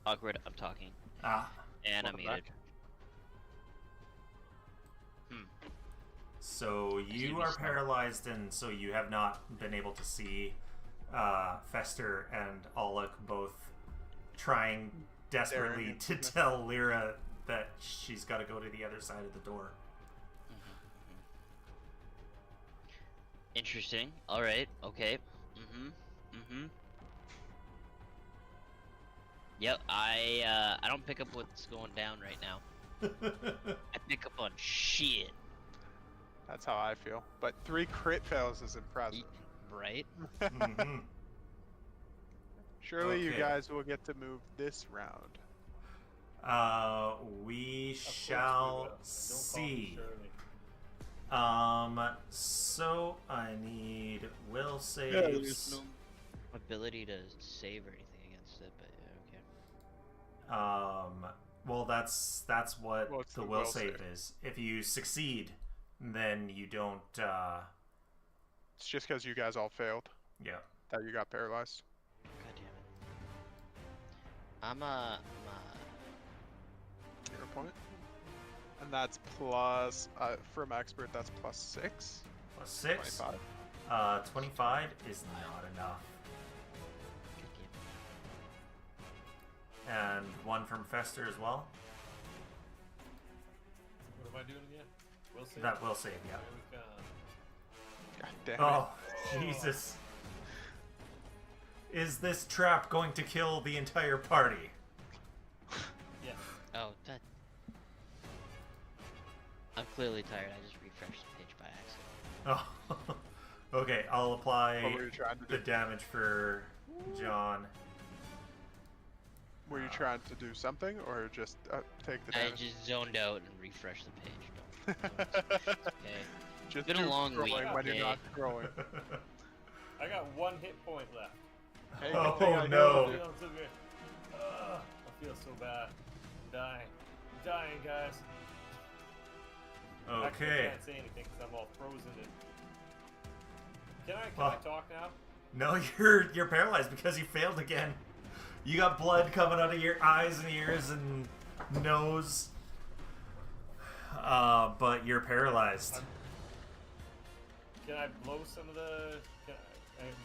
Awkward, I'm talking. Ah. And I'm Welcome muted. back. So you are paralyzed, and so you have not been able to see Fester and Alec both trying desperately to tell Lyra that she's got to go to the other side of the door. Interesting. Alright, okay. Yep, I don't pick up what's going down right now. I pick up on shit. That's how I feel. But 3 crit fails is impressive. Right? Mhm. Surely you Okay. guys will get to move this round. We Of course shall we will. Don't call me see. Shirley. So I need will Yeah, there's saves. no ability to save or anything against it, but yeah, okay. Well, that's what Well, it's the the will will save save. is. If you succeed, then you don't. It's just because you guys all failed Yeah. that you got paralyzed. God damn it. I'm Your point. And that's plus, from expert, that's plus 6. Plus 6. 25. 25 is not enough. good game. And one from Fester as well. What am I doing again? We'll see. That will save, yeah. Here we come. God damn it. Oh, Jesus. Is this trap going to kill the entire party? Yes. Oh, that. I'm clearly tired. I just refreshed the page by accident. Oh. Okay, I'll What apply were you trying to the do? damage for John. Were you trying to do something, or just take the I damage? just zoned out and refreshed the page. Okay. Just been a do long scrolling week, when you're okay? not scrolling. I got 1 hit point left. Hey, Oh, good thing I no. know. I'm feeling so good. I feel so bad. I'm dying. I'm dying, guys. Actually, I Okay. can't say anything because I'm all frozen. Can I Well. talk now? No, you're paralyzed because you failed again. You got blood coming out of your eyes and ears and nose. But you're paralyzed. Can I blow some of the? Am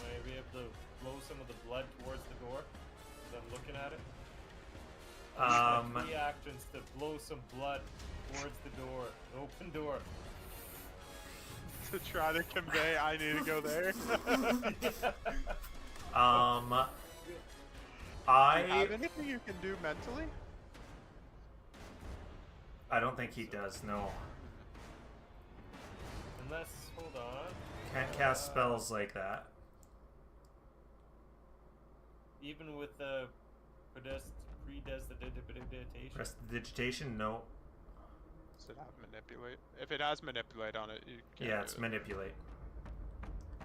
I be able to blow some of the blood towards the door? As I'm looking at it. I use my 3 actions to blow some blood towards the door, the open door. To try to convey, I need to go there. Do you have anything you can do mentally? I don't think he does, no. Unless, hold on. Can't cast spells like that. Even with the prestidigitation. Prestidigitation, no. Does it have manipulate? If it has manipulate on it, you can't Yeah, do it's it. manipulate.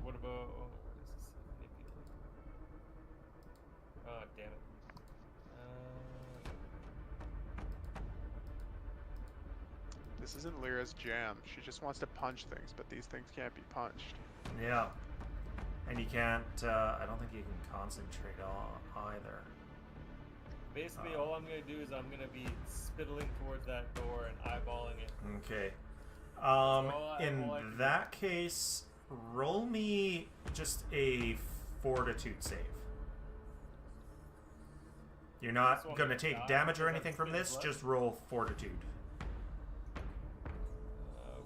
What about? Oh, what is this? Manipulate. Oh, damn it. This isn't Lyra's jam. She just wants to punch things, but these things can't be punched. Yeah. And you can't, I don't think you can concentrate either. Basically, all I'm gonna do is I'm gonna be spittling towards that door and eyeballing it. Okay. all I In can that case, roll me just a fortitude save. You're This not one going to gonna take die damage or because I'm anything from spitting this, blood? just roll fortitude.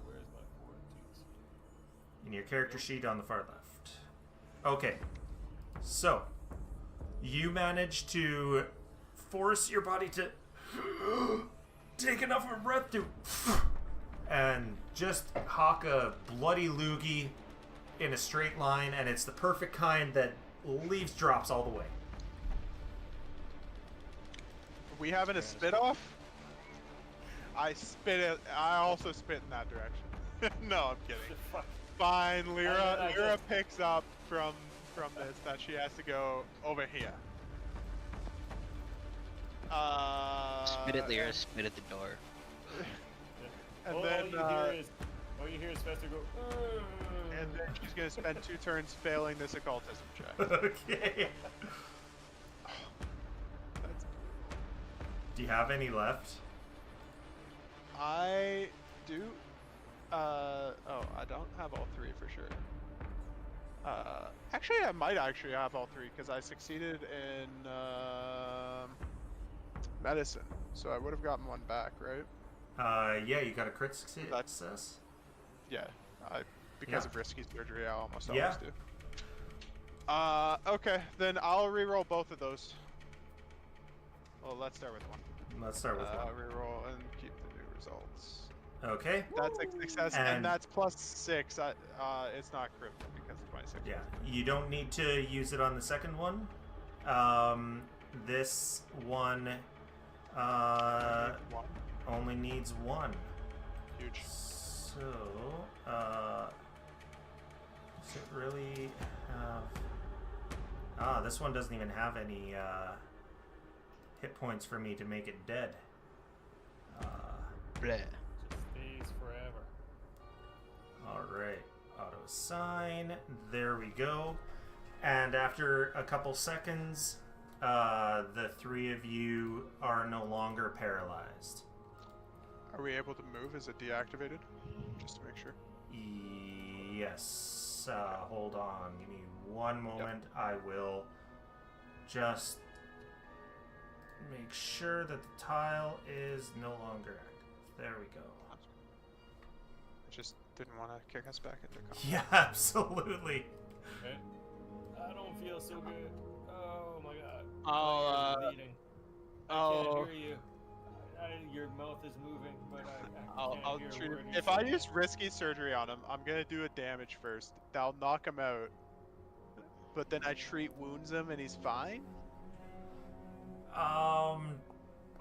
Where's my fortitude? In your character sheet on the far left. Okay. So, you manage to force your body to take enough of a breath to and just hawk a bloody loogie in a straight line, and it's the perfect kind that leaves drops all the way. We having a spit off? I spit it. I also spit in that direction. No, I'm kidding. Fuck. Fine, Lyra. I Lyra just- picks up from this that she has to go over here. Spit at Lyra, and- spit at the door. And all then, all you hear is Fester go. and then she's gonna spend 2 turns failing this occultism check. Okay. That's, Do you have any left? I do. Oh, I don't have all 3 for sure. Actually, I might actually have all 3 because I succeeded in medicine, so I would have gotten 1 back, right? Yeah, you got a crit That's- success. Yeah, because Yeah. of risky surgery, I almost Yeah. always do. Okay, then I'll reroll both of those. Well, let's start with 1. Let's start with one. Reroll and keep the new results. Okay. That's a success, And- and that's plus 6. It's not critical because of 26. Yeah, you don't need to use it on the second one. This one One. Only needs one. Huge. So, does it really have... this one doesn't even have any hit points for me to make it dead. Bleh. Just stays forever. Alright, auto-assign. There we go. And after a couple seconds, the three of you are no longer paralyzed. Are we able to move? Is it deactivated? Just to make sure. Yes. Hold on. Give me one moment. I will just make sure that the tile is no longer active. There we go. I just didn't want to kick us back into combat. Yeah, absolutely. Okay. I don't feel so good. Oh my god. I'll, My ears are bleeding. I I'll- can't hear you. Your mouth is moving, but I can't I'll hear treat a him. word If you're I saying. use risky surgery on him, I'm gonna do a damage first. That'll knock him out. But then I treat wounds him and he's fine?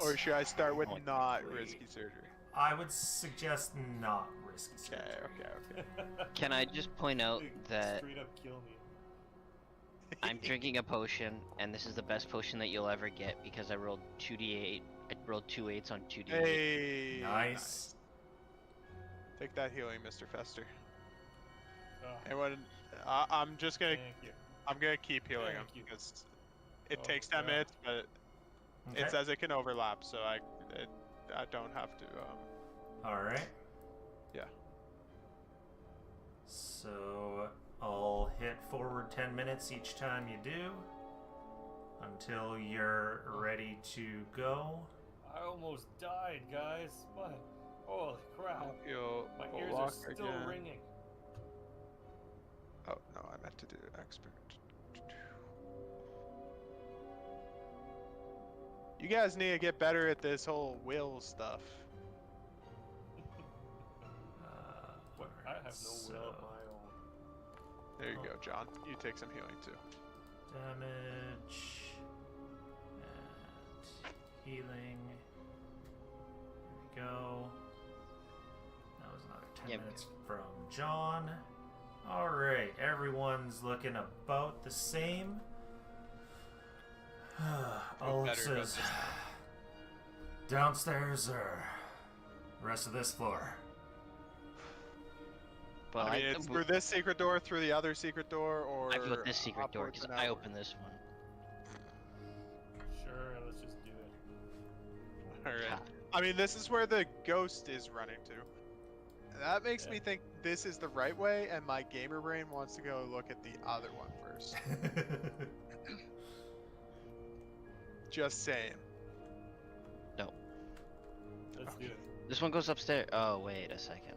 Or should I start with not technically, risky surgery? I would suggest not risky Okay, surgery. okay. Can I just point out that Straight up kill me. I'm drinking a potion, and this is the best potion that you'll ever get because I rolled 2d8. I rolled 2 8s on 2d8. Hey, Nice. Take that healing, Mr. Fester. Oh, And when I'm just gonna, thank you. I'm gonna keep healing him Thank you. because it Oh, takes 10 God. minutes, but Okay. it says it can overlap, so I don't have to. Alright. Yeah. So I'll hit forward 10 minutes each time you do until you're ready to go. I almost died, guys. What? Holy crap. I'll heal My full ears are walk still again. ringing. Oh no, I meant to do expert. You guys need to get better at this whole will stuff. What? I have no so will of my own. There you go, John. You take some healing too. damage and healing. There we go. That was another 10 Yep. minutes from John. Alright, everyone's looking about the same. All it better about says this downstairs or rest of this floor. Well, I mean, it's through this secret door, through the other secret door, or I vote this secret door upwards because and I outwards? opened this one. Sure, let's just do it. Alright. Ha. I mean, this is where the ghost is running to. That makes me think this is the right way, and my gamer brain wants to go look at the other one first. Just saying. Let's do it. This one goes upstairs. Oh, wait a second.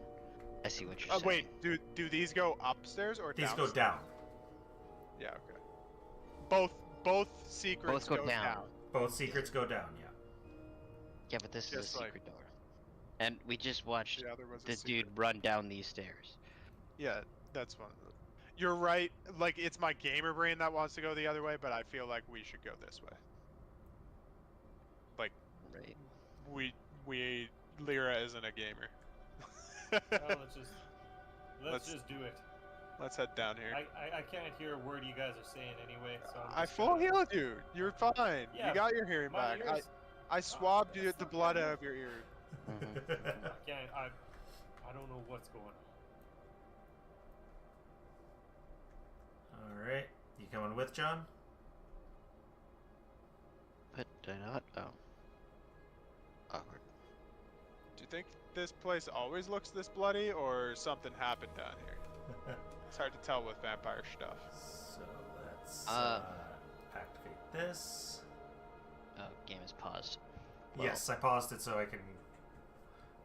I see what you're saying. Wait, do these go upstairs or These downstairs? go down. Yeah, okay. Both secrets Both go down. Both secrets go down, yeah. Yeah, but this is Just a like- secret door. And we just watched The other was a the secret. dude run down these stairs. Yeah, that's one of them. You're right. Like, it's my gamer brain that wants to go the other way, but I feel like we should go this way. Like, Right. Lyra isn't a gamer. Well, let's just do it. Let's head down here. I can't hear a word you guys are saying anyway, so I'm I just full gonna- healed you. You're fine. Yeah, you got your hearing my back. ears- I swabbed that's the not blood bad. out of your ear. Mhm. I can't. I don't know what's going on. Alright. You coming with, John? But did I not? Oh. Awkward. Do you think this place always looks this bloody, or something happened down here? It's hard to tell with vampire stuff. So let's activate this. Oh, game is paused. Yes, I paused it so I can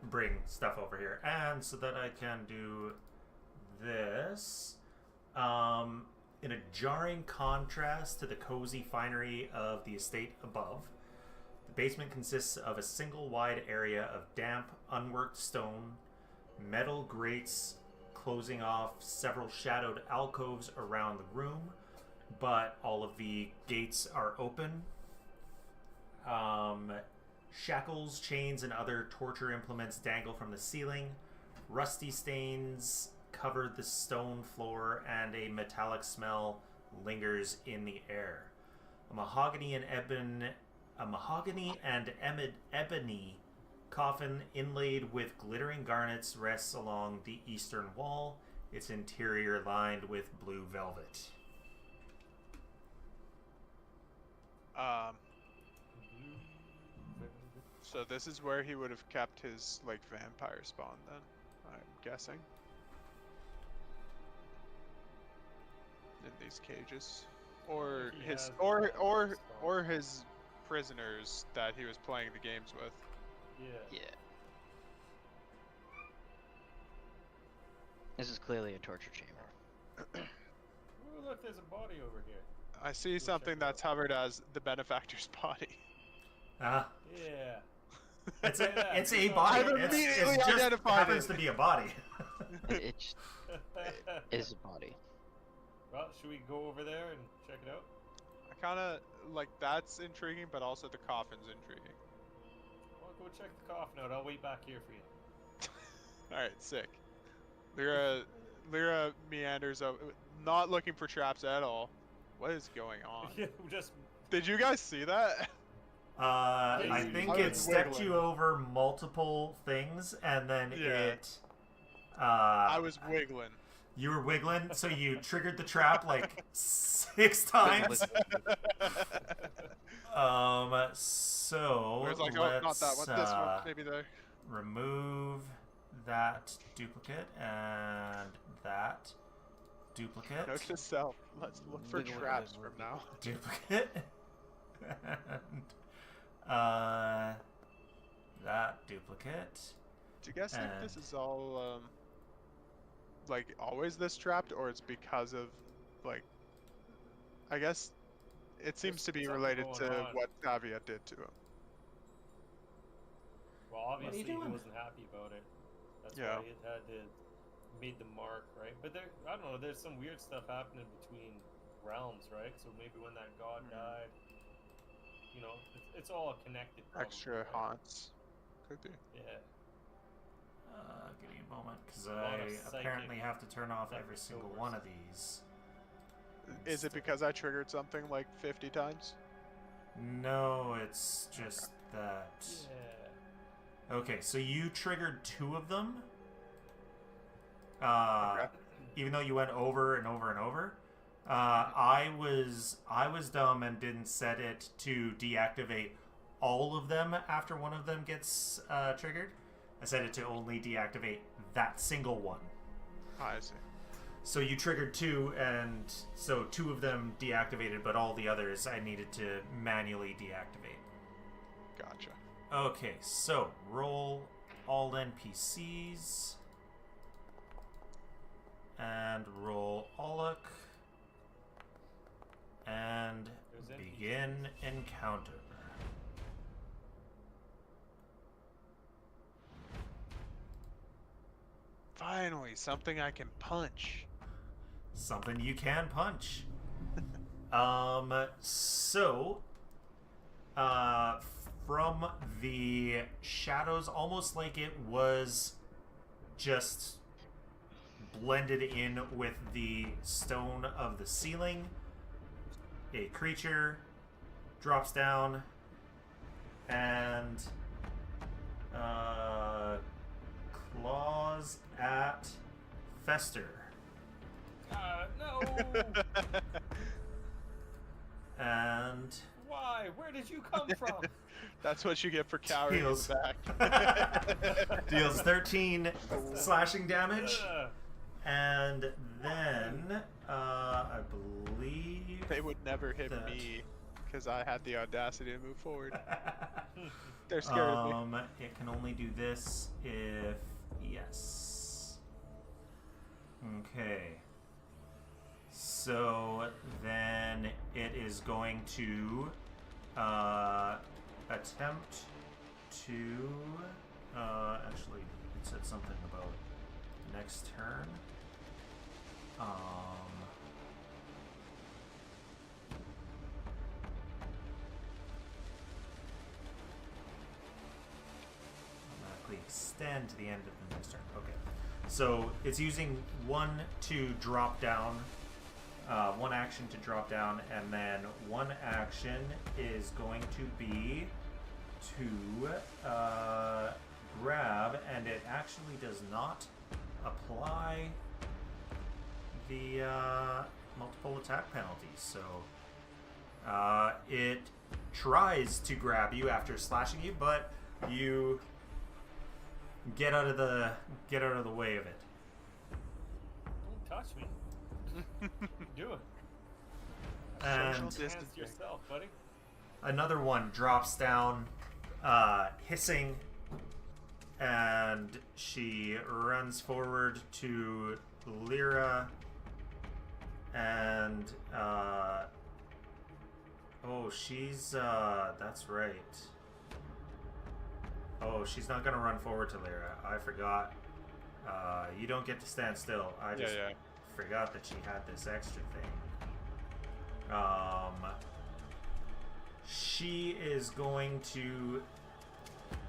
bring stuff over here. And so that I can do this. In a jarring contrast to the cozy finery of the estate above, the basement consists of a single wide area of damp, unworked stone, metal grates closing off several shadowed alcoves around the room, but all of the gates are open. Shackles, chains, and other torture implements dangle from the ceiling. Rusty stains cover the stone floor, and a metallic smell lingers in the air. A mahogany and ebony coffin inlaid with glittering garnets rests along the eastern wall, its interior lined with blue velvet. So this is where he would have kept his like vampire spawn then, I'm guessing. In these cages. Or He his has or his prisoners that he was playing the games with. Yeah. Yeah. This is clearly a torture chamber. Ooh, look, there's a body over here. I see Go something check it that's out. hovered as the benefactor's body. Yeah. It's Look at it's that. a body. I've It's immediately just identified happens it. to be a body. It is a body. Well, should we go over there and check it out? I kind of like that's intriguing, but also the coffin's intriguing. Well, go check the coffin out. I'll wait back here for you. All right, sick. Lyra meanders over, not looking for traps at all. What is going on? Yeah, just Did you guys see that? I think I it was stepped wiggling. you over multiple things, and then Yeah. it. I was wiggling. You were wiggling, so you triggered the trap like 6 times. So Where's like, oh, let's not that one. This one, maybe there. remove that duplicate and that duplicate. Note to self. Let's look for Wiggle it, traps wiggle from it. now. Duplicate. And that duplicate. Do you guys think this And- is all like always this trapped, or it's because of like? I guess it seems to be something related going to on. what Tavia did to him. well, obviously he doing? wasn't happy about it. That's Yeah. why he had to made the mark, right? But there, I don't know. There's some weird stuff happening between realms, right? So maybe when that god died, you know, it's all connected. Probably, Extra right? haunts. Could be. Yeah. Give me a moment, because A lot of I psychic apparently have to turn off every leftovers. single one of these. Is it because I triggered something like 50 times? No, it's just that. Yeah. Okay, so you triggered 2 of them. Okay. Even though you went over and over and over. I was dumb and didn't set it to deactivate all of them after one of them gets triggered. I set it to only deactivate that single one. I see. So you triggered 2, and so 2 of them deactivated, but all the others I needed to manually deactivate. Gotcha. Okay, so roll all NPCs. And roll Aluk. And There's begin encounter. Finally, something I can punch. Something you can punch. So, from the shadows, almost like it was just blended in with the stone of the ceiling, a creature drops down and claws at Fester. No. And Why? Where did you come from? That's what you get for cowering in Heals. the back. deals 13 slashing damage. Ugh. And then, I believe... They would never hit that- me because I had the audacity to move forward. They're scared of me. It can only do this if... Yes. Okay. So, then it is going to attempt to... actually, it said something about next turn. extend to the end of the next turn. Okay. So it's using one to drop down, one action to drop down, and then one action is going to be to grab, and it actually does not apply the multiple attack penalties. So it tries to grab you after slashing you, but you get out of the way of it. Don't touch me. Do it. And Social Hands distancing. yourself, buddy. another one drops down, hissing, and she runs forward to Lyra, and oh, she's that's right. Oh, she's not gonna run forward to Lyra. I forgot. You don't get to stand still. I just forgot that she had this extra thing. She is going to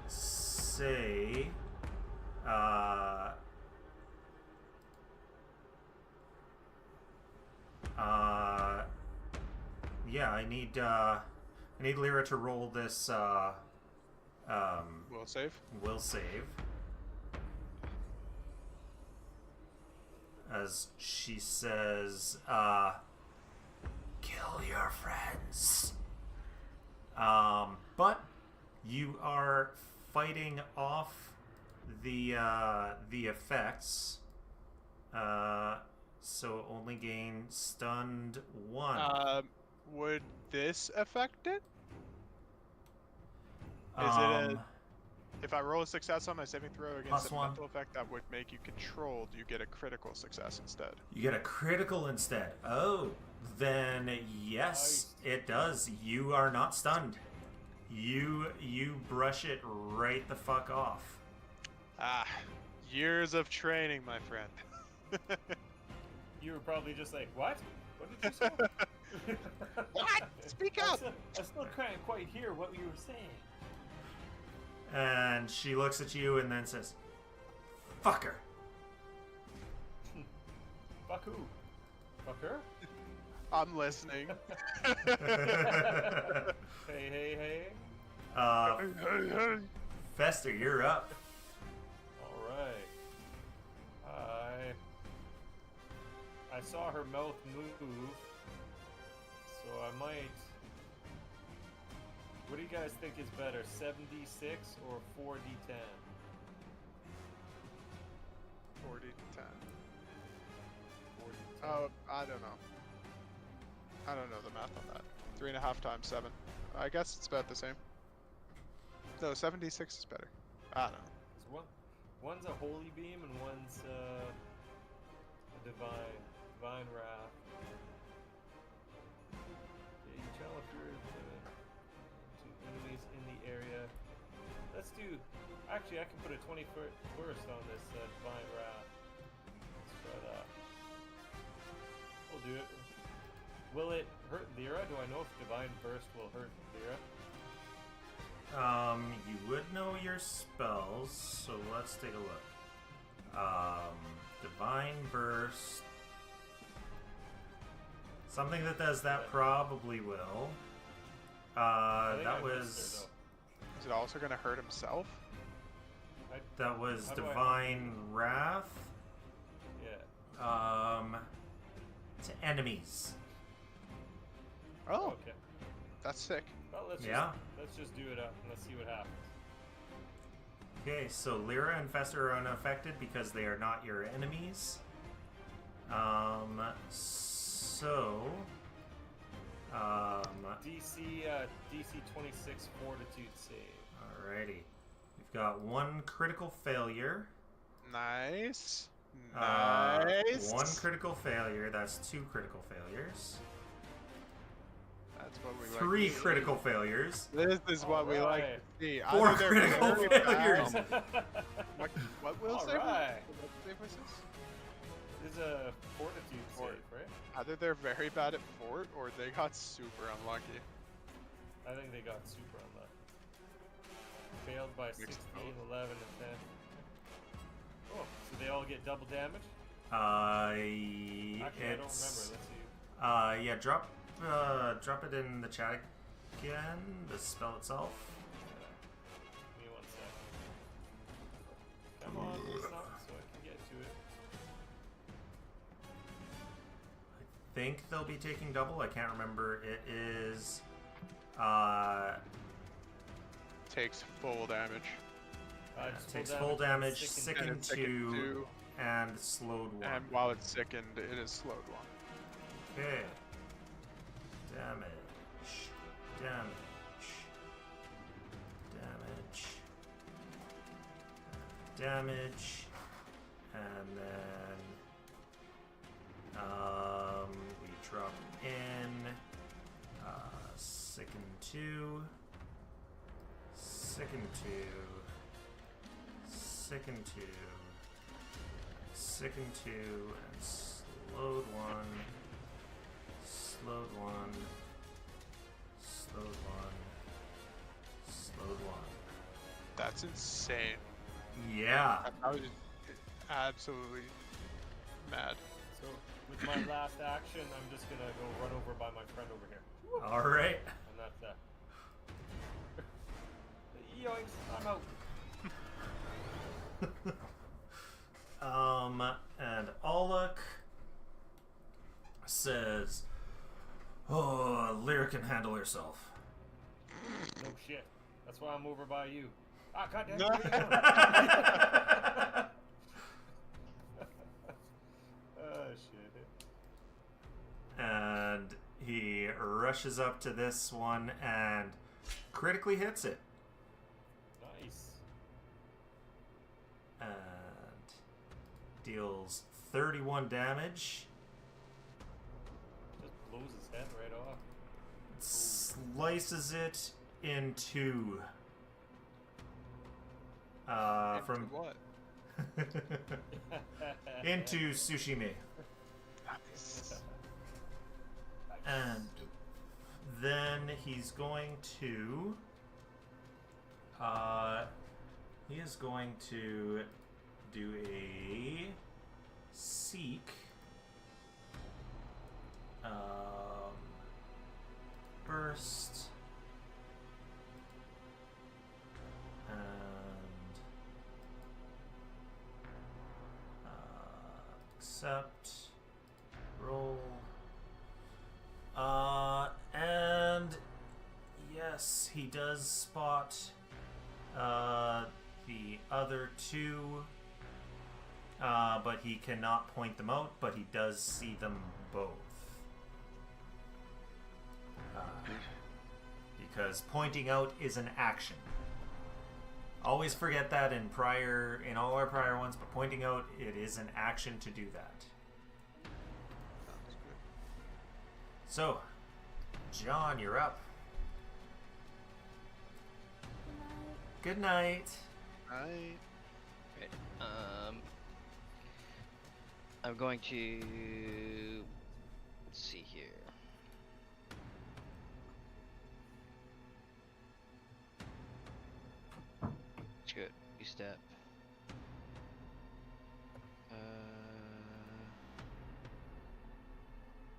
say, yeah, I need Lyra to roll this, Will save. will save. As she says, kill your friends. But you are fighting off the effects. So only gain stunned 1. Would this affect it? If I roll a success on my saving throw against a +1. mental effect that would make you controlled, you get a critical success instead. You get a critical instead. Oh, then yes, it does. You are not stunned. You brush it right the fuck off. Ah, years of training, my friend. You were probably just like, what? What did you say? What? Speak up! I still can't quite hear what you were saying. And she looks at you and then says, "Fuck her." Fuck who? Fuck her? I'm listening. Hey. Fester, you're up. Alright. I saw her mouth move, so I might... What do you guys think is better, 7d6 or 4d10? 40 to 10. 4d10. Oh, I don't know. I don't know the math on that. 3.5 times 7. I guess it's about the same. No, 76 is better. I don't know. So one's a holy beam and one's a divine wrath. Okay, you challenge your two enemies in the area. Let's do. Actually, I can put a 21st on this divine wrath. Let's try that. We'll do it. Will it hurt Lyra? Do I know if divine burst will hurt Lyra? You would know your spells, so let's take a look. Divine Burst. Something that does that probably will. I think That I missed was Is it also going to hurt himself? her, that was How do I- Divine Wrath. yeah. To enemies. Oh, Okay. that's sick. Well, let's just do it up and let's see what happens. Okay, so Lyra and Fester are unaffected because they are not your enemies. DC 26 fortitude save. Alrighty. We've got one critical failure. Nice. Nice. One critical failure. That's 2 critical failures. That's what we like. 3 to see. critical failures. This is what we like Alright. to see. 4 Either they're critical very failures. bad- What will save? Alright. What save was this? This is a fortitude Fort. save, right? Either they're very bad at fort or they got super unlucky. I think they got super unlucky. Failed by Mixed 16, vote. 11, and 10. Oh, so they all get double damage? Actually, Actually, I don't remember. Let's see. Yeah, drop it in the chat again. The spell itself. Give me 1 sec. Come on, listen up so I can get to it. I think they'll be taking double. I can't remember. It is. Takes full damage. Just Takes full full damage, sickened. sickened And sickened 2, two. and slowed 1. And while it's sickened, it is slowed 1. Okay. Damage. Damage. And then we drop in sicken 2. Sicken 2. Sicken 2. Sicken 2 and slowed 1. Slowed 1. Slowed 1. Slowed 1. That's insane. Yeah. I was just absolutely mad. So, with my last action, I'm just gonna go run over by my friend over here. Alright. And that's that. Yoinks, I'm out. And Aluk says, "Oh, Lyra can handle herself." No shit. That's why I'm over by you. Ah, goddamn. No. Where you going? Oh, shit. And he rushes up to this one and critically hits it. Nice. And deals 31 damage. Just blows his head right off. Slices it in 2. Into From what? into Sushime. Nice. And then he's going to he is going to do a seek burst and accept roll. And yes, he does spot the other 2, but he cannot point them out, but he does see them both. Because pointing out is an action. Always forget that in all our prior ones, but pointing out, it is an action to do that. Sounds good. So, John, you're up. Good night. Right. Right. I'm going to let's see here. It's good. You step. Oh,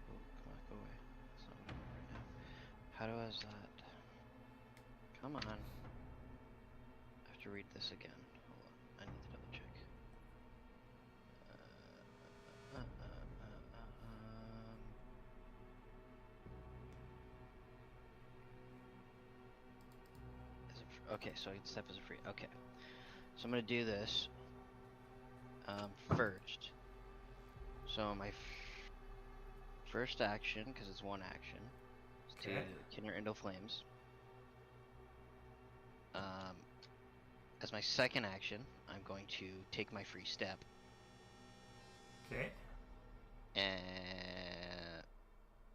come on, go away. That's not what I want right now. How do I use that? Come on. I have to read this again. Hold on. I need to double check. Okay, so step is a free. Okay, so I'm gonna do this first. So my first action, because it's one action, is to Okay. kindle into flames. As my second action, I'm going to take my free step, Okay. and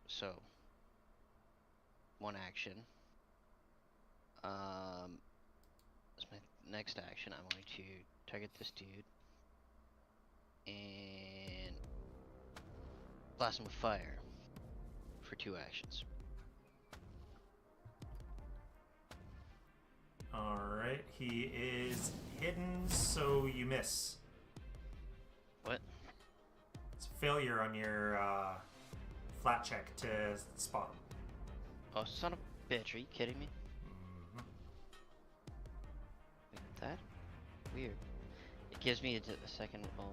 so one action. As my next action, I'm going to target this dude and blast him with fire for 2 actions. Alright, he is hidden, so you miss. What? It's a failure on your flat check to spot him. Oh, son of a bitch, are you kidding me? Mhm. Like that? Weird. It gives me a second. Oh,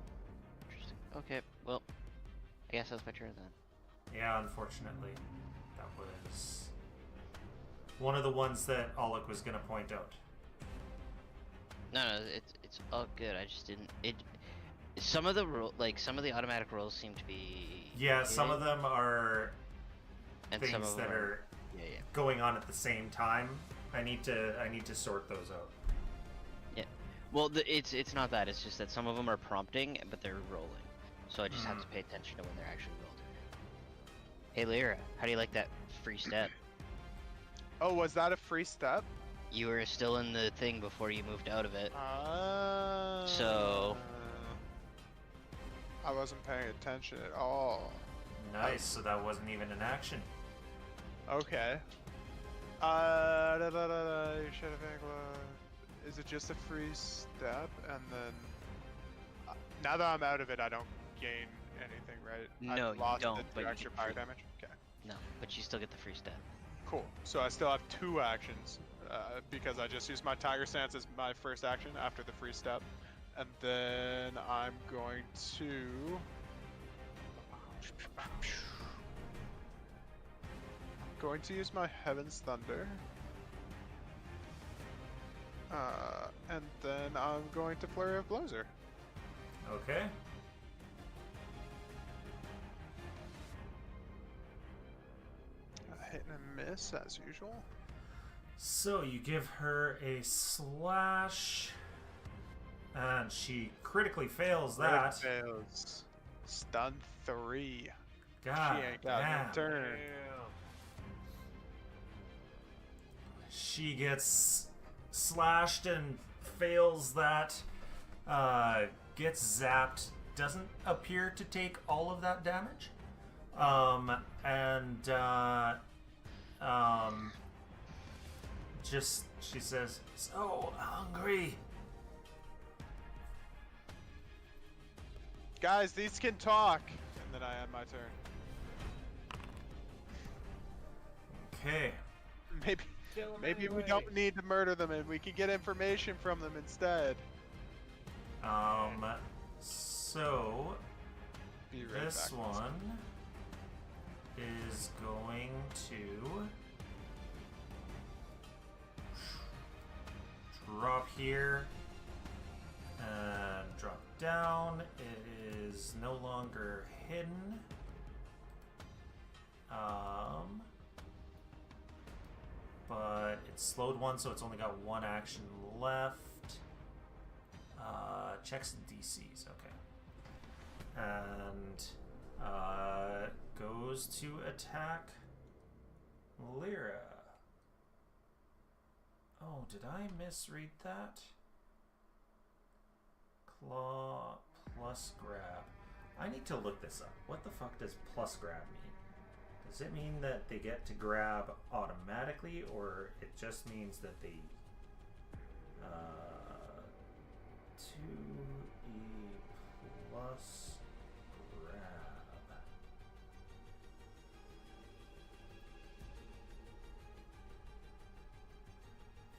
interesting. Okay, well, I guess that's my turn then. Yeah, unfortunately. That was one of the ones that Alec was going to point out. No, it's all good. I just didn't. Some of the some of the automatic rolls seem to be. Yeah, some hitting, of them are and things some of them that are Yeah, yeah. going on at the same time. I need to sort those out. Yeah. Well, it's not that. It's just that some of them are prompting, but they're rolling. So I just have to pay attention to when they're actually rolled. Hey, Lyra, how do you like that free step? Oh, was that a free step? You were still in the thing before you moved out of it. So- I wasn't paying attention at all. Nice, so that wasn't even an action. Okay. You should have is it just a free step and then now that I'm out of it I don't gain anything, right? No, I've you lost don't, the but two you extra get fire free. damage. Okay. No, but you still get the free step. Cool. So I still have 2 actions because I just used my Tiger Stance as my first action after the free step. And then I'm going to use my Heaven's Thunder. And then I'm going to Flurry of Blows her. Okay. Hit and a miss as usual. So you give her a slash, and she critically fails that. Fails. Stun 3. God She ain't got damn. no turn. She gets slashed and fails that. Gets zapped. Doesn't appear to take all of that damage. Just she says, "So hungry." Guys, these can talk. And then I end my turn. Okay. Maybe we don't need to murder them and we can get information from them instead. So Be right this back. one is going to drop here and drop down. It is no longer hidden. But it's slowed 1, so it's only got 1 action left. Checks DCs, okay. And goes to attack Lyra. Oh, did I misread that? Claw plus grab. I need to look this up. What the fuck does plus grab mean? Does it mean that they get to grab automatically, or it just means that they 2e plus grab?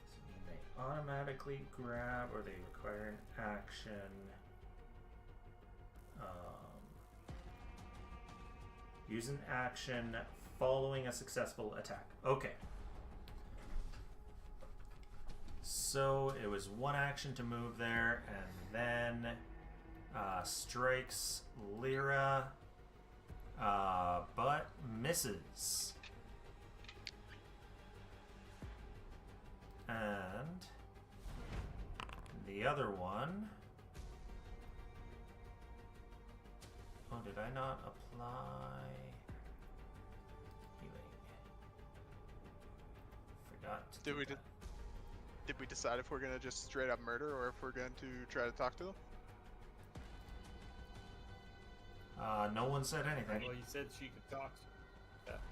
Does it mean they automatically grab, or they require an action? Use an action following a successful attack. Okay. So it was 1 action to move there, and then strikes Lyra, but misses. And the other one. Oh, did I not apply healing? Forgot to do that. Did we decide if we're gonna just straight up murder or if we're going to try to talk to them? No one said anything. Well, you said she could talk.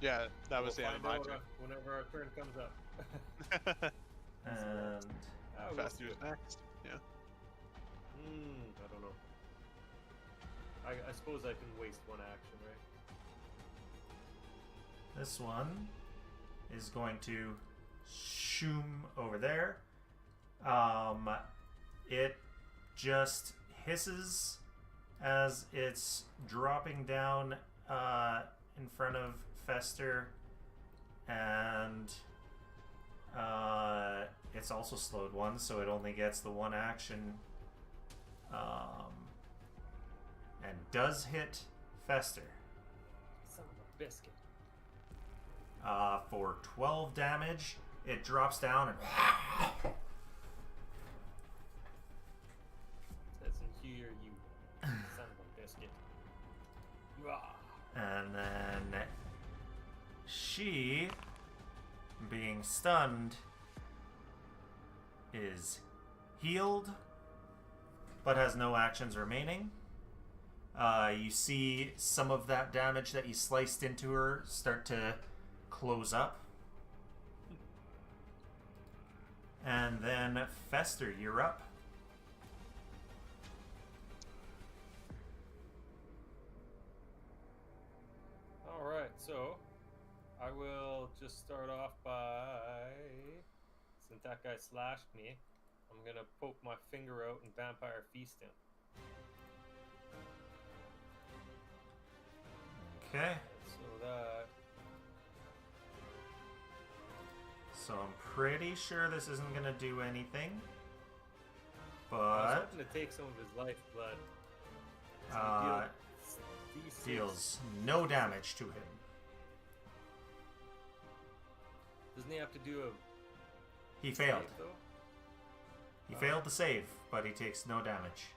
Yeah, that was the We'll end of my find turn. out whenever our turn comes up. And We'll Faster's do it. next. Yeah. I don't know. I suppose I can waste one action, right? this one is going to shoom over there. It just hisses as it's dropping down in front of Fester, and it's also slowed one, so it only gets the one action, and does hit Fester Son of a biscuit. for 12 damage. It drops down and Listen here, you son of a biscuit. Rah. and then she, being stunned, is healed but has no actions remaining. You see some of that damage that you sliced into her start to close up. And then Fester, you're up. Alright, so I will just start off by, since that guy slashed me, I'm gonna poke my finger out and vampire feast him. Okay. So that So I'm pretty sure this isn't going to do anything. I was But hoping to take some of his lifeblood. So uh, D6. deals no damage to him. Doesn't he have to do a He failed. save, though? He failed to save, but he takes no damage.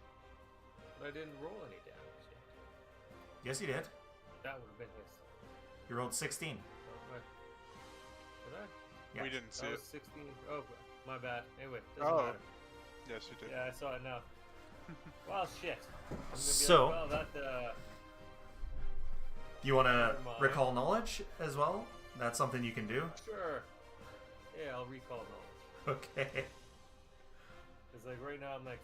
But I didn't roll any damage yet. Yes, he did. That would have been his. You rolled 16. Did I? Yeah. We didn't see That it. was 16. Oh, my bad. Anyway, doesn't Oh. matter. Yes, you did. Yeah, I saw it now. Well, shit. I'm gonna be So- like, well, that, Do you want to Never mind. recall knowledge as well? That's something you can do. sure. Yeah, I'll recall knowledge. Okay. Because, like, right now I'm like,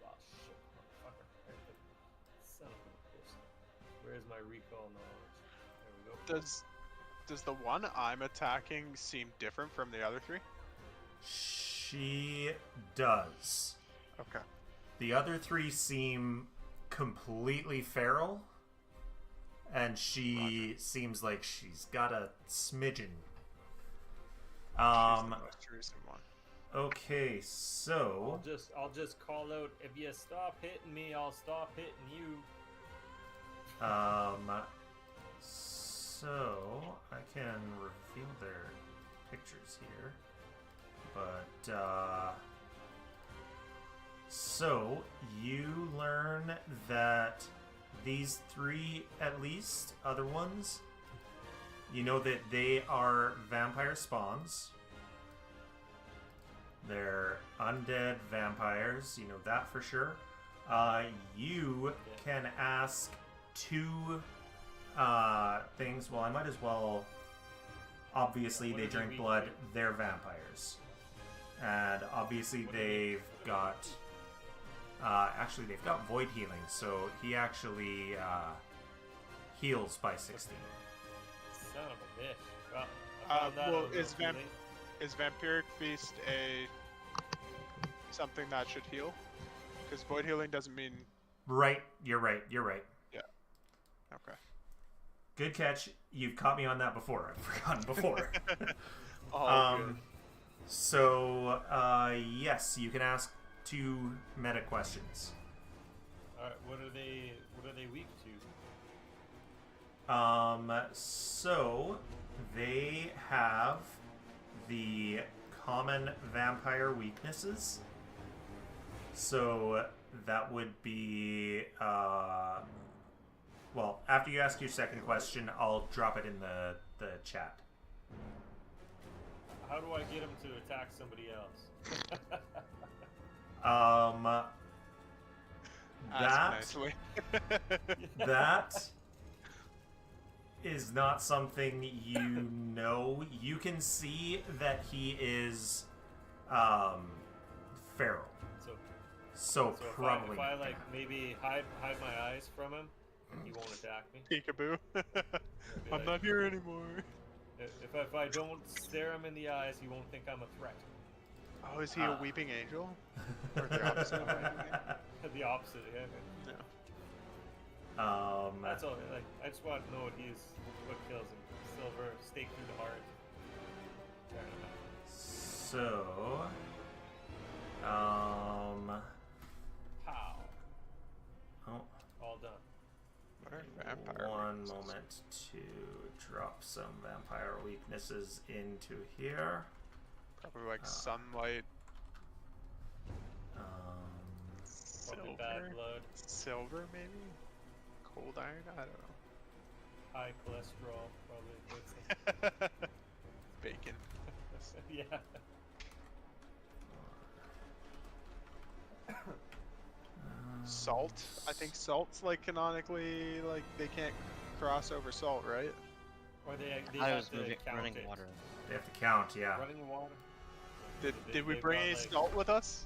oh, shit, motherfucker. Right there. Son of a bitch. Where's my recall knowledge? There we go. Does the one I'm attacking seem different from the other three? She does. Okay. The other three seem completely feral, and she seems like she's got a smidgen. She's the most recent one. Okay, so I'll just call out, if you stop hitting me, I'll stop hitting you. so I can reveal their pictures here, but so you learn that these three, at least other ones, you know that they are vampire spawns. They're undead vampires, you know that for sure. You can ask two things. Well, I might as well. Obviously, What they do they drink read blood. to? They're vampires, and obviously What do they- they've what do they got. do? Actually, they've got void healing, so he actually heals by 16. Son of a bitch. Well, I found that Well, out a little is too late. Is Vampiric Feast something that should heal? Because void healing doesn't mean. Right, you're right. You're right. Okay. Good catch. You've caught me on that before. I've forgotten before. All good. So, yes, you can ask two meta questions. Alright, what are they weak to? So they have the common vampire weaknesses. So that would be, well, after you ask your second question, I'll drop it in the chat. How do I get him to attack somebody else? That Ask nicely. that is not something you know. You can see that he is feral. So So probably. if I like maybe hide my eyes from him, he won't attack me. Peekaboo. Be I'm like, not here anymore. If I don't stare him in the eyes, he won't think I'm a threat. Oh, is he a weeping angel? Or the opposite of weeping? The opposite, yeah. No. That's all. Like, I just want to know what kills him. Silver, stake through the heart. Fair enough. So, Pow. oh, All done. What are vampire one weaknesses? moment to drop some vampire weaknesses into here. Probably like sunlight, Probably silver, bad blood. silver maybe, cold iron. I don't know. High cholesterol, probably. Good thing. Bacon. Yeah. Salt. I think salt's like canonically like they can't cross over salt, right? Or they I have was to moving, count running it. water. They have to count, yeah. Running water. Did we they've bring got, any like- salt with us?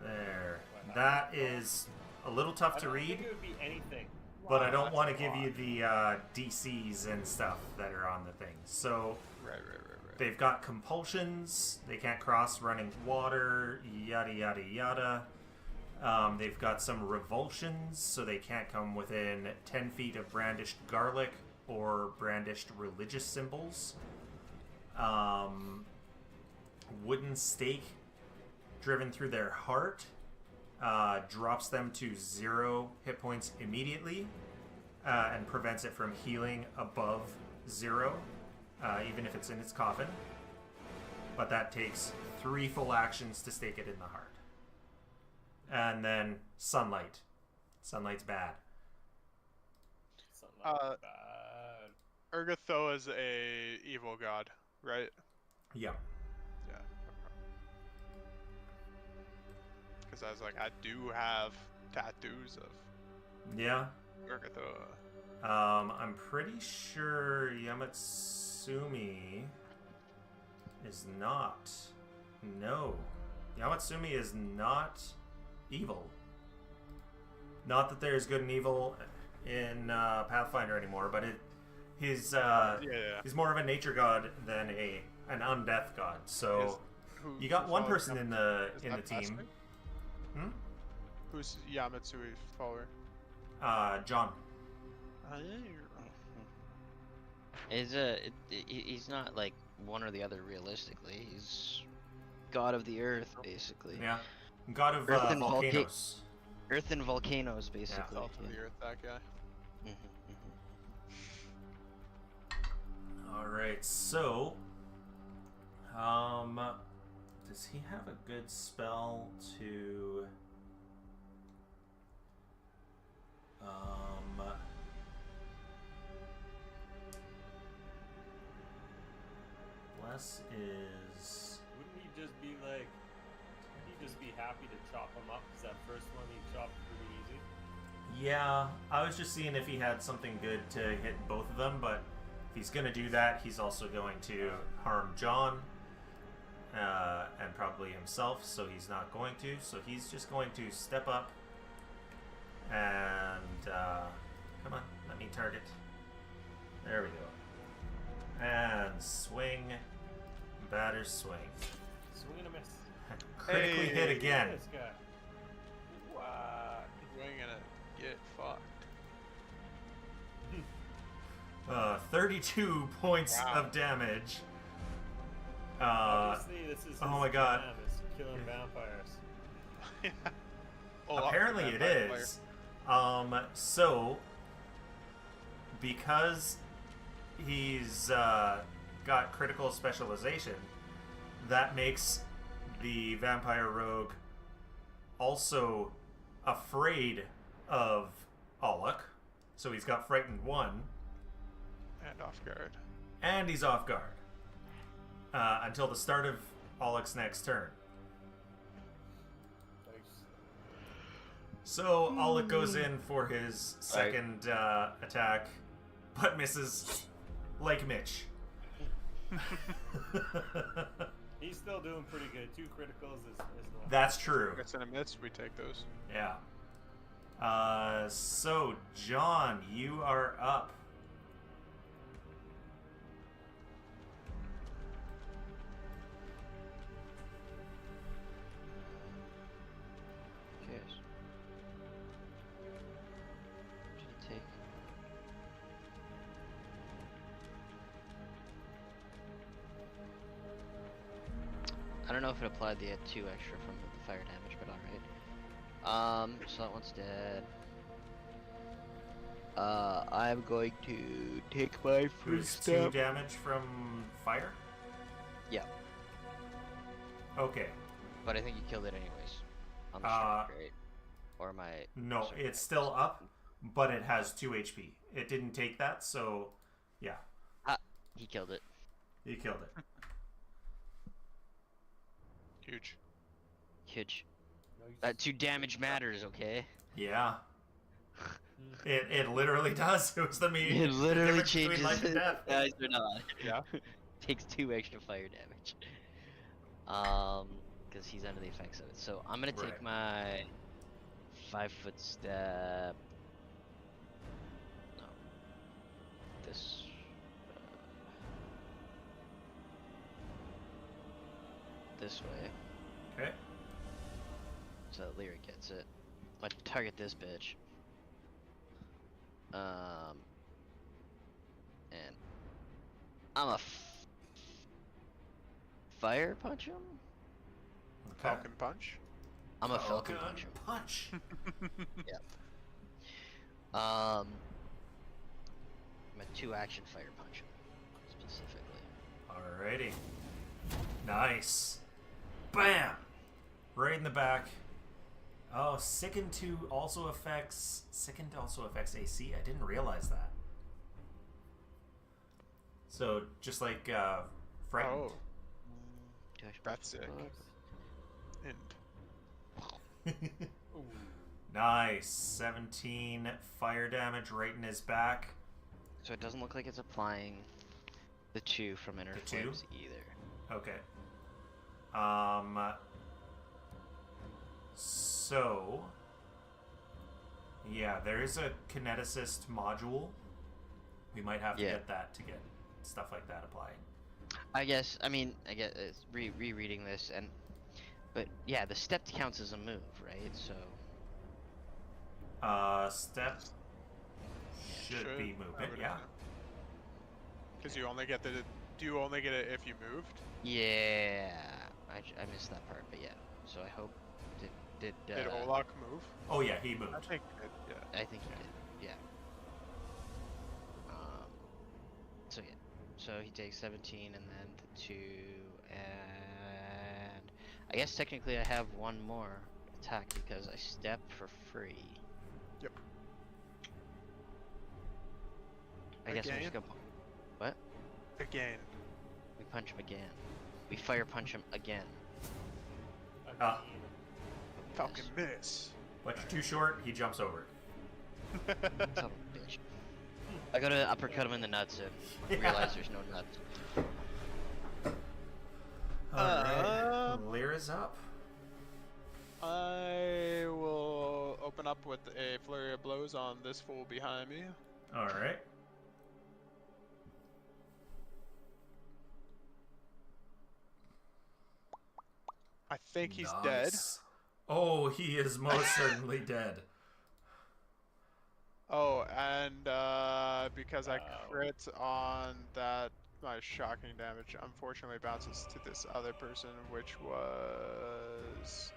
There. That is a little tough I to don't read, think it would be anything. but I Wow, don't that's want a to give you lot. the DCs and stuff that are on the thing. So Right. they've got compulsions, they can't cross running water, yada yada yada. They've got some revulsions, so they can't come within 10 feet of brandished garlic or brandished religious symbols. Wooden stake driven through their heart drops them to 0 hit points immediately and prevents it from healing above 0, even if it's in its coffin. But that takes 3 full actions to stake it in the heart. And then sunlight. Sunlight's bad. Something like Uh, bad. Urgatho is a evil god, right? Yeah. Yeah. Because I was like, I do have tattoos of Yeah. Urgatho. I'm pretty sure Yamatsumi is not. No. Yamatsumi is not evil. Not that there's good and evil in Pathfinder anymore, but he's more of a nature god than an undeath god. So you got one person in the team. Hmm? Who's Yamatsui's follower? John. He's not like one or the other realistically. He's god of the earth, basically. Yeah. God of Earth and volcanoes. Earth and volcanoes, basically. Salt of the earth, that guy. All right, so, does he have a good spell to, Bless is, Wouldn't he just be like? He'd just be happy to chop him up? Because that first one he chopped pretty easy. yeah, I was just seeing if he had something good to hit both of them, but if he's going to do that, he's also going to harm John, and probably himself, so he's not going to. So he's just going to step up and, come on, let me target. There we go. And swing, batter swing. Swing and a miss. Critically hit Hey, again. This guy. What? We ain't gonna get fucked. 32 points Wow. of damage. Obviously, this is oh his my God. jam, is killing vampires. Apparently it is. So, because he's got critical specialization, that makes the vampire rogue also afraid of Alok. So he's got frightened 1, And off guard. and he's off guard until the start of Alok's next turn. Nice. So Alok goes in for his second attack, but misses like Mitch. He's still doing pretty good. 2 criticals is normal. That's true. It's in a miss. We take those. Yeah. So John, you are up. Cheers. Should I take? I don't know if it applied the 2 extra from the fire damage, but alright. So that one's dead. I'm going to take my It first was 2 step. damage from fire? Yeah, Okay. but I think you killed it anyways. On the strength, right? Or am I? No, sorry. it's still up, but it has 2 HP. It didn't take that, so yeah, He killed it. you killed it. Huge. Huge. No, you That 2 damage matters, okay? Yeah. It literally does. It was the mean. It literally difference between changes life and death. Guys or not. Yeah. Takes 2 extra fire damage. Because he's under the effects of it. So I'm gonna take Right. my 5-foot step. No. This. This way. Okay. So that Lyra gets it. I'm gonna target this bitch. And I'm a fire punch him. Falcon punch. I'm a falcon punch him. Punch. I'm a 2-action fire punch him specifically. Alrighty. Nice. Bam. Right in the back. Oh, Sickened also affects AC. I didn't realize that. So just like Frightened. Oh, 2 action that's punch sick. him. And Ooh. Nice. 17 fire damage right in his back. So it doesn't look like it's applying the 2 from Inner The 2? Flames either. Okay. So yeah, there is a kineticist module. We might have to Yeah. get that to get stuff like that applying. I guess it's rereading this but yeah, the step counts as a move, right? So Step should be movement, yeah. Because you only get the. Do you only get it if you moved? yeah, I missed that part, but yeah. So I hope did Did Olak move? Oh yeah, he moved. I think it, yeah. I think he did, yeah. So yeah, so he takes 17 and then the 2, and I guess technically I have one more attack because I step for free. Yep. I guess we're Again? just gonna. What? Again. We punch him again. We fire punch him again. Ah. Falcon miss. But you're too short, he jumps over. Son of a bitch. I gotta uppercut him in the nuts and realize there's no nuts. Alright. Lyra's up. I will open up with a flurry of blows on this fool behind me. Alright. I think he's dead. Nice. Oh, he is most certainly dead. Oh, and because I Wow. crit on that, my shocking damage unfortunately bounces to this other person, which was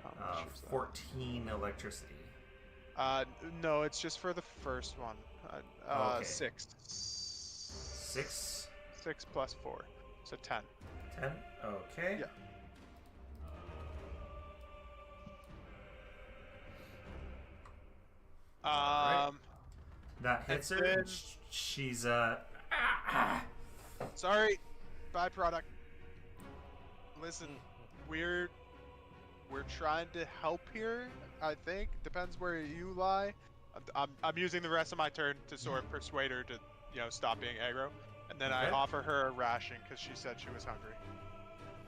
how much is that? 14 electricity. No, it's just for the first one. Okay. 6. 6, 6 plus 4, so 10. 10. Okay. Yeah. Alright. That hits her. then- And she's Sorry, byproduct. Listen, we're trying to help here. I think depends where you lie. I'm using the rest of my turn to sort of persuade her to stop being aggro, and then I Okay. offer her a ration because she said she was hungry.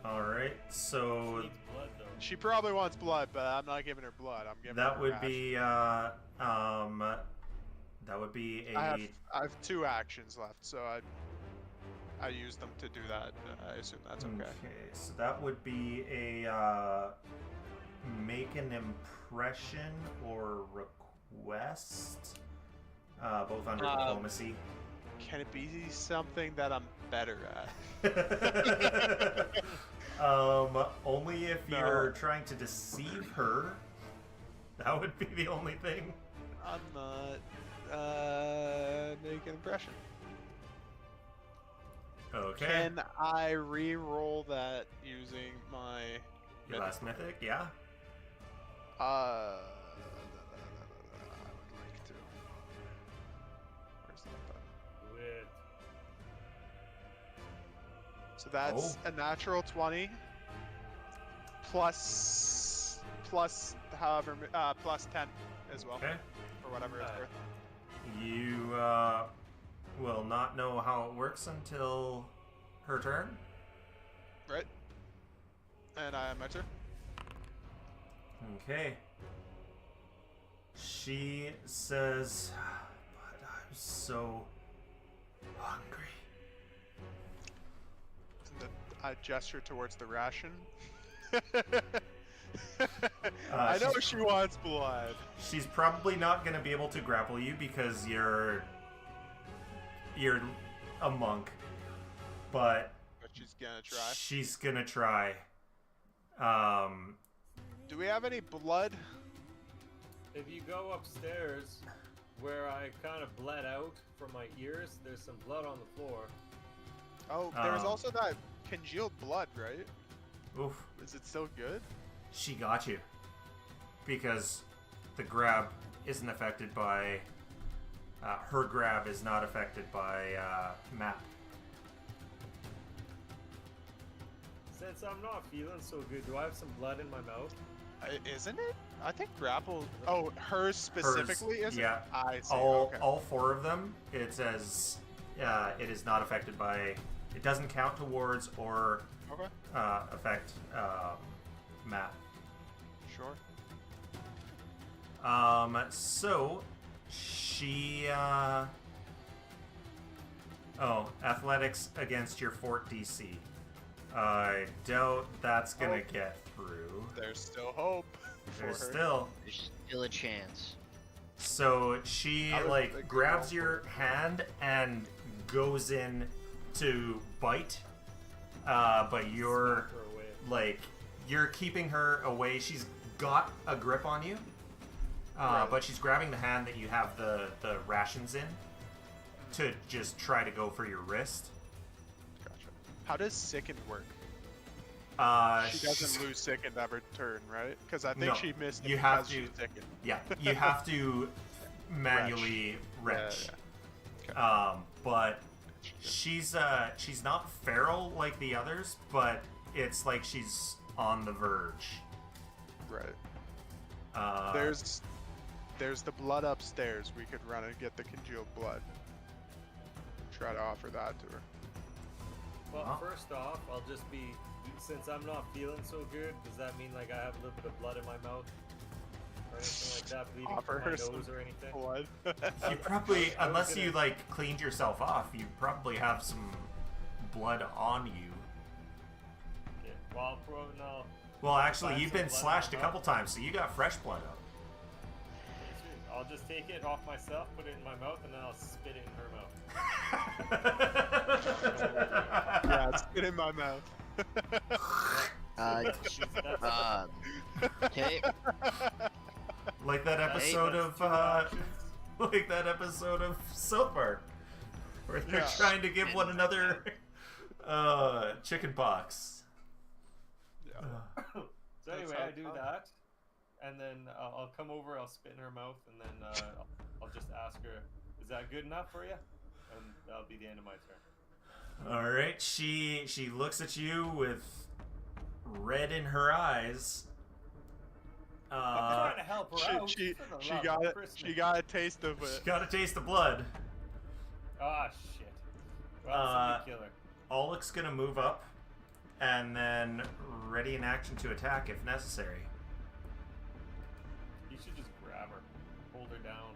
All right, so Needs blood though. She probably wants blood, but I'm not giving her blood. I'm giving that her would ration. be that would be a I have 2 actions left, so I use them to do that. I assume that's okay. Okay, so that would be a make an impression or request, both under diplomacy. Can it be something that I'm better at? Only if No. you're trying to deceive her. That would be the only thing. I'm not. Make an impression. Okay. Can I re-roll that using my Your last mythic, yeah. I would like to. Where's that button? With So that's a natural 20 plus however plus 10 as well, Okay. or whatever it's worth. You will not know how it works until her turn. Right. And I am my turn. Okay. She says, but I'm so hungry. And I gesture towards the ration. I know she wants blood. She's probably not going to be able to grapple you because you're a monk. But she's gonna try. She's going to try. Do we have any blood? if you go upstairs, where I kind of bled out from my ears, there's some blood on the floor. Oh, there's also that congealed blood, right? Oof. Is it still good? She got you. Because the grab isn't affected by... her grab is not affected by map. Since I'm not feeling so good, do I have some blood in my mouth? Isn't it? I think grapple. Oh, hers specifically Hers, isn't. yeah. I see. All Okay. all four of them, it says it is not affected by... It doesn't count towards or Okay. affect map. Sure. So she athletics against your fort DC. I doubt that's gonna get through. There's still hope. There's for her. still. There's still a chance. So she I would like think grabs so. your hand and goes in to bite, but you're Smack her away. like you're keeping her away. She's got a grip on you, Right. but she's grabbing the hand that you have the rations in to just try to go for your wrist. Gotcha. How does sickened work? She doesn't she's- lose sickened every turn, right? Because I think No, she missed it you have because to- she's sickened. Yeah, you have to manually wrench. Yeah. But she's not feral like the others, but it's like she's on the verge. Right. There's the blood upstairs. We could run and get the congealed blood. Try to offer that to her. Well, Huh? first off, I'll just be, since I'm not feeling so good, does that mean like I have a little bit of blood in my mouth? Or anything like that, bleeding Offer from my her some nose or anything? blood. You probably, I was unless you gonna- like cleaned yourself off, you probably have some blood on you. Okay, well, no. Well, actually, Find you've some been blood in slashed a my couple mouth. times, so you got fresh blood up. I'll just take it off myself, put it in my mouth, and then I'll spit it in her mouth. Yeah, it's get in my mouth. That's Okay. Like that episode of like that episode of South Park, where they're Yeah. trying to give one another chicken pox. Yeah. So That anyway, I sounds do fun. that, and then I'll come over, I'll spit in her mouth, and then I'll just ask her, "Is that good enough for you?" And that'll be the end of my turn. All right, she looks at you with red in her eyes. I'm trying to help her out. She for the she love got of it. Christmas. She got a taste of She it. got a taste of blood. Ah, shit. Well, somebody kill her. Oleg's gonna move up and then ready in action to attack if necessary. You should just grab her, hold her down.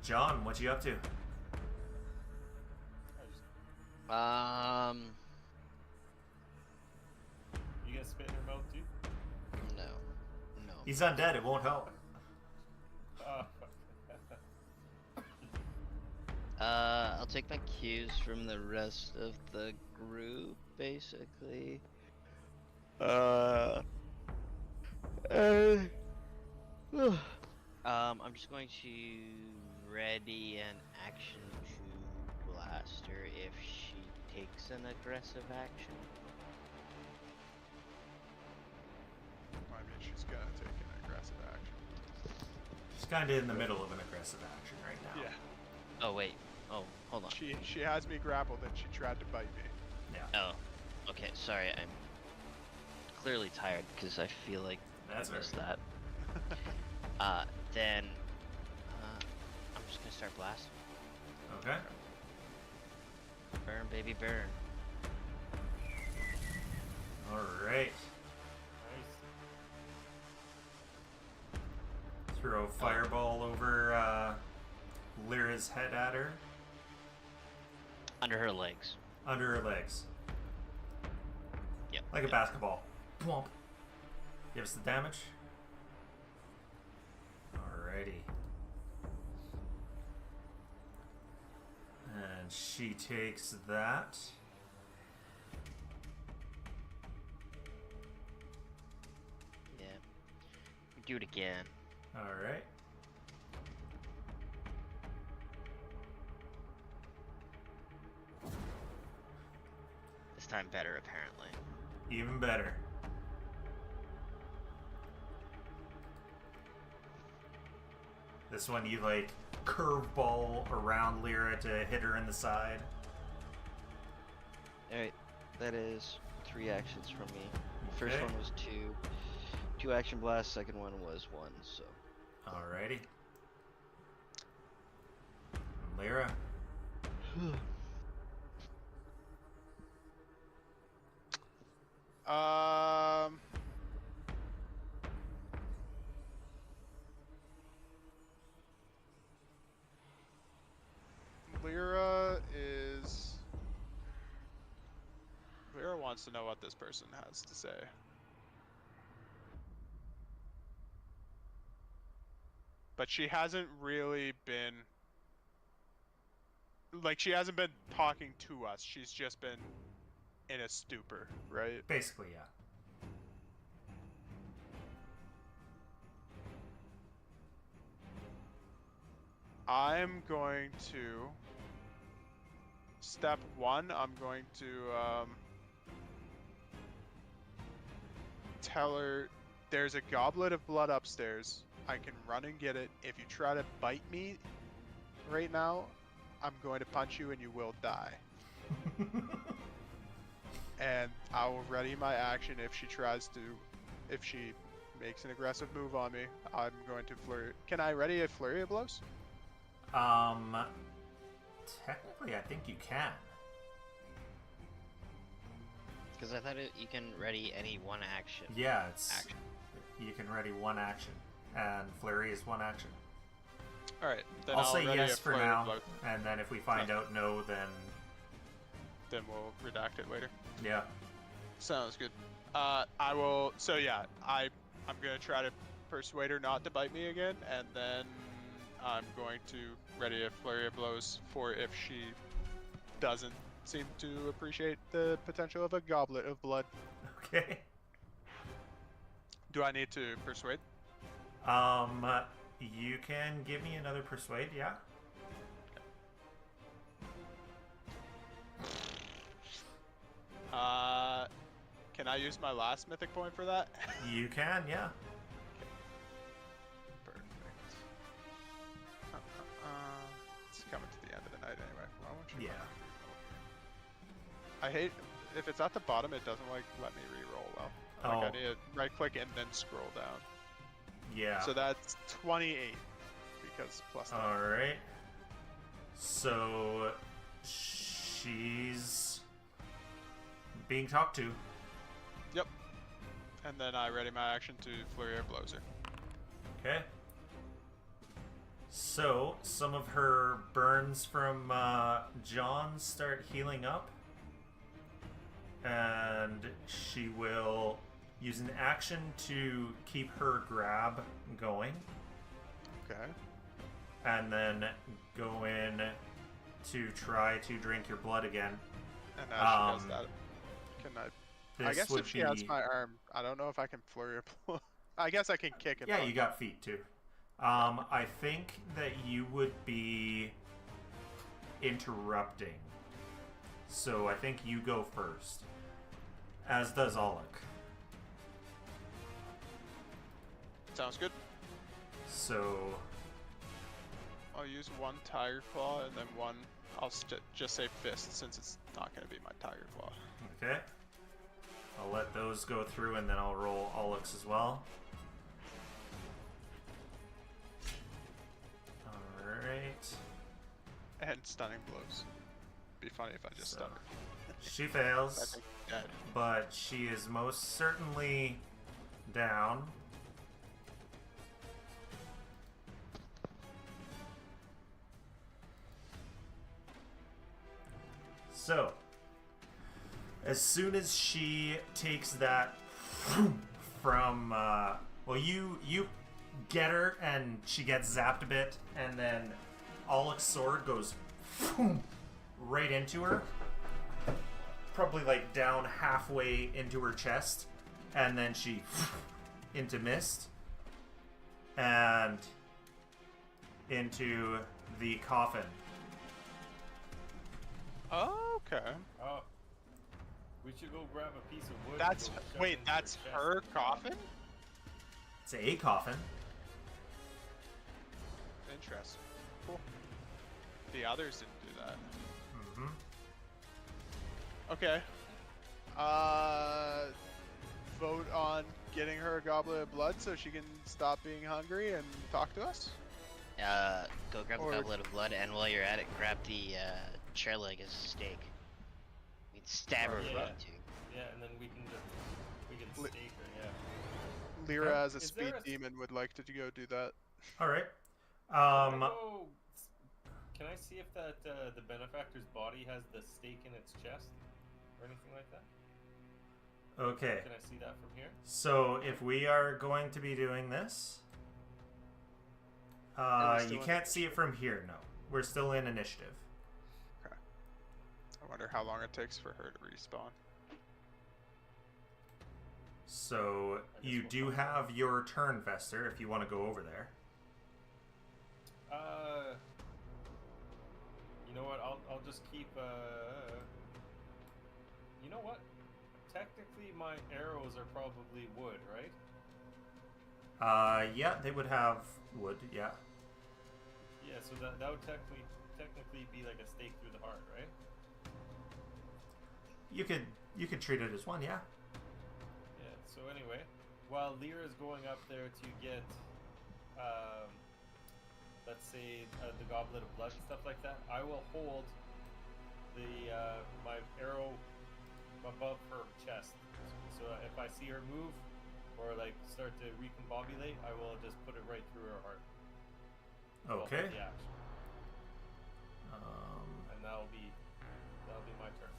John, what you up to? You gonna spit in her mouth too? No. He's undead. It won't help. I'll take my cues from the rest of the group, basically. I'm just going to ready an action to blast her if she takes an aggressive action. I mean, she's gonna take an aggressive action. She's kind of in the middle of an aggressive action right now. Yeah. Oh wait. Oh, hold on. She has me grappled and she tried to bite me. Yeah. Oh, okay. Sorry, I'm clearly tired because I feel like That's I missed right. that. Then I'm just gonna start blasting. Okay. Burn, baby, burn. All right. Nice. Throw fireball over Lyra's head at her. Under her legs. Under her legs. Yep. Like a basketball. Plump. Give us the damage. Alrighty. And she takes that. Yeah. Do it again. Alright. This time better, apparently. Even better. This one you like curveball around Lyra to hit her in the side. Alright, that is 3 actions from me. First Okay. one was 2 action blasts, second one was 1, so. Alrighty. Lyra. Lyra wants to know what this person has to say. But she hasn't really been... Like, she hasn't been talking to us. She's just been in a stupor, right? Basically, yeah. I'm going to... Step 1, I'm going to tell her there's a goblet of blood upstairs. I can run and get it. If you try to bite me right now, I'm going to punch you and you will die. And I will ready my action if she makes an aggressive move on me. I'm going to flurry. Can I ready a flurry of blows? Technically, I think you can. Because I thought you can ready any one action. Yeah, it's Action. you can ready one action, and flurry is one action. All right, then I'll say ready yes a for flurry of now, blows. and then if we find out no, then Then we'll redact it later. yeah. Sounds good. I will. So yeah, I'm gonna try to persuade her not to bite me again, and then I'm going to ready a flurry of blows for if she doesn't seem to appreciate the potential of a goblet of blood. Okay. Do I need to persuade? You can give me another persuade, yeah. Can I use my last mythic point for that? You can, yeah. Perfect. It's coming to the end of the night anyway. Why won't you? Yeah. I hate if it's at the bottom. It doesn't like let me re-roll well. Like I need to right click and then scroll down. Yeah. So that's 28 because plus 9. All right. So she's being talked to. Yep. And then I ready my action to flurry of blows her. Okay. So, some of her burns from John start healing up. And she will use an action to keep her grab going. Okay. And then go in to try to drink your blood again. And as she does that, can I... I This guess would if she be... has my arm, I don't know if I can flurry of blow. I guess I can kick and Yeah, punch. you got feet too. I think that you would be interrupting. So I think you go first. As does Alec. Sounds good. So... I'll use one Tiger Claw and then one... I'll just say Fist since it's not going to be my Tiger Claw. Okay. I'll let those go through and then I'll roll Alec's as well. Alright. And stunning blows. Be funny if I just stun her. She I fails, think dead. but she is most certainly down. So, as soon as she takes that from, well, you get her and she gets zapped a bit, and then Alec's sword goes right into her, probably like down halfway into her chest, and then she into mist and into the coffin. Oh, okay. Oh. We should go grab a piece of wood. That's... and go shove it Wait, into that's chest. her coffin? It's a coffin. Interesting. Cool. The others didn't do that. Mm-hmm. Okay. Vote on getting her a goblet of blood so she can stop being hungry and talk to us? Go grab Or- the goblet of blood, and while you're at it, grab the chair leg as a stake. We can stab her if we Yeah. need to. Yeah, and then we can Li- stake her, yeah. Lyra, as a Is speed there a- demon, would like to go do that. All right. Can I see if that the benefactor's body has the stake in its chest or anything like that? Okay. Can I see that from here? So if we are going to be doing this, Are we still you in can't see it from here. No, we're still in initiative. Okay. I wonder how long it takes for her to respawn. So I guess you we'll do find out. have your turn, Vester, if you want to go over there. You know what? I'll just keep. You know what? Technically, my arrows are probably wood, right? Yeah, they would have wood. Yeah. Yeah, so that would technically be like a stake through the heart, right? You could treat it as one. Yeah. Yeah. So anyway, while Lyra's going up there to get, let's say the goblet of blood and stuff like that, I will hold the my arrow above her chest. So if I see her move or like start to recombobulate, I will just put it right through her heart. So I'll hold Okay. the action, and that'll be my turn.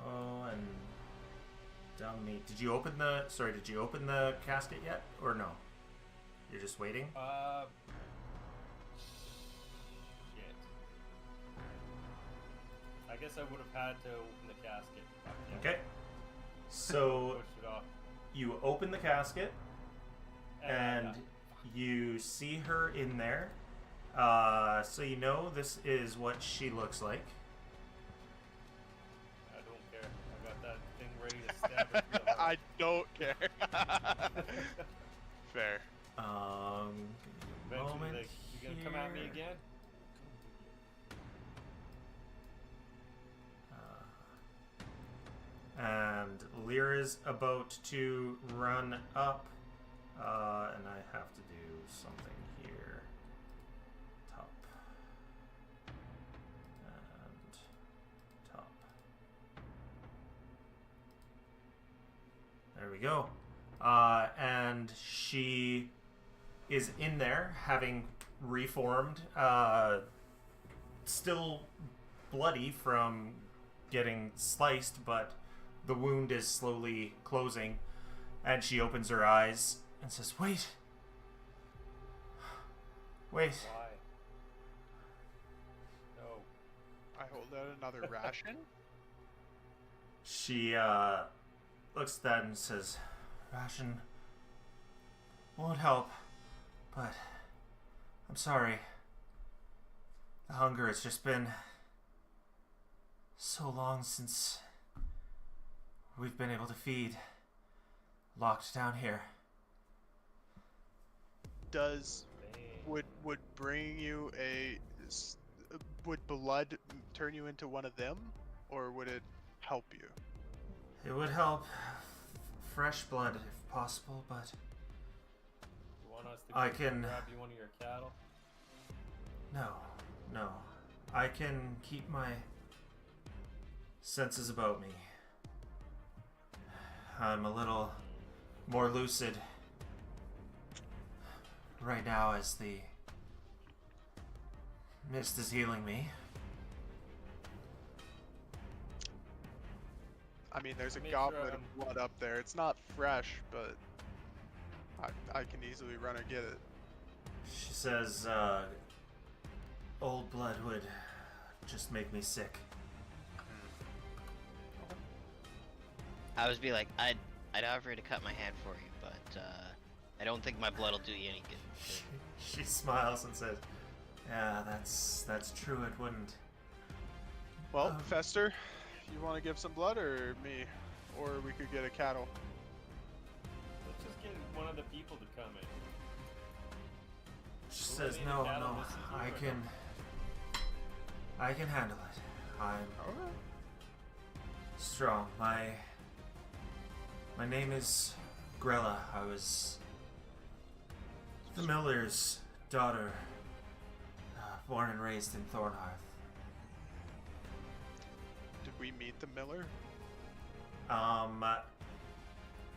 Oh, and dumb me. Did you open the casket yet, or no? You're just waiting. Shit. I guess I would have had to open the casket. Yeah. Okay. So Push it off. you open the casket, and you see her in there. So you know this is what she looks like. I don't care. I got that thing ready to stab her through the heart. I don't care. Fair. Eventually, Moment like, you gonna come at me here. again? And Lyra's about to run up, and I have to do something here. Top. And top. we go. And she is in there, having reformed, still bloody from getting sliced, but the wound is slowly closing, and she opens her eyes and says, Wait. Why? No. I hold out another ration. She looks at that and says, Ration won't help, but I'm sorry. The hunger has just been so long since we've been able to feed. Locked down here. Would bringing you would blood turn you into one of them, or would it help you? It would help. Fresh blood, if possible, but You want us to I go can- grab you one of your cattle? no. I can keep my senses about me. I'm a little more lucid right now as the mist is healing me. I mean, there's a Make goblet sure of blood up there. It's not fresh, but I can easily run and get it. She says, old blood would just make me sick. I was be like, I'd offer to cut my hand for you, but I don't think my blood will do you any good. She smiles and says, yeah, that's true, it wouldn't. Well, Fester, you want to give some blood, or me? Or we could get a cattle. Let's just get one of the people to come in. She Who says, made no, the cattle no, listen to you I can handle it. I'm Alright. strong. My name is Grella. I was the miller's daughter, born and raised in Thornhearth. Did we meet the miller?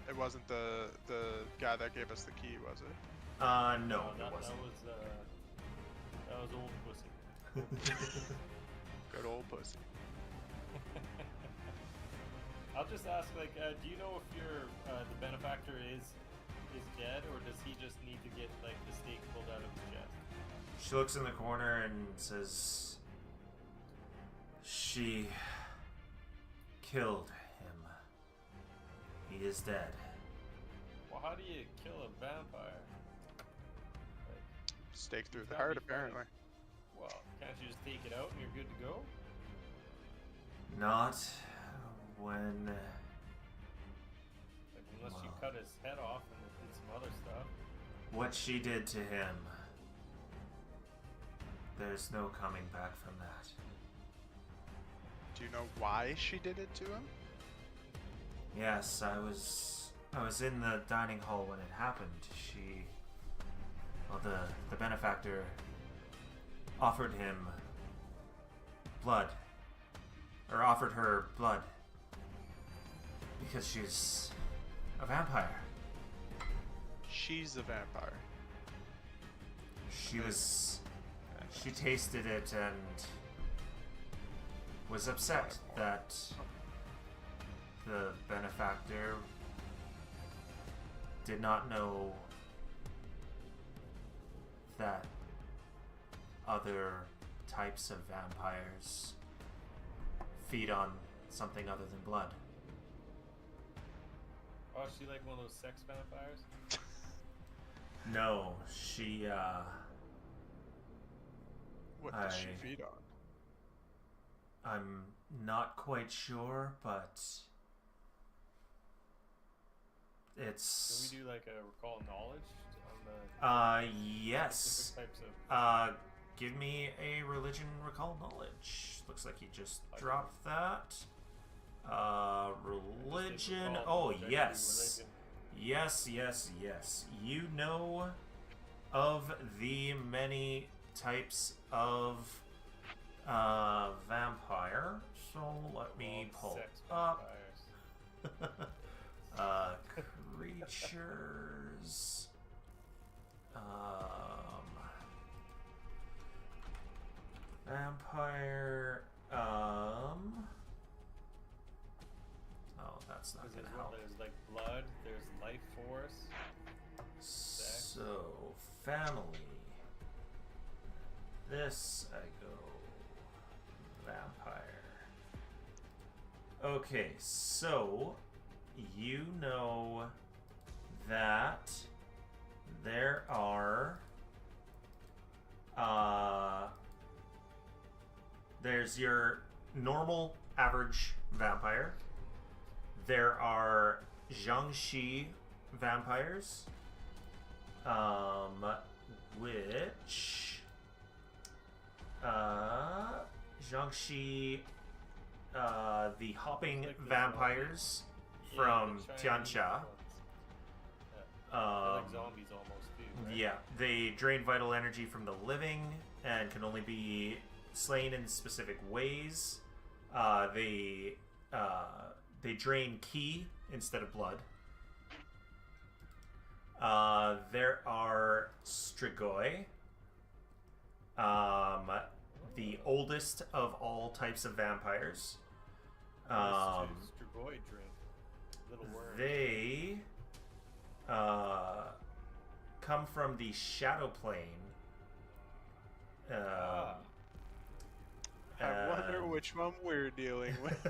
It wasn't the guy that gave us the key, was it? No, that it wasn't. That was old pussy. Good old pussy. I'll just ask, like, do you know if your the benefactor is dead, or does he just need to get like the stake pulled out of his chest? She looks in the corner and says, she killed him. He is dead. Well, how do you kill a vampire? Like, Stake through the Gotta heart, be funny. apparently. well, can't you just take it out and you're good to go? Not when... Like, unless you Wow. cut his head off and did some other stuff. What she did to him. There's no coming back from that. Do you know why she did it to him? Yes, I was in the dining hall when it happened. The benefactor offered him blood. Or offered her blood. Because she's a vampire. She's a vampire. She tasted it and was upset that the benefactor did not know that other types of vampires feed on something other than blood. Oh, is she like one of those sex vampires? No, she, What does she I- feed on? I'm not quite sure, but it's, Can we do like a recall knowledge on the yes. specific types of... Give me a religion recall knowledge. Looks like you just Okay. dropped that. Religion. recall Oh, knowledge, I can do yes. religion. Yes. You know of the many types of vampire. So let me All pull sex up. vampires. Creatures. Vampire. Oh, that's not gonna help. There's like blood. There's life force. So family. This I go vampire. Okay, so you know that there are there's your normal average vampire. There are Jiangxi vampires, which Jiangxi, the hopping Like the vampires Yeah, from the Chinese Tianxia. ones. They're like zombies almost too. Right? Yeah, they drain vital energy from the living and can only be slain in specific ways. They drain ki instead of blood. There are Strigoi, the oldest of all types of vampires. Strigoi drink. Little worm. They come from the shadow plane. I wonder which one we're dealing with.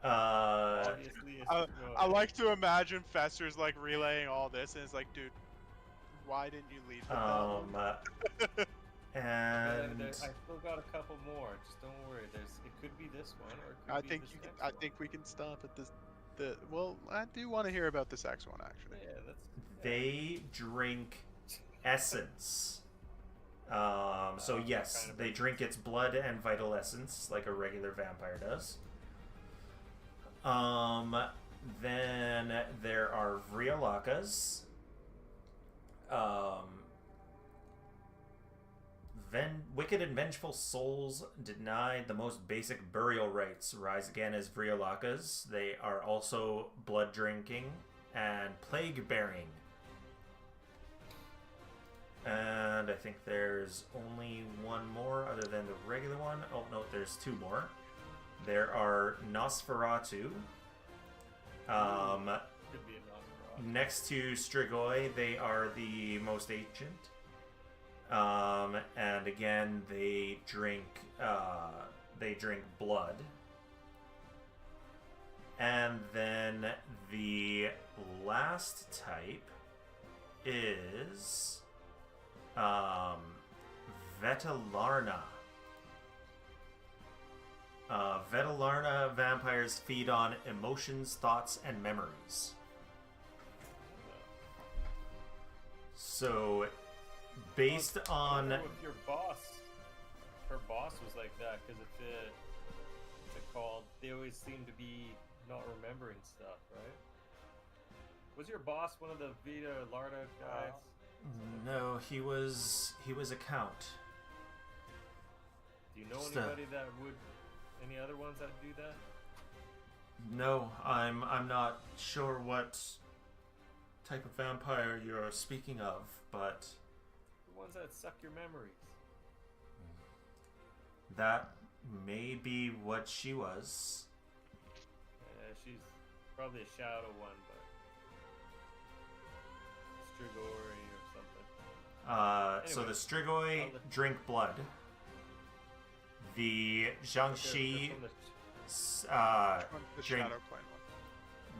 Obviously, it's Strigoi. I like to imagine Fester's like relaying all this, and it's like, dude, why didn't you lead with that one? And I still got a couple more. Just don't worry. It could be this one, or it could I be think this you can, next I one. think we can stop at this. Well, I do want to hear about this X one actually. Yeah, that's. they drink essence. So yes, kind of they drink its blood and vital essence like a regular vampire does. Then there are Vrialakas. Wicked and vengeful souls denied the most basic burial rites rise again as Vrialakas. They are also blood drinking and plague bearing. And I think there's only one more other than the regular one. Oh, no, there's two more. There are Nosferatu. Could be a Nosferatu. Next to Strigoi, they are the most ancient. And again, they drink blood. And then the last type is Vetalarna. Vetalarna vampires feed on emotions, thoughts, and memories. So, based on With your boss, her boss was like that because what's it called? They always seem to be not remembering stuff, right? Was your boss one of the Vita Larda guys? no, he was a count. Do you know Just, anybody that would? Any other ones that do that? No, I'm not sure what type of vampire you're speaking of, but The ones that suck your memories. that may be what she was. She's probably a shadow one, but Strigoi or something. So the Anyway, Strigoi I'll let- drink blood. The Jiangxi, They're from the- The drink. Shadow Plane one.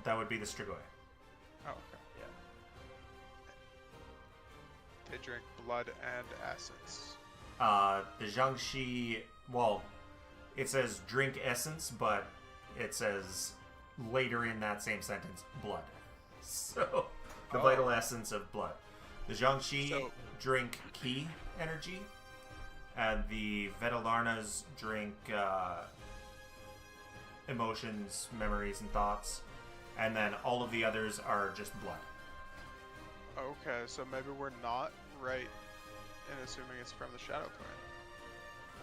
That would be the Strigoi. Oh, okay. yeah. They drink blood and essence. The Jiangxi, well, it says drink essence, but it says later in that same sentence, blood. So, the Oh. vital essence of blood. The Jiangxi So- drink ki energy, and the Vetalarnas drink emotions, memories, and thoughts, and then all of the others are just blood. Okay, so maybe we're not right in assuming it's from the Shadow Plane.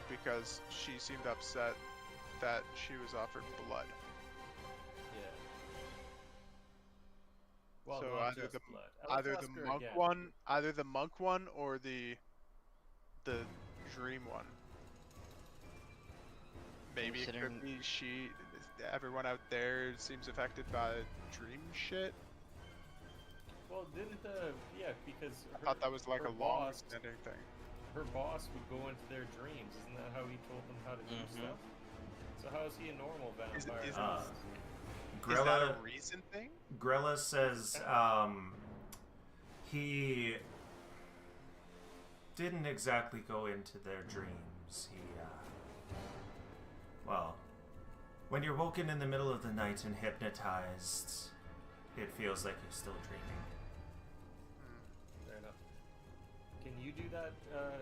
Because she seemed upset that she was offered blood. Yeah. Well, So not either just the blood. either the Alastair monk again. one, either the monk one or the dream one. Maybe it Considering- could be everyone out there seems affected by dream shit. Well, didn't yeah, because I thought that was like her a boss, long-standing thing. her boss would go into their dreams. Isn't that how he told them how to do stuff? So how is he a normal vampire? Is Uh, Is that Grella, a reason thing? Grella says he didn't exactly go into their dreams. He, well, when you're woken in the middle of the night and hypnotized, it feels like you're still dreaming. Fair enough. Can you do that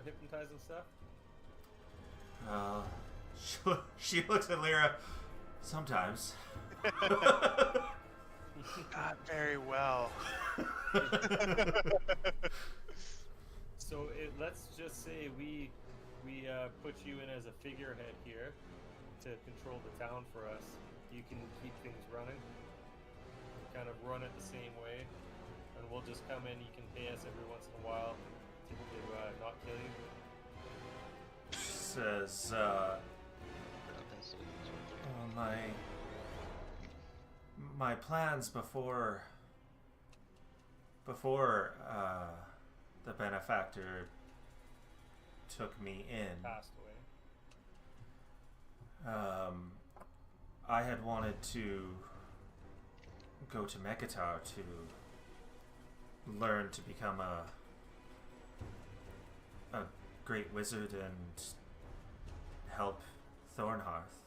hypnotizing stuff? She looks at Lyra. Sometimes. Not very well. So let's just say we put you in as a figurehead here to control the town for us. You can keep things running, kind of run it the same way, and we'll just come in. You can pay us every once in a while to not kill you. Says, my plans before the benefactor took me in. Passed away. I had wanted to go to Mekatar to learn to become a great wizard and help Thornhearth.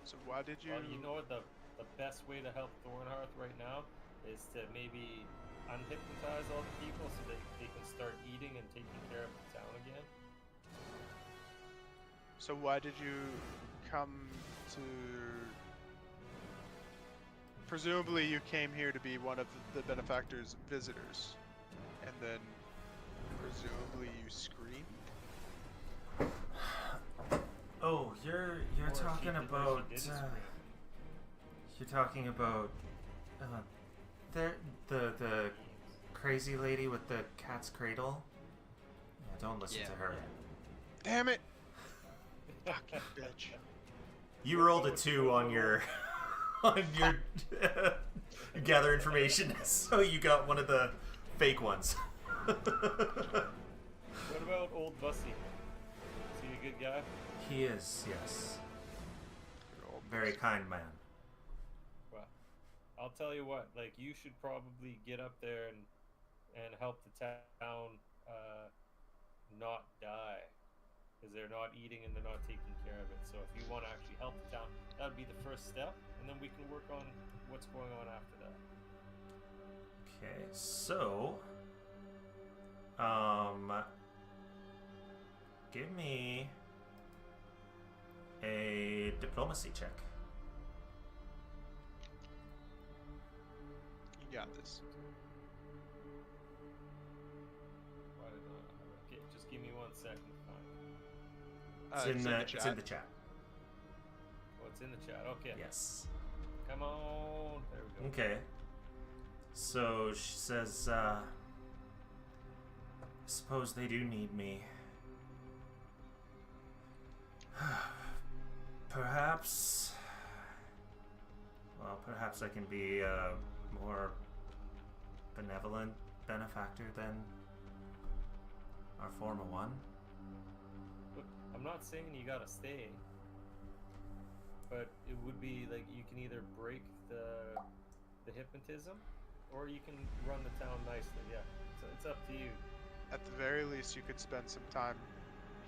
So why did you? Well, you know what the best way to help Thornhearth right now is to maybe unhypnotize all the people so they can start eating and taking care of the town again. So why did you come to? Presumably, you came here to be one of the benefactor's visitors, and then presumably you screamed. Oh, you're Or she talking did- or she about didn't scream. you're talking about the crazy lady with the cat's cradle. Yeah, don't listen to her. Damn it! Fuck you, bitch. You rolled a 2 on your gather information, so you got one of the fake ones. What about old Bussy? Is he a good guy? He is, yes. Very kind man. Well, I'll tell you what. Like, you should probably get up there and help the town not die, because they're not eating and they're not taking care of it. So if you want to actually help the town, that would be the first step, and then we can work on what's going on after that. Okay, so give me a diplomacy check. You got this. Why did I? Okay, just give me 1 second to find it. It's in the chat. Oh, it's in the chat. Okay. Yes. Come on. There we go. Okay. So she says, I suppose they do need me. Perhaps I can be a more benevolent benefactor than our former one. Look, I'm not saying you gotta stay, but it would be like you can either break the hypnotism, or you can run the town nicely. Yeah, so it's up to you. At the very least, you could spend some time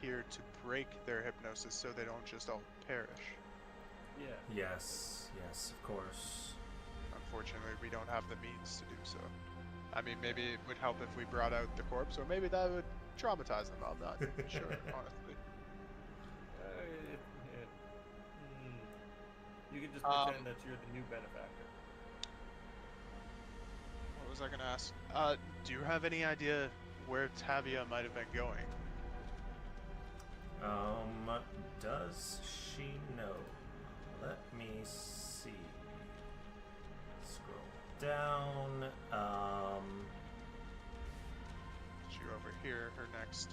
here to break their hypnosis so they don't just all perish. Yeah. Yes, of course. Unfortunately, we don't have the means to do so. I mean, maybe it would help if we brought out the corpse, or maybe that would traumatize them. I'm not sure, honestly. You could just pretend that you're the new benefactor. What was I gonna ask? Do you have any idea where Tavia might have been going? Does she know? Let me see. Scroll. down. She over here, her next.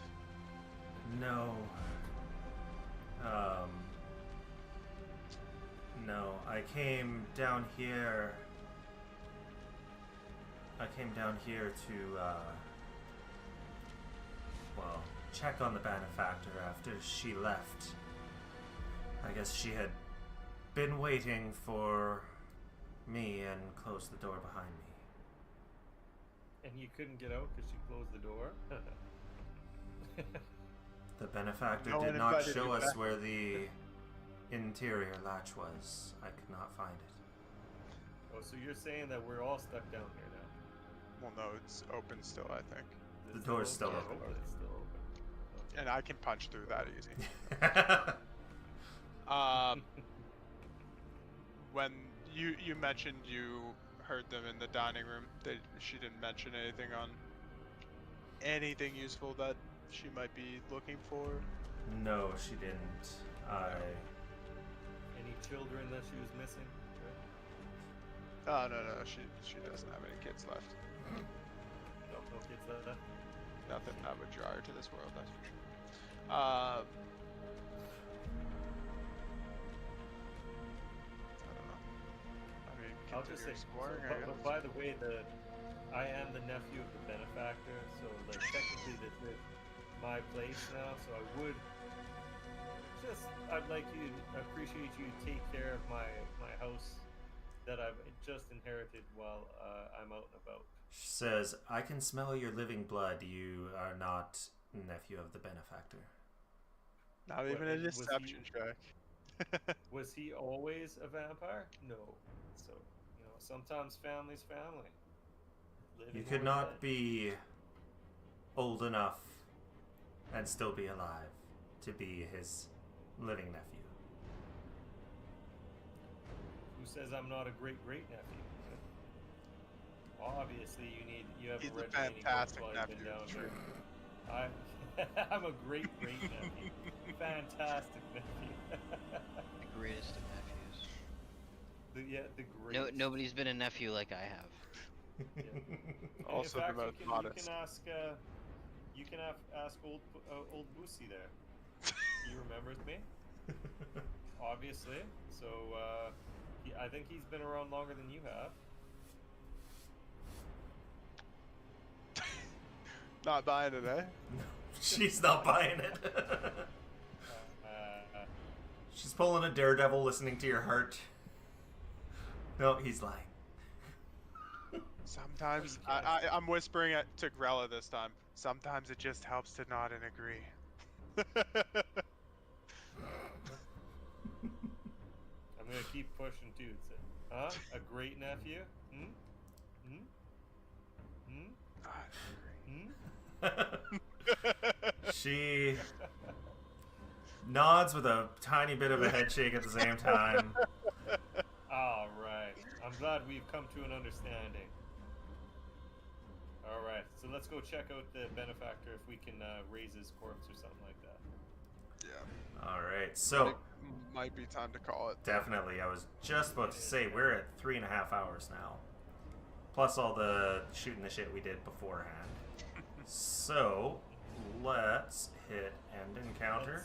No. No, I came down here. I came down here to, well, check on the benefactor after she left. I guess she had been waiting for me and closed the door behind me. And you couldn't get out because she closed the door? The benefactor No did one not invited show you us back. where the interior latch was. I could not find it. Oh, so you're saying that we're all stuck down here now? Well, no, it's open still, I think. Is The it door's still Yeah, open. It's still open. Okay. And I can punch through that easy. When you mentioned you heard them in the dining room, she didn't mention anything on anything useful that she might be looking for. No, she didn't. Any children that she was missing? Oh no, she doesn't have any kids left. No kids left. Nothing that would draw her to this world, that's for sure. I don't know. I mean, I'll just say, exploring. so, but by the way, I am the nephew of the benefactor, so like technically this is my place now. So I'd like you, appreciate you take care of my house that I've just inherited while I'm out and about. She says, I can smell your living blood. You are not nephew of the benefactor. Not What, even a was deception he- check. Was he always a vampire? No. So, sometimes family's family. Living You could or not dead. be old enough and still be alive to be his living nephew. Who says I'm not a great nephew? Obviously, you have He's a a regiment fantastic while you've been nephew. down there. I'm a great nephew. Fantastic nephew. The greatest of nephews. the great. No, nobody's been a nephew like I have. Also In fact, the most you modest. can ask. You can ask old Boosie there. He remembers me, obviously. So I think he's been around longer than you have. Not buying it, eh? She's not buying it. She's pulling a daredevil, listening to your heart. No, he's lying. Sometimes Oh, you can't. I'm whispering it to Grella this time. Sometimes it just helps to nod and agree. I'm gonna keep pushing too. Huh? A great nephew? Hmm? Hmm? Hmm? Hmm? She nods with a tiny bit of a head shake at the same time. All right. I'm glad we've come to an understanding. All right. So let's go check out the benefactor if we can raise his corpse or something like that. Yeah. All right, so It might be time to call it. definitely, I was just about to say we're at 3.5 hours now, plus all the shooting the shit we did beforehand. So let's hit end encounter.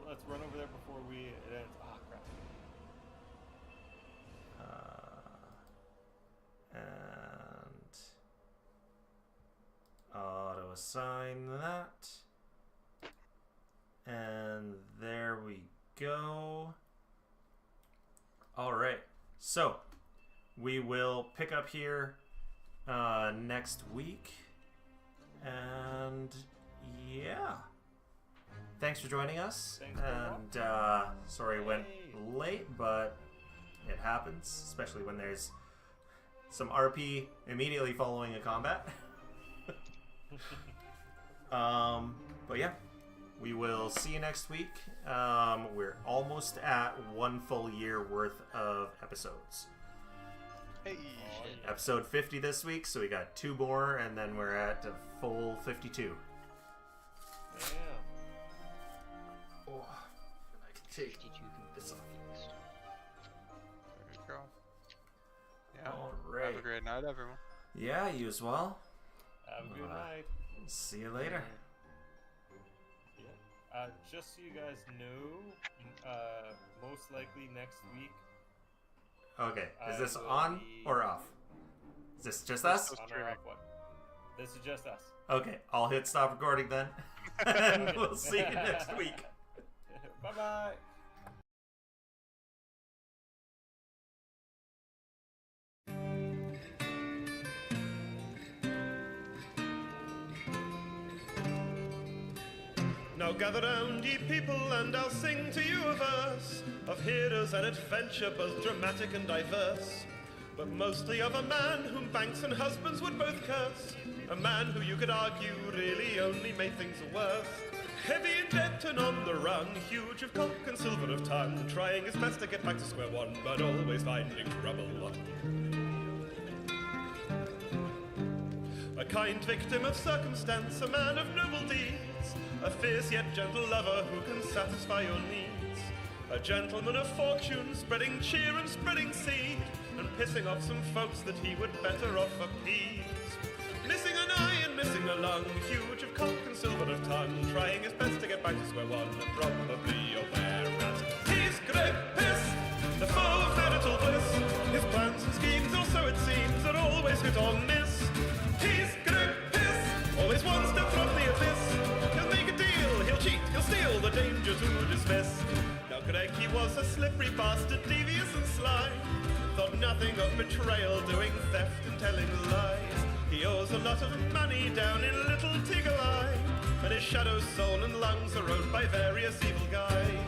Let's run over there before it ends. Ah, crap. And auto assign that. And there we go. All right. So we will pick up here next week. And yeah. Thanks for joining us. Thanks very And sorry it went Hey. late, but it happens, especially when there's some RP immediately following a combat. But yeah, we will see you next week. We're almost at 1 full year worth of episodes. Hey. Oh, yeah. Episode 50 this week, so we got 2 more, and then we're at a full 52. Yeah. Oh, and I can take 52 this off. fixed. There you go. Yeah. All Have right. a great night, everyone. Yeah, you as well. Have a good night. See you later. Yeah. Just so you guys know, most likely next week. Okay, is I this will on be- or off? Is this just us? On or off what? This is just us. Okay, I'll hit stop recording then. And we'll see you next week. Bye bye. Now gather round, ye people, and I'll sing to you a verse of heroes and adventure, both dramatic and diverse, but mostly of a man whom banks and husbands would both curse, a man who you could argue really only made things worse. Heavy in debt and on the run, huge of cock and silver of tongue, trying his best to get back to square one, but always finding trouble. A kind victim of circumstance, a man of noble deeds, a fierce yet gentle lover who can satisfy your needs, a gentleman of fortune, spreading cheer and spreading seed, and pissing off some folks that he would better off appease. Missing an eye and missing a lung, huge of cock and silver of tongue, trying his best to get back to square one, and probably aware that he's Greg Piss, the foe of marital bliss. His plans and schemes, or so it seems, are always hit or miss. He's Greg Piss, always one step from the abyss. He'll make a deal, he'll cheat, he'll steal, the danger to dismiss. Now Greg, he was a slippery bastard, devious and sly, thought nothing of betrayal, doing theft and telling lies. He owes a lot of money down in Little Teagle Eye, and his shadow's soul and lungs are owned by various evil guys.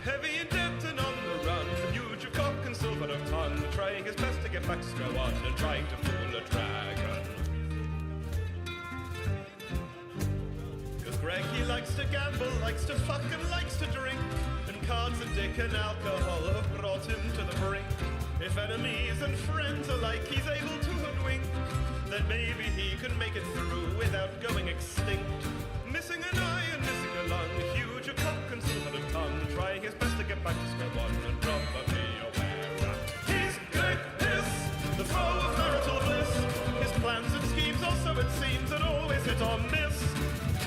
Heavy in debt and on the run, huge of cock and silver of tongue, trying his best to get back to square one, and trying to fool a dragon. Cause Greg, he likes to gamble, likes to fuck and likes to drink, and cards and dick and alcohol have brought him to the brink. If enemies and friends alike he's able to hoodwink, then maybe he can make it through without going extinct. Missing an eye and missing a lung, huge of cock and silver of tongue, trying his best to get back to square one, and probably aware that he's Greg Piss, the foe of marital bliss. His plans and schemes, also it seems, are always hit or miss.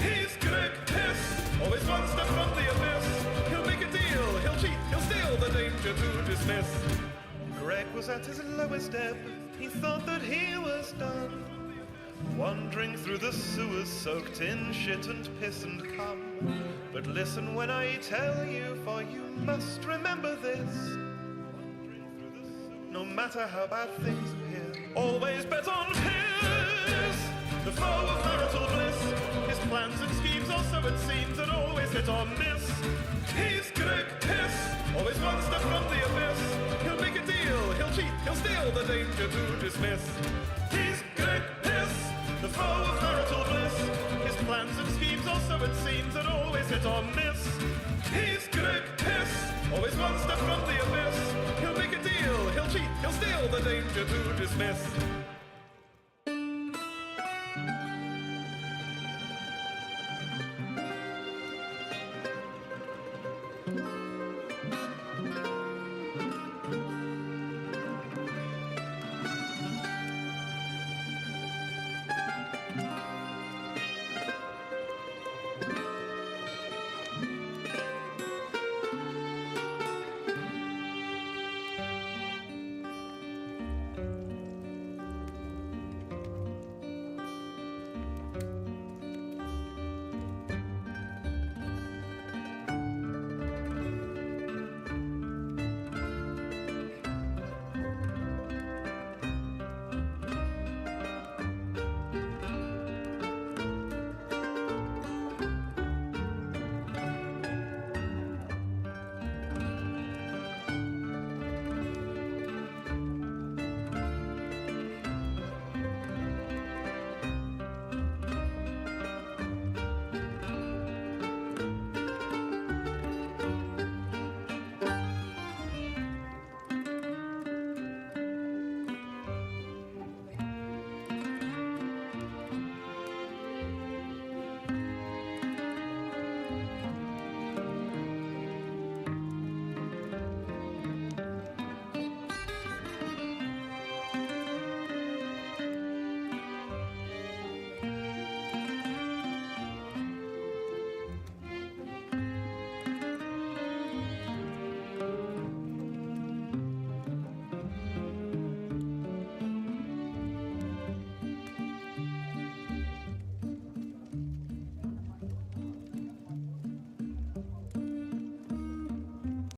He's Greg Piss, always one step from the abyss. He'll make a deal, he'll cheat, he'll steal, the danger to dismiss. Greg was at his lowest ebb, he thought that he was done, wandering through the sewers soaked in shit and piss and cum. But listen when I tell you, for you must remember this: no matter how bad things appear, always bet on Piss, the foe of marital bliss. His plans and schemes, also it seems, are always hit or miss. He's Greg Piss, always one step from the abyss. He'll make a deal, he'll cheat, he'll steal, the danger to dismiss. He's Greg Piss, the foe of marital bliss. His plans and schemes, also it seems, are always hit or miss. He's Greg Piss, always one step from the abyss. He'll make a deal, he'll cheat, he'll steal, the danger to dismiss.